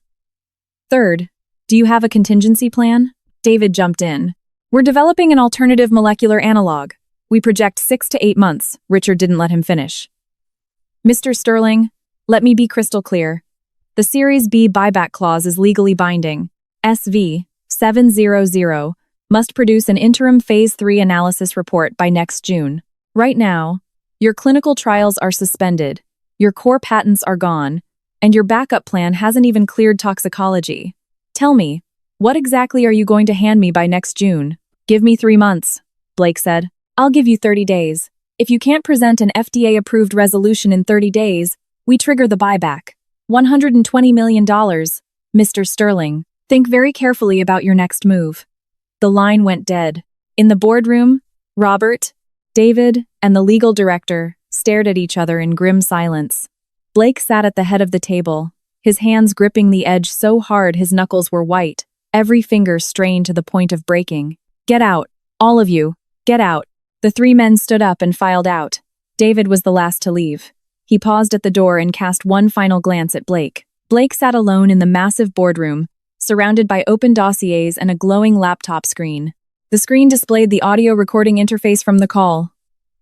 Third, do you have a contingency plan? David jumped in. We're developing an alternative molecular analog. We project 6 to 8 months. Richard didn't let him finish. Mr. Sterling, let me be crystal clear. The Series B buyback clause is legally binding. SV-700 must produce an interim Phase 3 analysis report by next June. Right now, your clinical trials are suspended, your core patents are gone, and your backup plan hasn't even cleared toxicology. Tell me, what exactly are you going to hand me by next June? Give me 3 months, Blake said. I'll give you 30 days. If you can't present an FDA-approved resolution in 30 days, we trigger the buyback. $120 million. Mr. Sterling, think very carefully about your next move. The line went dead. In the boardroom, Robert, David, and the legal director stared at each other in grim silence. Blake sat at the head of the table, his hands gripping the edge so hard his knuckles were white, every finger strained to the point of breaking. Get out, all of you, get out. The 3 men stood up and filed out. David was the last to leave. He paused at the door and cast one final glance at Blake. Blake sat alone in the massive boardroom, surrounded by open dossiers and a glowing laptop screen. The screen displayed the audio recording interface from the call.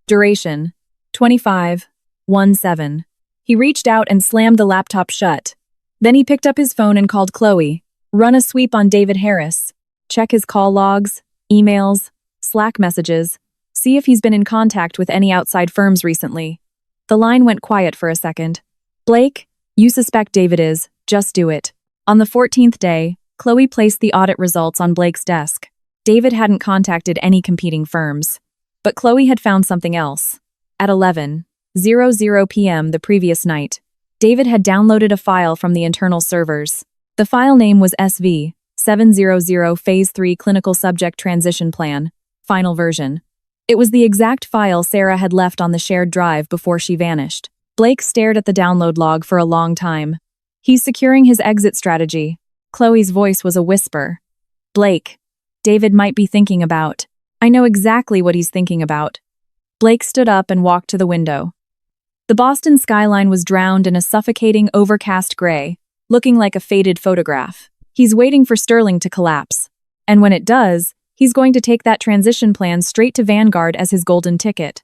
Duration: 25:17. He reached out and slammed the laptop shut. Then he picked up his phone and called Chloe. Run a sweep on David Harris. Check his call logs, emails, Slack messages. See if he's been in contact with any outside firms recently. The line went quiet for a second. Blake, you suspect David is. Just do it. On the 14th day, Chloe placed the audit results on Blake's desk. David hadn't contacted any competing firms. But Chloe had found something else. At 11:00 p.m. the previous night, David had downloaded a file from the internal servers. The file name was SV-700 Phase 3 Clinical Subject Transition Plan, final version. It was the exact file Sarah had left on the shared drive before she vanished. Blake stared at the download log for a long time. He's securing his exit strategy. Chloe's voice was a whisper. Blake, David might be thinking about. I know exactly what he's thinking about. Blake stood up and walked to the window. The Boston skyline was drowned in a suffocating, overcast gray, looking like a faded photograph. He's waiting for Sterling to collapse. And when it does, he's going to take that transition plan straight to Vanguard as his golden ticket.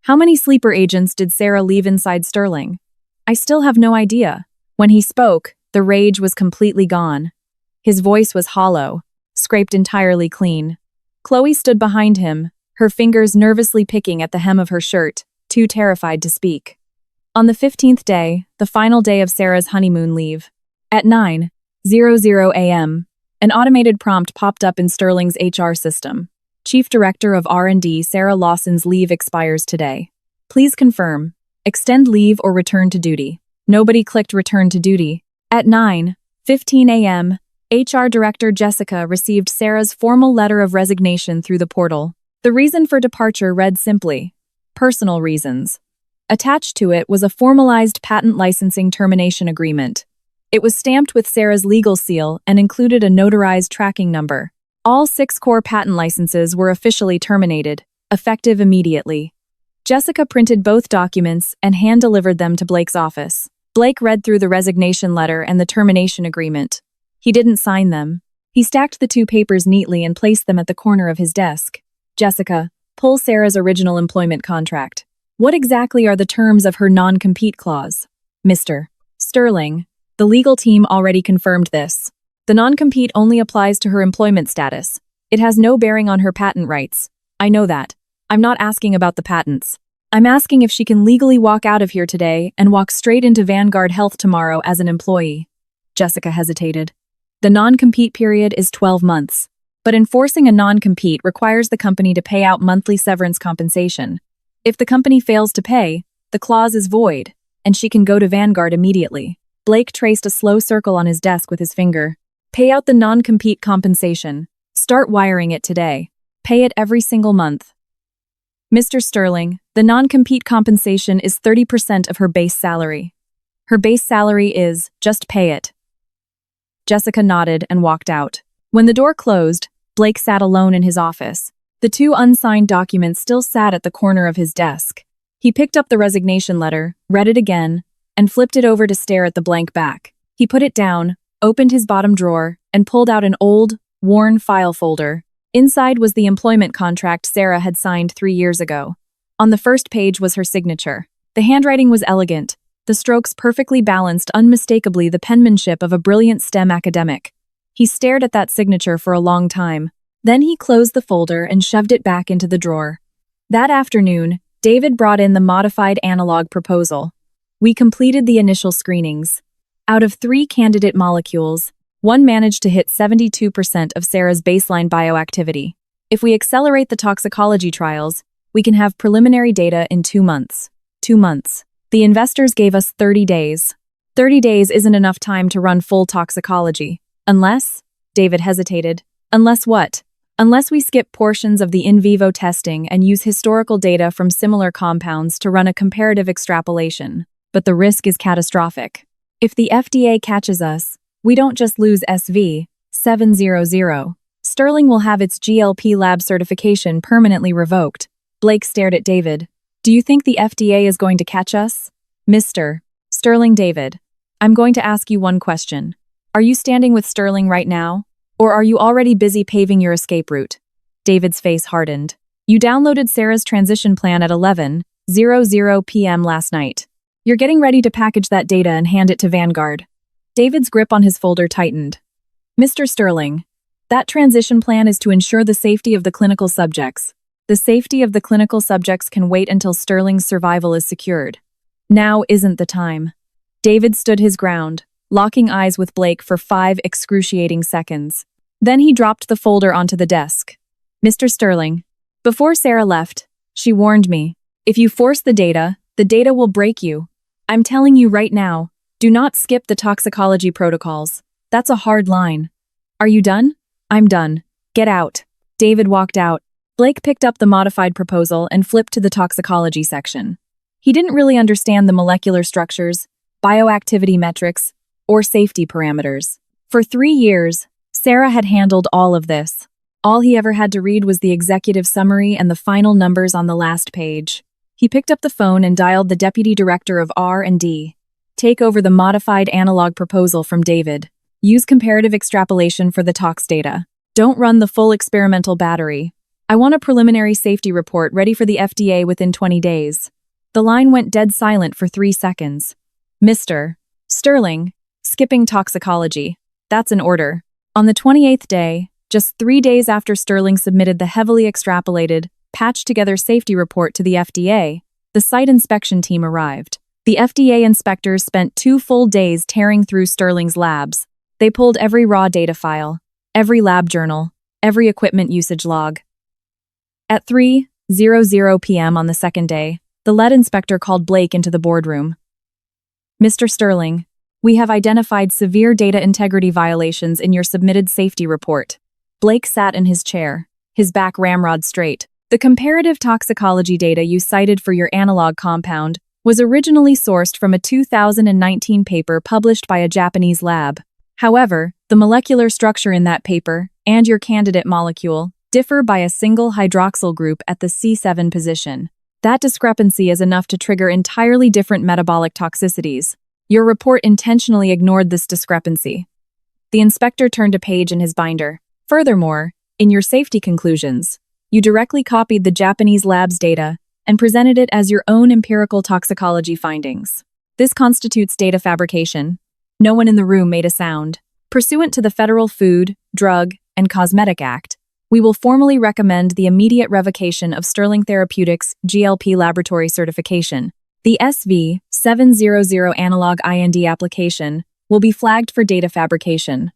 How many sleeper agents did Sarah leave inside Sterling? I still have no idea. When he spoke, the rage was completely gone. His voice was hollow, scraped entirely clean. Chloe stood behind him, her fingers nervously picking at the hem of her shirt, too terrified to speak. On the 15th day, the final day of Sarah's honeymoon leave, at 9:00 a.m., an automated prompt popped up in Sterling's HR system. Chief Director of R&D Sarah Lawson's leave expires today. Please confirm. Extend leave or return to duty. Nobody clicked return to duty. At 9:15 a.m., HR Director Jessica received Sarah's formal letter of resignation through the portal. The reason for departure read simply, personal reasons. Attached to it was a formalized patent licensing termination agreement. It was stamped with Sarah's legal seal and included a notarized tracking number. All 6 core patent licenses were officially terminated, effective immediately. Jessica printed both documents and hand-delivered them to Blake's office. Blake read through the resignation letter and the termination agreement. He didn't sign them. He stacked the 2 papers neatly and placed them at the corner of his desk. Jessica, pull Sarah's original employment contract. What exactly are the terms of her non-compete clause? Mr. Sterling, the legal team already confirmed this. The non-compete only applies to her employment status. It has no bearing on her patent rights. I know that. I'm not asking about the patents. I'm asking if she can legally walk out of here today and walk straight into Vanguard Health tomorrow as an employee. Jessica hesitated. The non-compete period is 12 months, but enforcing a non-compete requires the company to pay out monthly severance compensation. If the company fails to pay, the clause is void, and she can go to Vanguard immediately. Blake traced a slow circle on his desk with his finger. Pay out the non-compete compensation. Start wiring it today. Pay it every single month. Mr. Sterling, the non-compete compensation is 30% of her base salary. Her base salary is, just pay it. Jessica nodded and walked out. When the door closed, Blake sat alone in his office. The 2 unsigned documents still sat at the corner of his desk. He picked up the resignation letter, read it again, and flipped it over to stare at the blank back. He put it down, opened his bottom drawer, and pulled out an old, worn file folder. Inside was the employment contract Sarah had signed 3 years ago. On the first page was her signature. The handwriting was elegant, the strokes perfectly balanced, unmistakably the penmanship of a brilliant STEM academic. He stared at that signature for a long time. Then he closed the folder and shoved it back into the drawer. That afternoon, David brought in the modified analog proposal. We completed the initial screenings. Out of 3 candidate molecules, 1 managed to hit 72% of Sarah's baseline bioactivity. If we accelerate the toxicology trials, we can have preliminary data in 2 months. 2 months. The investors gave us 30 days. 30 days isn't enough time to run full toxicology. Unless, David hesitated. Unless what? Unless we skip portions of the in vivo testing and use historical data from similar compounds to run a comparative extrapolation. But the risk is catastrophic. If the FDA catches us, we don't just lose SV700. Sterling will have its GLP lab certification permanently revoked. Blake stared at David. Do you think the FDA is going to catch us? Mr. Sterling. David, I'm going to ask you one question. Are you standing with Sterling right now? Or are you already busy paving your escape route? David's face hardened. You downloaded Sarah's transition plan at 11:00 p.m. last night. You're getting ready to package that data and hand it to Vanguard. David's grip on his folder tightened. Mr. Sterling, that transition plan is to ensure the safety of the clinical subjects. The safety of the clinical subjects can wait until Sterling's survival is secured. Now isn't the time. David stood his ground, locking eyes with Blake for 5 excruciating seconds. Then he dropped the folder onto the desk. Mr. Sterling, before Sarah left, she warned me, if you force the data will break you. I'm telling you right now, do not skip the toxicology protocols. That's a hard line. Are you done? I'm done. Get out. David walked out. Blake picked up the modified proposal and flipped to the toxicology section. He didn't really understand the molecular structures, bioactivity metrics, or safety parameters. For 3 years, Sarah had handled all of this. All he ever had to read was the executive summary and the final numbers on the last page. He picked up the phone and dialed the deputy director of R&D. Take over the modified analog proposal from David. Use comparative extrapolation for the tox data. Don't run the full experimental battery. I want a preliminary safety report ready for the FDA within 20 days. The line went dead silent for 3 seconds. Mr. Sterling, skipping toxicology. That's an order. On the 28th day, just 3 days after Sterling submitted the heavily extrapolated, patched-together safety report to the FDA, the site inspection team arrived. The FDA inspectors spent 2 full days tearing through Sterling's labs. They pulled every raw data file, every lab journal, every equipment usage log. At 3:00 p.m. on the second day, the lead inspector called Blake into the boardroom. Mr. Sterling, we have identified severe data integrity violations in your submitted safety report. Blake sat in his chair, his back ramrod straight. The comparative toxicology data you cited for your analog compound was originally sourced from a 2019 paper published by a Japanese lab. However, the molecular structure in that paper and your candidate molecule differ by a single hydroxyl group at the C7 position. That discrepancy is enough to trigger entirely different metabolic toxicities. Your report intentionally ignored this discrepancy. The inspector turned a page in his binder. Furthermore, in your safety conclusions, you directly copied the Japanese lab's data and presented it as your own empirical toxicology findings. This constitutes data fabrication. No one in the room made a sound. Pursuant to the Federal Food, Drug, and Cosmetic Act, we will formally recommend the immediate revocation of Sterling Therapeutics' GLP laboratory certification. The SV700 analog IND application will be flagged for data fabrication.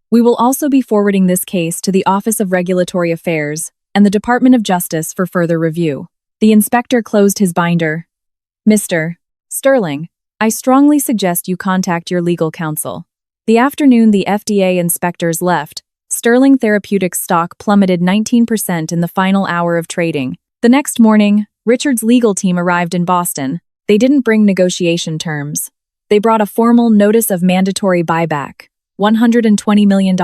We will also be forwarding this case to the Office of Regulatory Affairs and the Department of Justice for further review. The inspector closed his binder. Mr. Sterling, I strongly suggest you contact your legal counsel. The afternoon the FDA inspectors left, Sterling Therapeutics stock plummeted 19% in the final hour of trading. The next morning, Richard's legal team arrived in Boston. They didn't bring negotiation terms. They brought a formal notice of mandatory buyback, $120 million,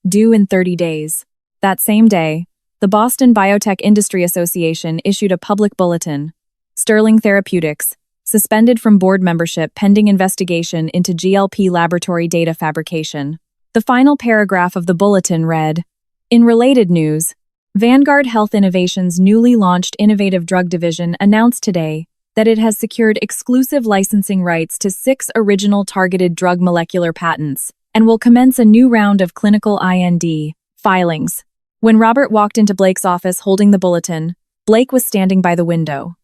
due in 30 days. That same day, the Boston Biotech Industry Association issued a public bulletin. Sterling Therapeutics, suspended from board membership pending investigation into GLP laboratory data fabrication. The final paragraph of the bulletin read, in related news, Vanguard Health Innovations' newly launched innovative drug division announced today that it has secured exclusive licensing rights to 6 original targeted drug molecular patents and will commence a new round of clinical IND filings. When Robert walked into Blake's office holding the bulletin, Blake was standing by the window.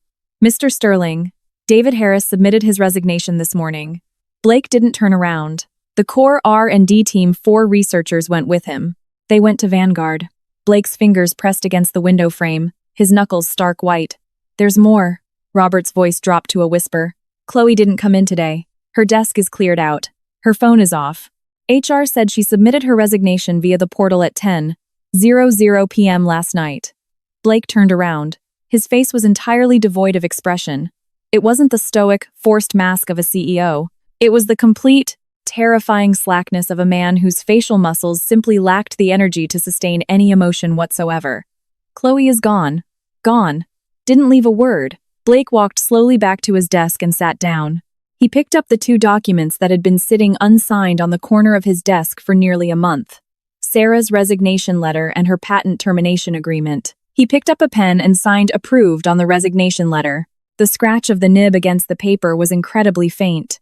Mr. Sterling, David Harris submitted his resignation this morning. Blake didn't turn around. The core R&D team 4 researchers went with him. They went to Vanguard. Blake's fingers pressed against the window frame, his knuckles stark white. There's more. Robert's voice dropped to a whisper. Chloe didn't come in today. Her desk is cleared out. Her phone is off. HR said she submitted her resignation via the portal at 10:00 p.m. last night. Blake turned around. His face was entirely devoid of expression. It wasn't the stoic, forced mask of a CEO. It was the complete, terrifying slackness of a man whose facial muscles simply lacked the energy to sustain any emotion whatsoever. Chloe is gone. Gone. Didn't leave a word. Blake walked slowly back to his desk and sat down. He picked up the 2 documents that had been sitting unsigned on the corner of his desk for nearly a month. Sarah's resignation letter and her patent termination agreement. He picked up a pen and signed approved on the resignation letter. The scratch of the nib against the paper was incredibly faint.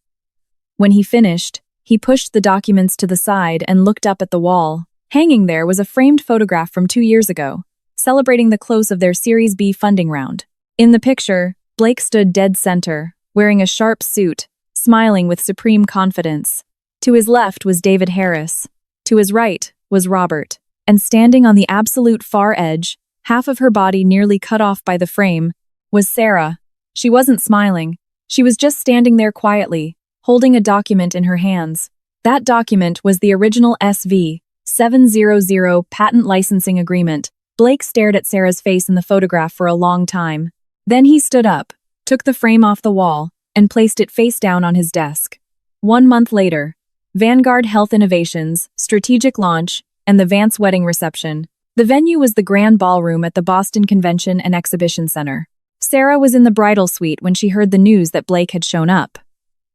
When he finished, he pushed the documents to the side and looked up at the wall. Hanging there was a framed photograph from 2 years ago, celebrating the close of their Series B funding round. In the picture, Blake stood dead center, wearing a sharp suit, smiling with supreme confidence. To his left was David Harris. To his right was Robert. And standing on the absolute far edge, half of her body nearly cut off by the frame, was Sarah. She wasn't smiling. She was just standing there quietly, holding a document in her hands. That document was the original SV700 patent licensing agreement. Blake stared at Sarah's face in the photograph for a long time. Then he stood up, took the frame off the wall, and placed it face down on his desk. 1 month later, Vanguard Health Innovations, strategic launch, and the Vance wedding reception. The venue was the Grand Ballroom at the Boston Convention and Exhibition Center. Sarah was in the bridal suite when she heard the news that Blake had shown up.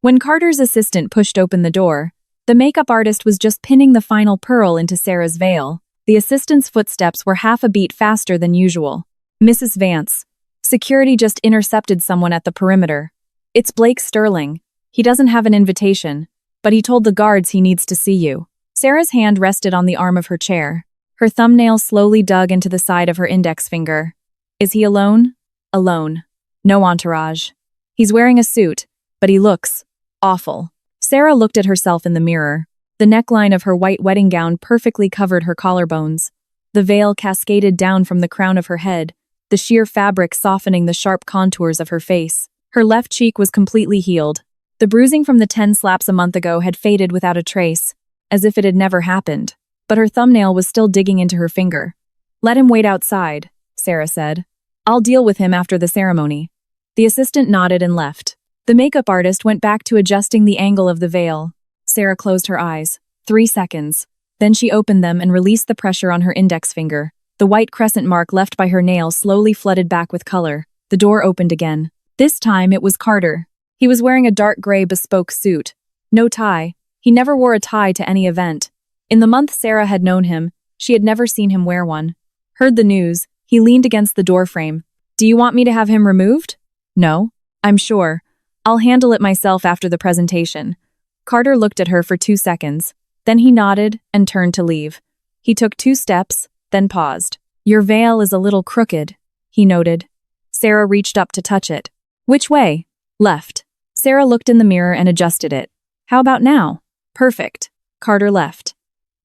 When Carter's assistant pushed open the door, the makeup artist was just pinning the final pearl into Sarah's veil. The assistant's footsteps were half a beat faster than usual. "Mrs. Vance, security just intercepted someone at the perimeter. It's Blake Sterling. He doesn't have an invitation, but he told the guards he needs to see you." Sarah's hand rested on the arm of her chair. Her thumbnail slowly dug into the side of her index finger. "Is he alone?" "Alone. No entourage. He's wearing a suit, but he looks awful." Sarah looked at herself in the mirror. The neckline of her white wedding gown perfectly covered her collarbones. The veil cascaded down from the crown of her head, the sheer fabric softening the sharp contours of her face. Her left cheek was completely healed. The bruising from the 10 slaps a month ago had faded without a trace, as if it had never happened. But her thumbnail was still digging into her finger. "Let him wait outside," Sarah said. "I'll deal with him after the ceremony." The assistant nodded and left. The makeup artist went back to adjusting the angle of the veil. Sarah closed her eyes. 3 seconds. Then she opened them and released the pressure on her index finger. The white crescent mark left by her nail slowly flooded back with color. The door opened again. This time it was Carter. He was wearing a dark gray bespoke suit. No tie. He never wore a tie to any event. In the month Sarah had known him, she had never seen him wear one. Heard the news, he leaned against the doorframe. "Do you want me to have him removed?" "No. I'm sure. I'll handle it myself after the presentation." Carter looked at her for 2 seconds. Then he nodded and turned to leave. He took 2 steps, then paused. "Your veil is a little crooked," he noted. Sarah reached up to touch it. "Which way?" "Left." Sarah looked in the mirror and adjusted it. "How about now?" "Perfect." Carter left.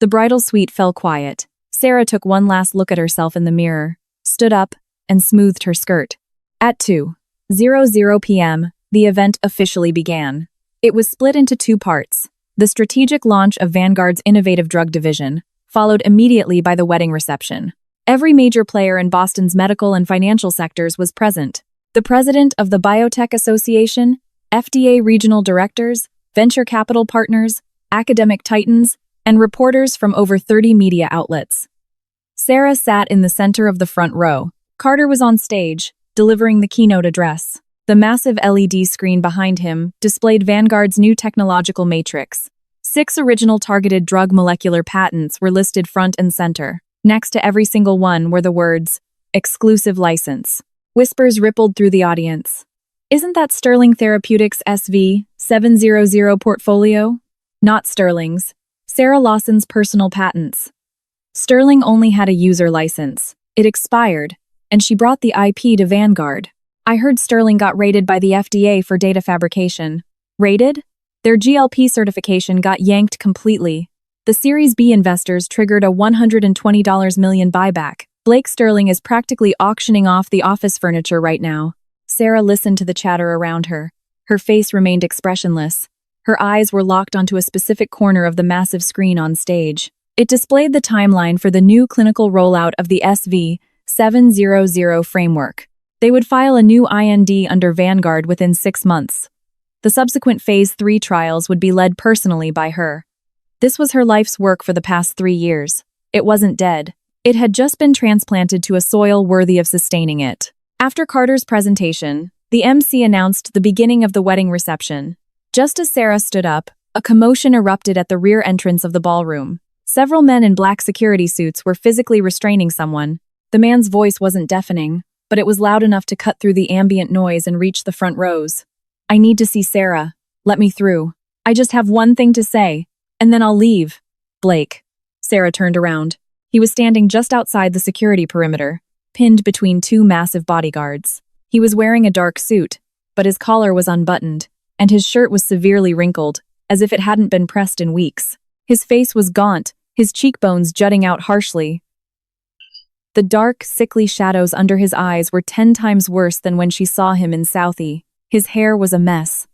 The bridal suite fell quiet. Sarah took one last look at herself in the mirror, stood up, and smoothed her skirt. At 2:00 p.m., the event officially began. It was split into 2 parts. The strategic launch of Vanguard's innovative drug division, followed immediately by the wedding reception. Every major player in Boston's medical and financial sectors was present. The president of the Biotech Association, FDA regional directors, venture capital partners, academic titans, and reporters from over 30 media outlets. Sarah sat in the center of the front row. Carter was on stage, delivering the keynote address. The massive LED screen behind him displayed Vanguard's new technological matrix. 6 original targeted drug molecular patents were listed front and center. Next to every single one were the words, "Exclusive license." Whispers rippled through the audience. "Isn't that Sterling Therapeutics SV700 portfolio?" "Not Sterling's. Sarah Lawson's personal patents." Sterling only had a user license. It expired, and she brought the IP to Vanguard. "I heard Sterling got raided by the FDA for data fabrication." "Raided?" Their GLP certification got yanked completely. The Series B investors triggered a $120 million buyback. Blake Sterling is practically auctioning off the office furniture right now. Sarah listened to the chatter around her. Her face remained expressionless. Her eyes were locked onto a specific corner of the massive screen on stage. It displayed the timeline for the new clinical rollout of the SV700 framework. They would file a new IND under Vanguard within 6 months. The subsequent Phase 3 trials would be led personally by her. This was her life's work for the past 3 years. It wasn't dead. It had just been transplanted to a soil worthy of sustaining it. After Carter's presentation, the MC announced the beginning of the wedding reception. Just as Sarah stood up, a commotion erupted at the rear entrance of the ballroom. Several men in black security suits were physically restraining someone. The man's voice wasn't deafening, but it was loud enough to cut through the ambient noise and reach the front rows. "I need to see Sarah. Let me through. I just have one thing to say, and then I'll leave." "Blake." Sarah turned around. He was standing just outside the security perimeter, pinned between 2 massive bodyguards. He was wearing a dark suit, but his collar was unbuttoned, and his shirt was severely wrinkled, as if it hadn't been pressed in weeks. His face was gaunt, his cheekbones jutting out harshly. The dark, sickly shadows under his eyes were 10 times worse than when she saw him in Southie. His hair was a mess.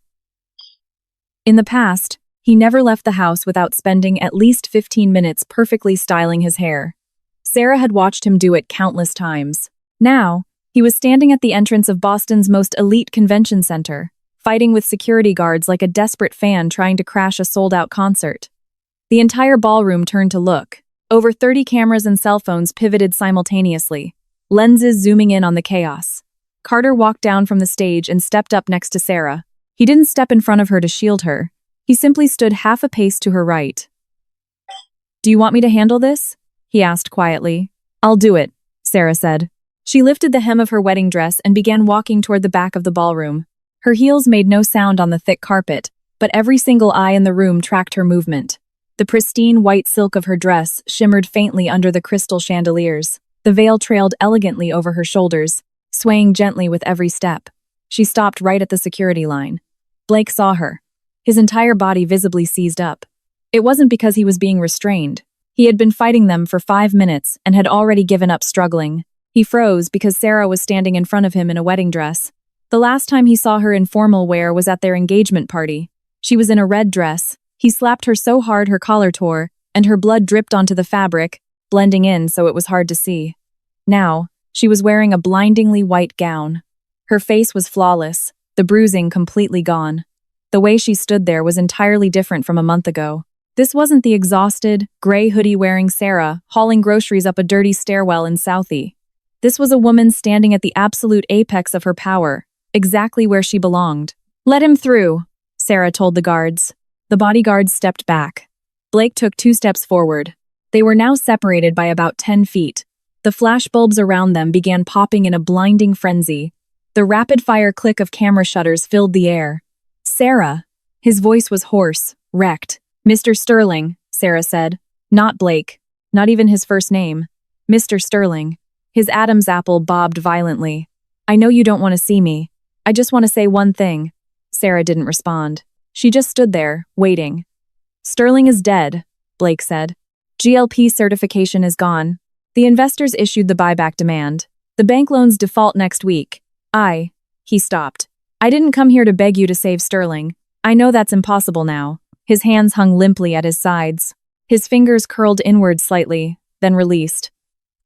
In the past, he never left the house without spending at least 15 minutes perfectly styling his hair. Sarah had watched him do it countless times. Now, he was standing at the entrance of Boston's most elite convention center, fighting with security guards like a desperate fan trying to crash a sold-out concert. The entire ballroom turned to look. Over 30 cameras and cell phones pivoted simultaneously, lenses zooming in on the chaos. Carter walked down from the stage and stepped up next to Sarah. He didn't step in front of her to shield her. He simply stood half a pace to her right. "Do you want me to handle this?" he asked quietly. "I'll do it," Sarah said. She lifted the hem of her wedding dress and began walking toward the back of the ballroom. Her heels made no sound on the thick carpet, but every single eye in the room tracked her movement. The pristine white silk of her dress shimmered faintly under the crystal chandeliers. The veil trailed elegantly over her shoulders, swaying gently with every step. She stopped right at the security line. Blake saw her. His entire body visibly seized up. It wasn't because he was being restrained. He had been fighting them for 5 minutes and had already given up struggling. He froze because Sarah was standing in front of him in a wedding dress. The last time he saw her in formal wear was at their engagement party. She was in a red dress. He slapped her so hard her collar tore, and her blood dripped onto the fabric, blending in so it was hard to see. Now, she was wearing a blindingly white gown. Her face was flawless, the bruising completely gone. The way she stood there was entirely different from a month ago. This wasn't the exhausted, gray hoodie-wearing Sarah hauling groceries up a dirty stairwell in Southie. This was a woman standing at the absolute apex of her power, exactly where she belonged. "Let him through," Sarah told the guards. The bodyguards stepped back. Blake took 2 steps forward. They were now separated by about 10 feet. The flashbulbs around them began popping in a blinding frenzy. The rapid-fire click of camera shutters filled the air. "Sarah!" His voice was hoarse, wrecked. "Mr. Sterling," Sarah said. Not Blake. Not even his first name. Mr. Sterling. His Adam's apple bobbed violently. "I know you don't want to see me. I just want to say one thing." Sarah didn't respond. She just stood there, waiting. "Sterling is dead," Blake said. "GLP certification is gone. The investors issued the buyback demand. The bank loans default next week. He stopped. "I didn't come here to beg you to save Sterling. I know that's impossible now." His hands hung limply at his sides. His fingers curled inward slightly, then released.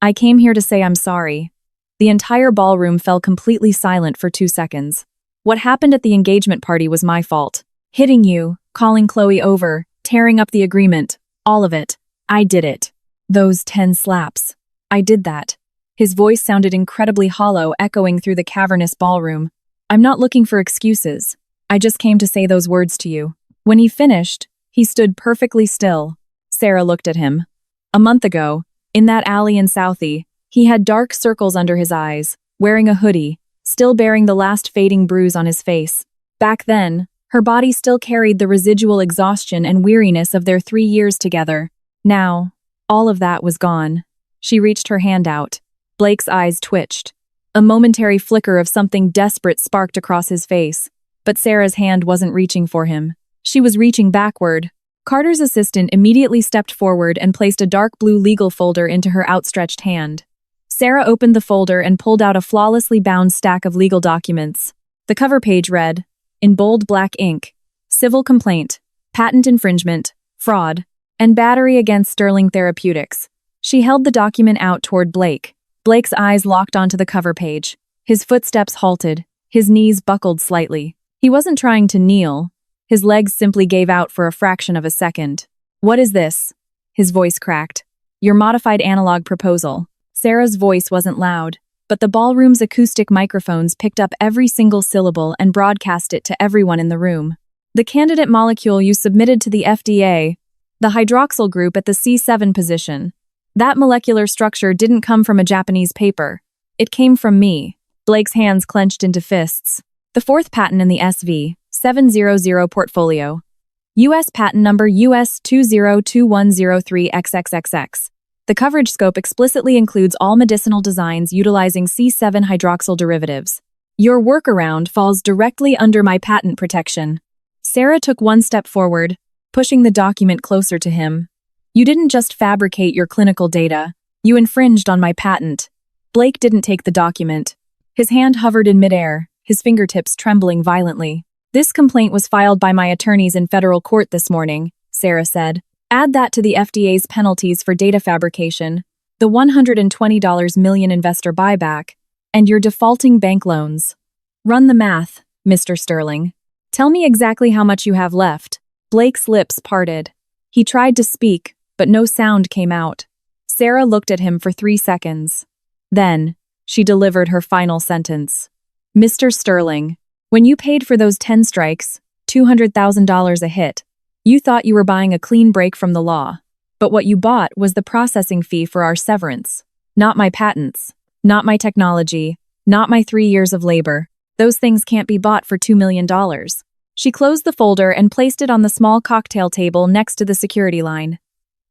"I came here to say I'm sorry." The entire ballroom fell completely silent for 2 seconds. "What happened at the engagement party was my fault. Hitting you, calling Chloe over, tearing up the agreement, all of it. I did it. Those 10 slaps. I did that." His voice sounded incredibly hollow, echoing through the cavernous ballroom. "I'm not looking for excuses. I just came to say those words to you." When he finished, he stood perfectly still. Sarah looked at him. A month ago, in that alley in Southie, he had dark circles under his eyes, wearing a hoodie, still bearing the last fading bruise on his face. Back then, her body still carried the residual exhaustion and weariness of their 3 years together. Now, all of that was gone. She reached her hand out. Blake's eyes twitched. A momentary flicker of something desperate sparked across his face, but Sarah's hand wasn't reaching for him. She was reaching backward. Carter's assistant immediately stepped forward and placed a dark blue legal folder into her outstretched hand. Sarah opened the folder and pulled out a flawlessly bound stack of legal documents. The cover page read, in bold black ink, "Civil complaint, patent infringement, fraud, and battery against Sterling Therapeutics." She held the document out toward Blake. Blake's eyes locked onto the cover page. His footsteps halted. His knees buckled slightly. He wasn't trying to kneel. His legs simply gave out for a fraction of a second. "What is this?" His voice cracked. "Your modified analog proposal." Sarah's voice wasn't loud, but the ballroom's acoustic microphones picked up every single syllable and broadcast it to everyone in the room. "The candidate molecule you submitted to the FDA, the hydroxyl group at the C7 position. That molecular structure didn't come from a Japanese paper. It came from me." Blake's hands clenched into fists. "The 4th patent in the SV 700 portfolio. U.S. patent number US 202103XXXX. The coverage scope explicitly includes all medicinal designs utilizing C7 hydroxyl derivatives. Your workaround falls directly under my patent protection." Sarah took 1 step forward, pushing the document closer to him. "You didn't just fabricate your clinical data. You infringed on my patent." Blake didn't take the document. His hand hovered in midair, his fingertips trembling violently. "This complaint was filed by my attorneys in federal court this morning," Sarah said. "Add that to the FDA's penalties for data fabrication, the $120 million investor buyback, and your defaulting bank loans. Run the math, Mr. Sterling. Tell me exactly how much you have left." Blake's lips parted. He tried to speak, but no sound came out. Sarah looked at him for 3 seconds. Then, she delivered her final sentence. Mr. Sterling, when you paid for those 10 strikes, $200,000 a hit, you thought you were buying a clean break from the law. But what you bought was the processing fee for our severance. Not my patents. Not my technology. Not my 3 years of labor. Those things can't be bought for $2 million. She closed the folder and placed it on the small cocktail table next to the security line.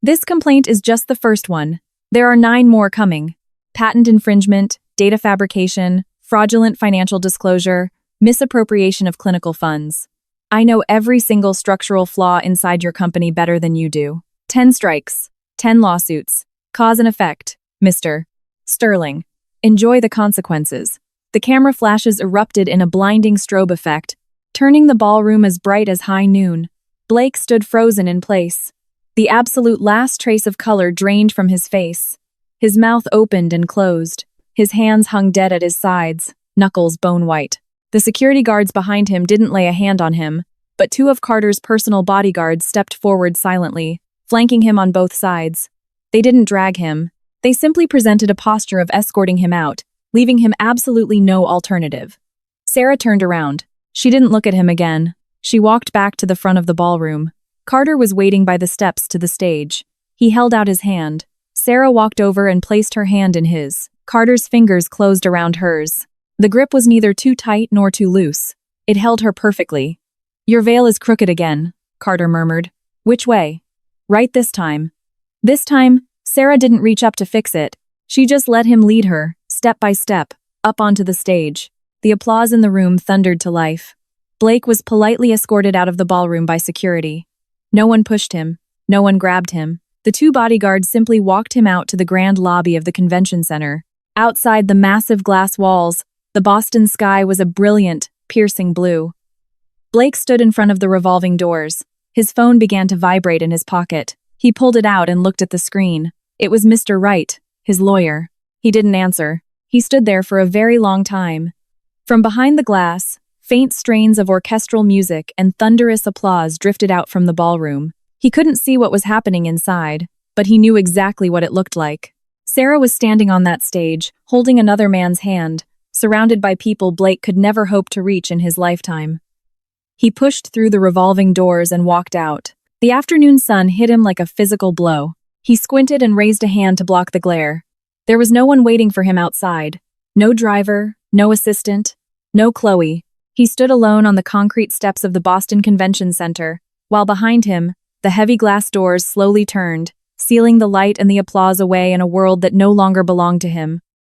This complaint is just the first one. There are 9 more coming. Patent infringement, data fabrication, fraudulent financial disclosure, misappropriation of clinical funds. I know every single structural flaw inside your company better than you do. 10 strikes, 10 lawsuits. Cause and effect, Mr. Sterling. Enjoy the consequences. The camera flashes erupted in a blinding strobe effect, turning the ballroom as bright as high noon. Blake stood frozen in place. The absolute last trace of color drained from his face. His mouth opened and closed. His hands hung dead at his sides, knuckles bone-white. The security guards behind him didn't lay a hand on him, but 2 of Carter's personal bodyguards stepped forward silently, flanking him on both sides. They didn't drag him. They simply presented a posture of escorting him out, leaving him absolutely no alternative. Sarah turned around. She didn't look at him again. She walked back to the front of the ballroom. Carter was waiting by the steps to the stage. He held out his hand. Sarah walked over and placed her hand in his. Carter's fingers closed around hers. The grip was neither too tight nor too loose. It held her perfectly. "Your veil is crooked again," Carter murmured. "Which way?" "Right this time." This time, Sarah didn't reach up to fix it. She just let him lead her, step by step, up onto the stage. The applause in the room thundered to life. Blake was politely escorted out of the ballroom by security. No one pushed him. No one grabbed him. The 2 bodyguards simply walked him out to the grand lobby of the convention center. Outside the massive glass walls, the Boston sky was a brilliant, piercing blue. Blake stood in front of the revolving doors. His phone began to vibrate in his pocket. He pulled it out and looked at the screen. It was Mr. Wright, his lawyer. He didn't answer. He stood there for a very long time. From behind the glass, faint strains of orchestral music and thunderous applause drifted out from the ballroom. He couldn't see what was happening inside, but he knew exactly what it looked like. Sarah was standing on that stage, holding another man's hand, surrounded by people Blake could never hope to reach in his lifetime. He pushed through the revolving doors and walked out. The afternoon sun hit him like a physical blow. He squinted and raised a hand to block the glare. There was no one waiting for him outside. No driver, no assistant, no Chloe. He stood alone on the concrete steps of the Boston Convention Center, while behind him, the heavy glass doors slowly turned, sealing the light and the applause away in a world that no longer belonged to him.